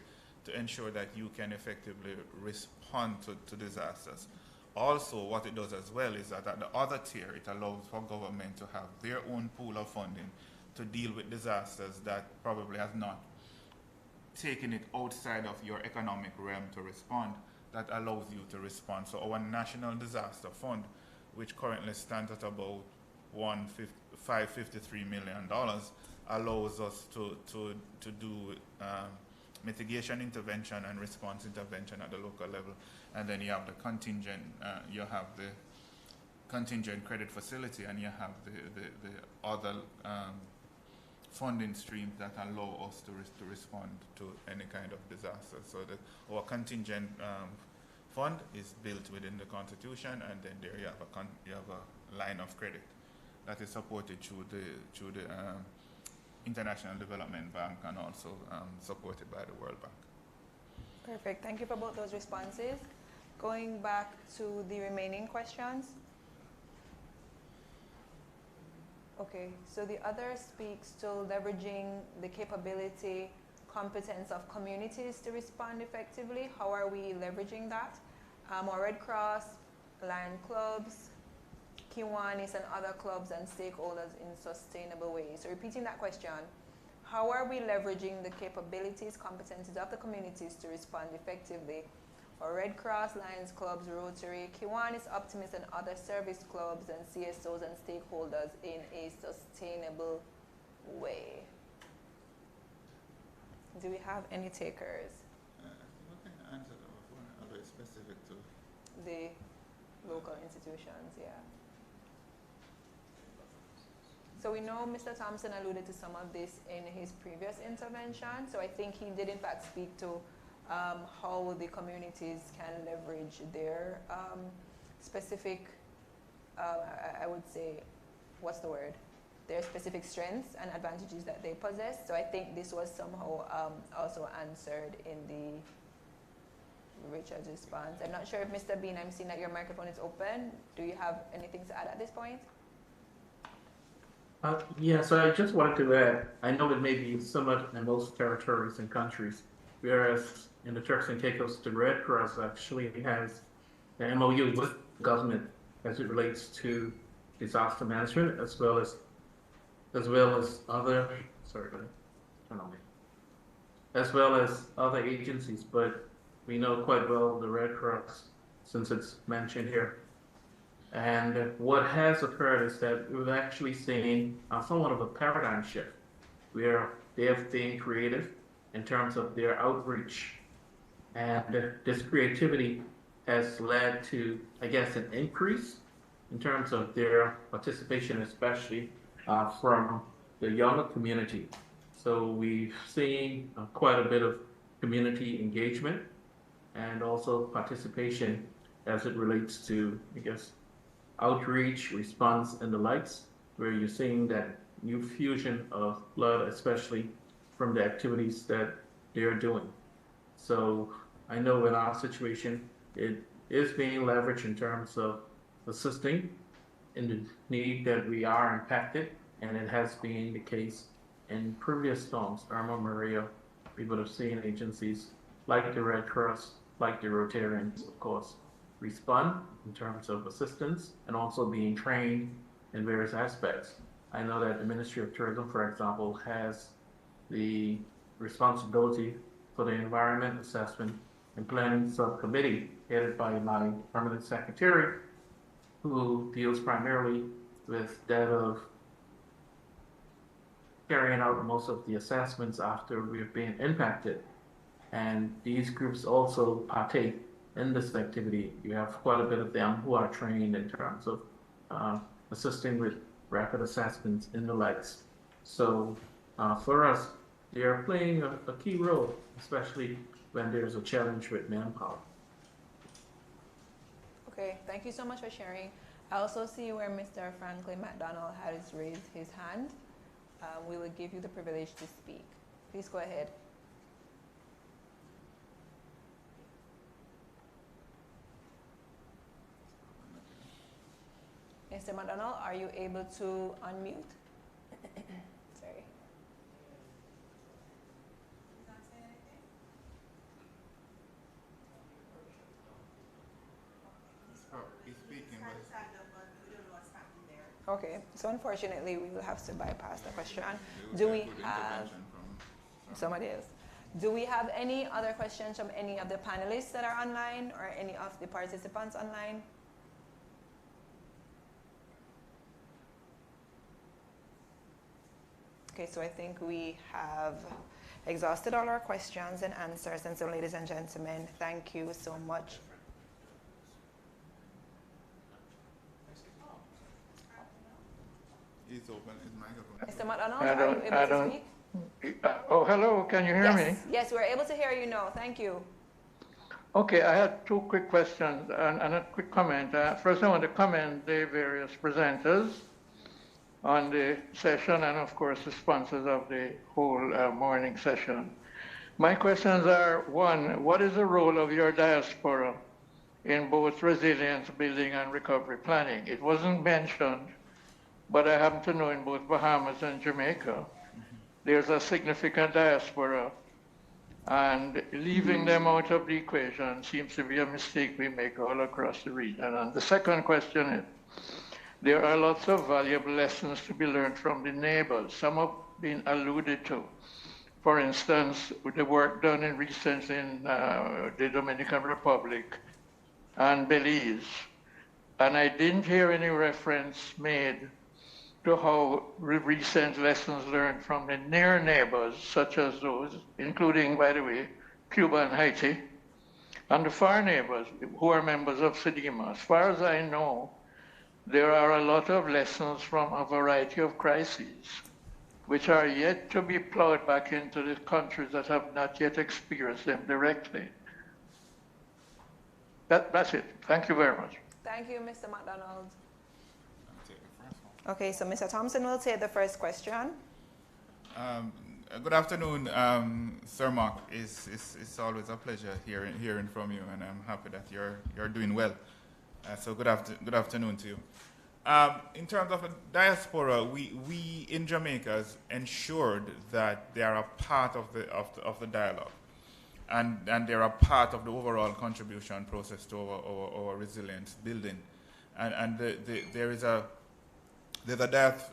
to ensure that you can effectively respond to disasters. Also, what it does as well is that at the other tier, it allows for government to have their own pool of funding to deal with disasters that probably has not taken it outside of your economic realm to respond, that allows you to respond. So our National Disaster Fund, which currently stands at about $553 million, allows us to do mitigation intervention and response intervention at the local level. And then you have the contingent credit facility, and you have the other funding streams that allow us to respond to any kind of disaster. So our contingent fund is built within the Constitution, and then there you have a line of credit that is supported through the International Development Bank, and also supported by the World Bank. Perfect. Thank you for both those responses. Going back to the remaining questions. Okay, so the other speaks to leveraging the capability, competence of communities to respond effectively. How are we leveraging that? Our Red Cross, Lion Clubs, Kiwanis, and other clubs and stakeholders in sustainable ways. So repeating that question, how are we leveraging the capabilities, competencies of the communities to respond effectively? Or Red Cross, Lions Clubs, Rotary, Kiwanis, Optimists, and other service clubs and CSOs and stakeholders in a sustainable way. Do we have any takers? What kind of answer are they specific to? The local institutions, yeah. So we know Mr. Thompson alluded to some of this in his previous intervention. So I think he did in fact speak to how the communities can leverage their specific, I would say, what's the word? Their specific strengths and advantages that they possess. So I think this was somehow also answered in the Richard's response. I'm not sure if Mr. Bean, I'm seeing that your microphone is open. Do you have anything to add at this point? Yeah, so I just wanted to add, I know it may be somewhat in most territories and countries, whereas in the Turks and Caicos, the Red Cross actually has an MOU with the government as it relates to disaster management, as well as other, as well as other agencies. But we know quite well the Red Cross, since it's mentioned here. And what has occurred is that we've actually seen somewhat of a paradigm shift, where they have been creative in terms of their outreach. And this creativity has led to, I guess, an increase in terms of their participation, especially from the younger community. So we've seen quite a bit of community engagement and also participation as it relates to, I guess, outreach, response, and the likes, where you're seeing that new fusion of blood, especially from the activities that they're doing. So I know in our situation, it is being leveraged in terms of assisting in the need that we are impacted, and it has been the case in previous storms, Irma, Maria. We would have seen agencies like the Red Cross, like the Rotarians, of course, respond in terms of assistance and also being trained in various aspects. I know that the Ministry of Tourism, for example, has the responsibility for the Environment Assessment and Planning Subcommittee headed by my permanent secretary, who deals primarily with that of carrying out most of the assessments after we've been impacted. And these groups also partake in this activity. You have quite a bit of them who are trained in terms of assisting with rapid assessments and the likes. So for us, they are playing a key role, especially when there's a challenge with manpower. Okay, thank you so much for sharing. I also see where Mr. Franklin McDonald has raised his hand. We will give you the privilege to speak. Please go ahead. Mr. McDonald, are you able to unmute? Sorry. He's speaking, Okay, so unfortunately we will have to bypass the question. Do we have somebody else? Do we have any other questions from any of the panelists that are online or any of the participants online? Okay, so I think we have exhausted all our questions and answers. And so, ladies and gentlemen, thank you so much. He's open his microphone. Mr. McDonald, are you able to speak? Oh, hello, can you hear me? Yes, we're able to hear you now. Thank you. Okay, I had two quick questions and a quick comment. First, I want to commend the various presenters on the session and, of course, the sponsors of the whole morning session. My questions are, one, what is the role of your diaspora in both resilience building and recovery planning? It wasn't mentioned, but I happen to know in both Bahamas and Jamaica, there's a significant diaspora, and leaving them out of the equation seems to be a mistake we make all across the region. And the second question is, there are lots of valuable lessons to be learned from the neighbors. Some have been alluded to. For instance, the work done in recent in the Dominican Republic and Belize. And I didn't hear any reference made to how recent lessons learned from the near neighbors, such as those, including, by the way, Cuba and Haiti, and the far neighbors who are members of SEDIMA. As far as I know, there are a lot of lessons from a variety of crises, which are yet to be plowed back into the countries that have not yet experienced them directly. That's it. Thank you very much. Thank you, Mr. McDonald. Okay, so Mr. Thompson will take the first question. Good afternoon, Sir Mark. It's always a pleasure hearing from you, and I'm happy that you're doing well. So good afternoon to you. In terms of a diaspora, we in Jamaica has ensured that they are a part of the dialogue, and they are a part of the overall contribution process to our resilience building, and there's a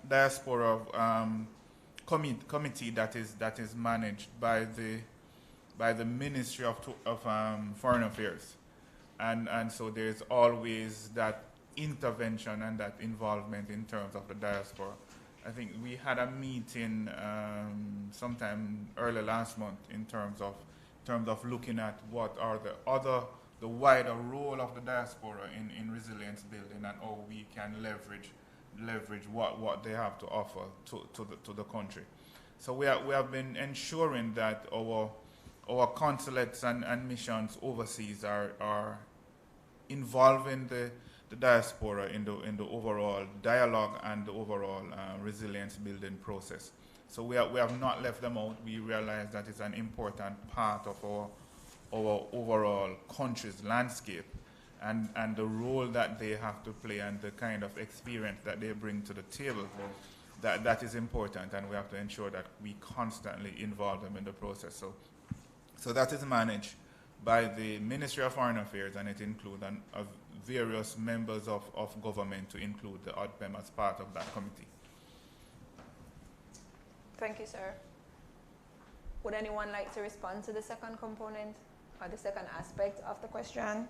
diaspora committee that is managed by the Ministry of Foreign Affairs, and so there's always that intervention and that involvement in terms of the diaspora, I think we had a meeting sometime early last month in terms of looking at what are the wider role of the diaspora in resilience building and how we can leverage what they have to offer to the country. So we have been ensuring that our consulates and missions overseas are involving the diaspora in the overall dialogue and the overall resilience building process. So we have not left them out. We realize that it's an important part of our overall country's landscape and the role that they have to play and the kind of experience that they bring to the table. That is important, and we have to ensure that we constantly involve them in the process. So that is managed by the Ministry of Foreign Affairs, and it includes various members of government to include the ODPEM as part of that committee. Thank you, sir. Would anyone like to respond to the second component or the second aspect of the question?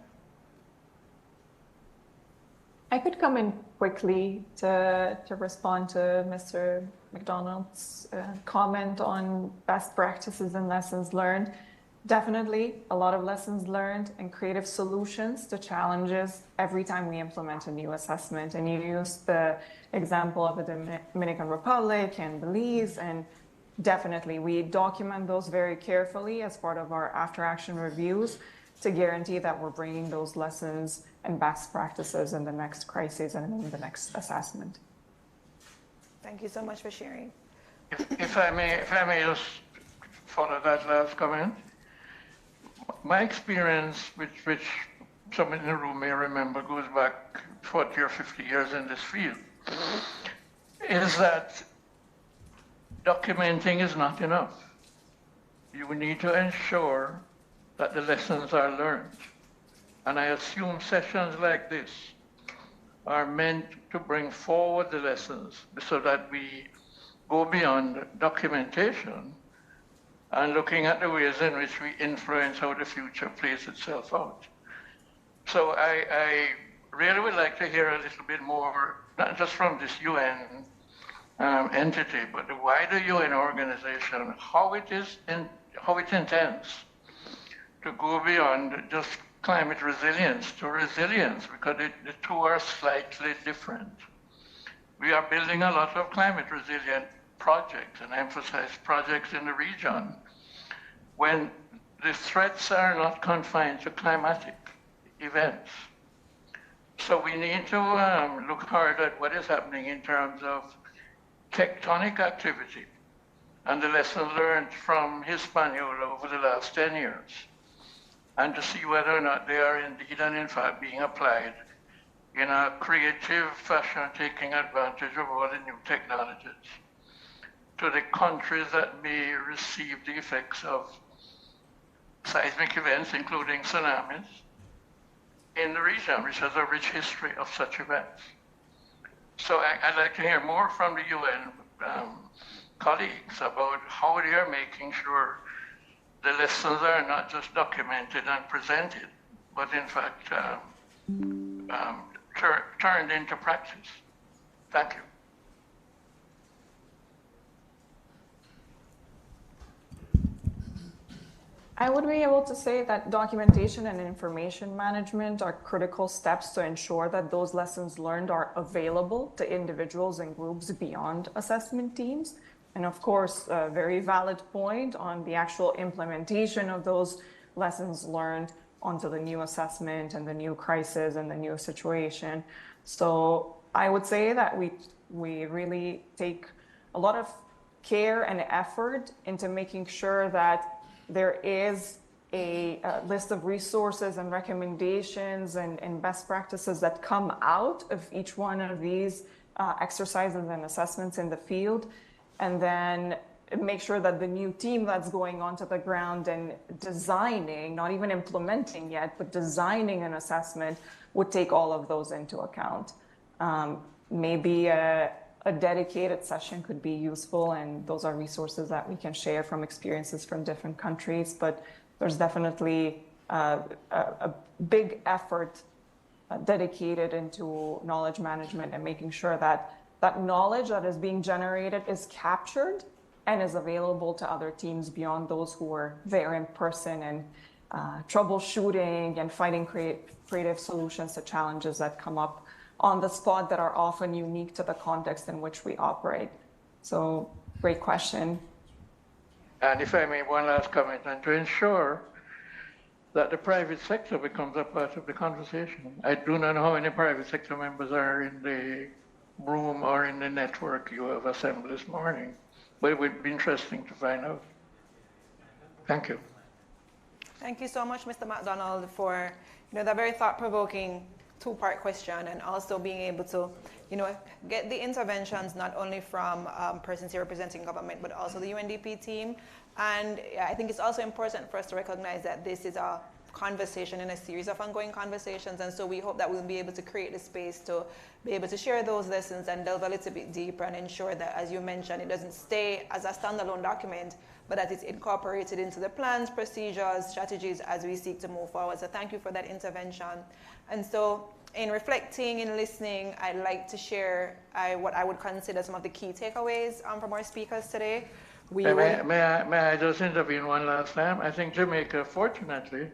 I could come in quickly to respond to Mr. McDonald's comment on best practices and lessons learned. Definitely a lot of lessons learned and creative solutions to challenges every time we implement a new assessment. And you used the example of the Dominican Republic and Belize, and definitely we document those very carefully as part of our after-action reviews to guarantee that we're bringing those lessons and best practices in the next crisis and in the next assessment. Thank you so much for sharing. If I may just follow that last comment. My experience, which some in the room may remember, goes back 40 or 50 years in this field, is that documenting is not enough. You need to ensure that the lessons are learned. And I assume sessions like this are meant to bring forward the lessons so that we go beyond documentation and looking at the ways in which we influence how the future plays itself out. So I really would like to hear a little bit more, not just from this UN entity, but the wider UN organization, how it intends to go beyond just climate resilience to resilience, because the two are slightly different. We are building a lot of climate resilient projects, and I emphasize projects in the region, when the threats are not confined to climatic events. So we need to look hard at what is happening in terms of tectonic activity and the lessons learned from Hispaniola over the last 10 years, and to see whether or not they are indeed and in fact being applied in a creative fashion, taking advantage of all the new technologies to the countries that may receive the effects of seismic events, including tsunamis, in the region, which has a rich history of such events. So I'd like to hear more from the UN colleagues about how they are making sure the lessons are not just documented and presented, but in fact turned into practice. Thank you. I would be able to say that documentation and information management are critical steps to ensure that those lessons learned are available to individuals and groups beyond assessment teams. And of course, a very valid point on the actual implementation of those lessons learned onto the new assessment and the new crisis and the new situation. So I would say that we really take a lot of care and effort into making sure that there is a list of resources and recommendations and best practices that come out of each one of these exercises and assessments in the field, and then make sure that the new team that's going onto the ground and designing, not even implementing yet, but designing an assessment would take all of those into account. Maybe a dedicated session could be useful, and those are resources that we can share from experiences from different countries, but there's definitely a big effort dedicated into knowledge management and making sure that that knowledge that is being generated is captured and is available to other teams beyond those who are there in person and troubleshooting and finding creative solutions to challenges that come up on the spot that are often unique to the context in which we operate. So, great question. And if I may, one last comment, and to ensure that the private sector becomes a part of the conversation. I do not know how many private sector members are in the room or in the network you have assembled this morning, but it would be interesting to find out. Thank you. Thank you so much, Mr. McDonald, for that very thought-provoking two-part question, and also being able to get the interventions not only from persons here representing government, but also the UNDP team. And I think it's also important for us to recognize that this is a conversation in a series of ongoing conversations, and so we hope that we'll be able to create the space to be able to share those lessons and delve a little bit deeper and ensure that, as you mentioned, it doesn't stay as a standalone document, but that it's incorporated into the plans, procedures, strategies as we seek to move forward. So thank you for that intervention. And so in reflecting and listening, I'd like to share what I would consider some of the key takeaways from our speakers today. May I just intervene one last time? I think Jamaica, fortunately,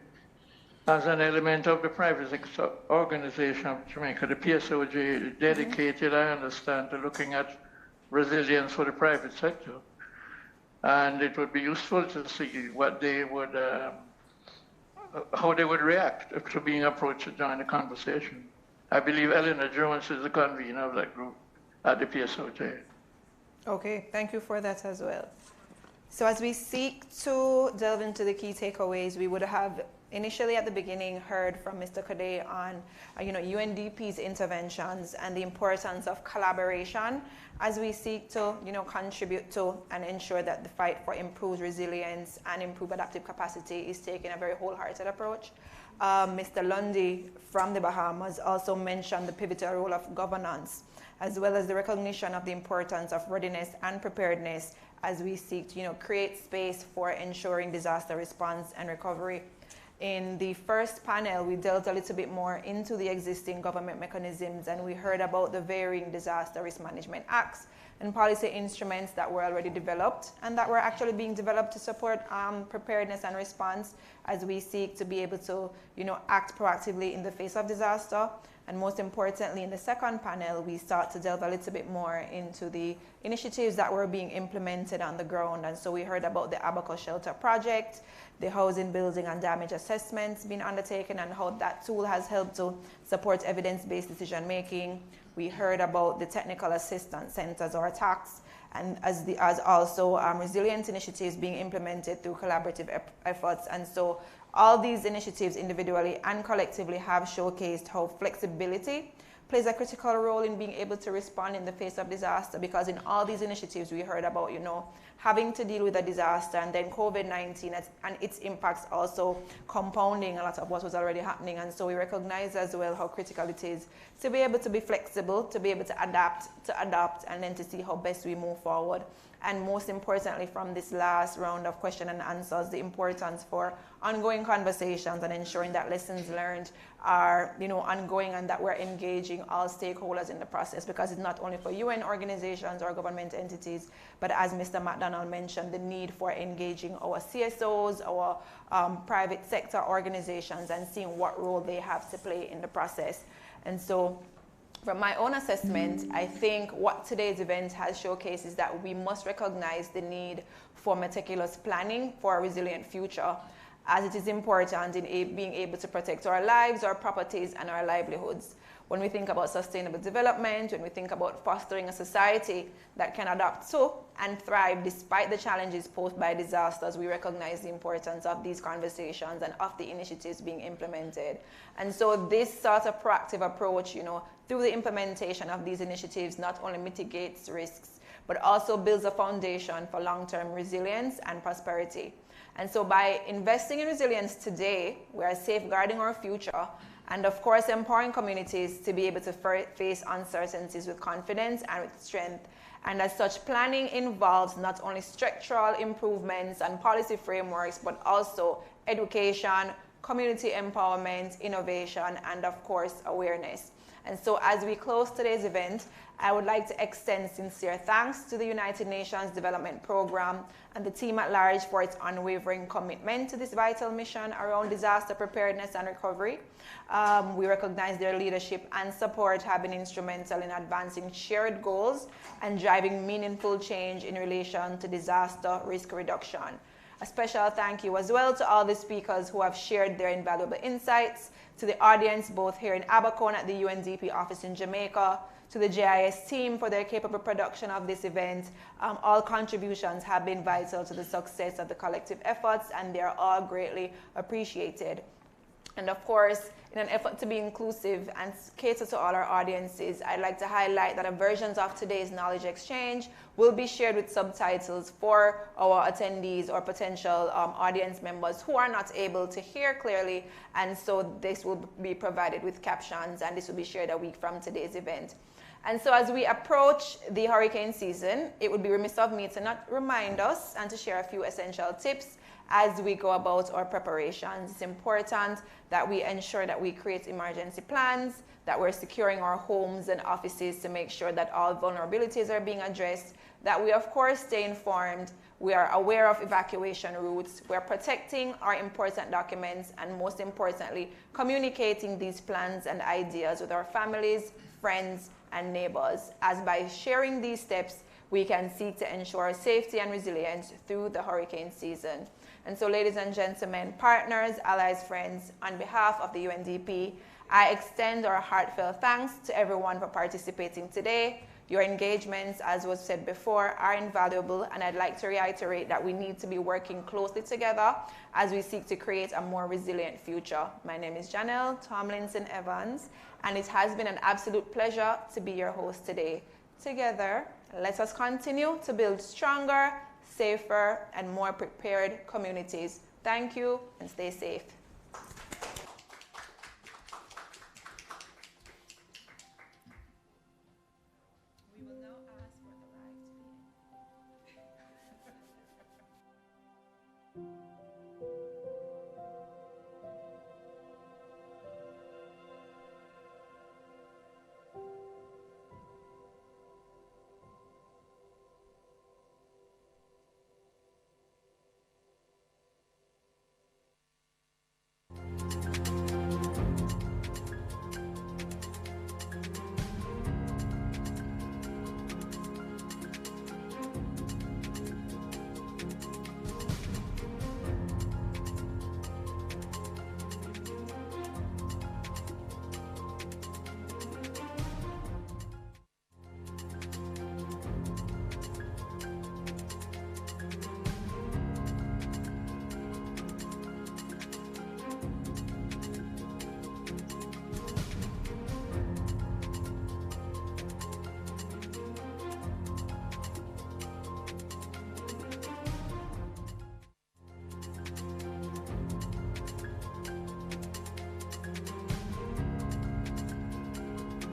as an element of the private sector organization of Jamaica, the PSOJ, dedicated, I understand, to looking at resilience for the private sector. And it would be useful to see what they would, how they would react to being approached to join the conversation. I believe Eleanor Jones is the convener of that group at the PSOJ. Okay, thank you for that as well. So as we seek to delve into the key takeaways, we would have initially at the beginning heard from Mr. Kade on UNDP's interventions and the importance of collaboration as we seek to contribute to and ensure that the fight for improved resilience and improved adaptive capacity is taking a very wholehearted approach. Mr. Lundy from the Bahamas also mentioned the pivotal role of governance, as well as the recognition of the importance of readiness and preparedness as we seek to create space for ensuring disaster response and recovery. In the first panel, we delved a little bit more into the existing government mechanisms, and we heard about the varying disaster risk management acts and policy instruments that were already developed and that were actually being developed to support preparedness and response as we seek to be able to act proactively in the face of disaster. And most importantly, in the second panel, we start to delve a little bit more into the initiatives that were being implemented on the ground. And so we heard about the Abaco Shelter Project, the housing, building, and damage assessments being undertaken, and how that tool has helped to support evidence-based decision-making. We heard about the technical assistance centers or TACs, and as also resilience initiatives being implemented through collaborative efforts. And so all these initiatives individually and collectively have showcased how flexibility plays a critical role in being able to respond in the face of disaster, because in all these initiatives we heard about, having to deal with a disaster and then COVID-19 and its impacts also compounding a lot of what was already happening. And so we recognize as well how critical it is to be able to be flexible, to be able to adapt, and then to see how best we move forward. And most importantly, from this last round of question and answers, the importance for ongoing conversations and ensuring that lessons learned are, ongoing, and that we're engaging all stakeholders in the process, because it's not only for UN organizations or government entities, but as Mr. McDonald mentioned, the need for engaging our CSOs, our private sector organizations, and seeing what role they have to play in the process. And so, from my own assessment, I think what today's event has showcased is that we must recognize the need for meticulous planning for a resilient future, as it is important in being able to protect our lives, our properties, and our livelihoods. When we think about sustainable development, when we think about fostering a society that can adapt to and thrive despite the challenges posed by disasters, we recognize the importance of these conversations and of the initiatives being implemented. And so this sort of proactive approach, through the implementation of these initiatives, not only mitigates risks, but also builds a foundation for long-term resilience and prosperity. And so by investing in resilience today, we are safeguarding our future, and of course empowering communities to be able to face uncertainties with confidence and with strength. And as such, planning involves not only structural improvements and policy frameworks, but also education, community empowerment, innovation, and of course awareness. And so as we close today's event, I would like to extend sincere thanks to the United Nations Development Program and the team at large for its unwavering commitment to this vital mission around disaster preparedness and recovery. We recognize their leadership and support have been instrumental in advancing shared goals and driving meaningful change in relation to disaster risk reduction. A special thank you as well to all the speakers who have shared their invaluable insights, to the audience both here in Abaco and at the UNDP office in Jamaica, to the JIS team for their capable production of this event. All contributions have been vital to the success of the collective efforts, and they are all greatly appreciated. And of course, in an effort to be inclusive and cater to all our audiences, I'd like to highlight that versions of today's knowledge exchange will be shared with subtitles for our attendees or potential audience members who are not able to hear clearly. And so this will be provided with captions, and this will be shared a week from today's event. And so as we approach the hurricane season, it would be remiss of me to not remind us and to share a few essential tips as we go about our preparations. It's important that we ensure that we create emergency plans, that we're securing our homes and offices to make sure that all vulnerabilities are being addressed, that we of course stay informed, we are aware of evacuation routes, we're protecting our important documents, and most importantly, communicating these plans and ideas with our families, friends, and neighbors, as by sharing these steps, we can seek to ensure safety and resilience through the hurricane season. And so, ladies and gentlemen, partners, allies, friends, on behalf of the UNDP, I extend our heartfelt thanks to everyone for participating today. Your engagements, as was said before, are invaluable, and I'd like to reiterate that we need to be working closely together as we seek to create a more resilient future. My name is Jhannel Tomlinson-Evans, and it has been an absolute pleasure to be your host today. Together, let us continue to build stronger, safer, and more prepared communities. Thank you, and stay safe.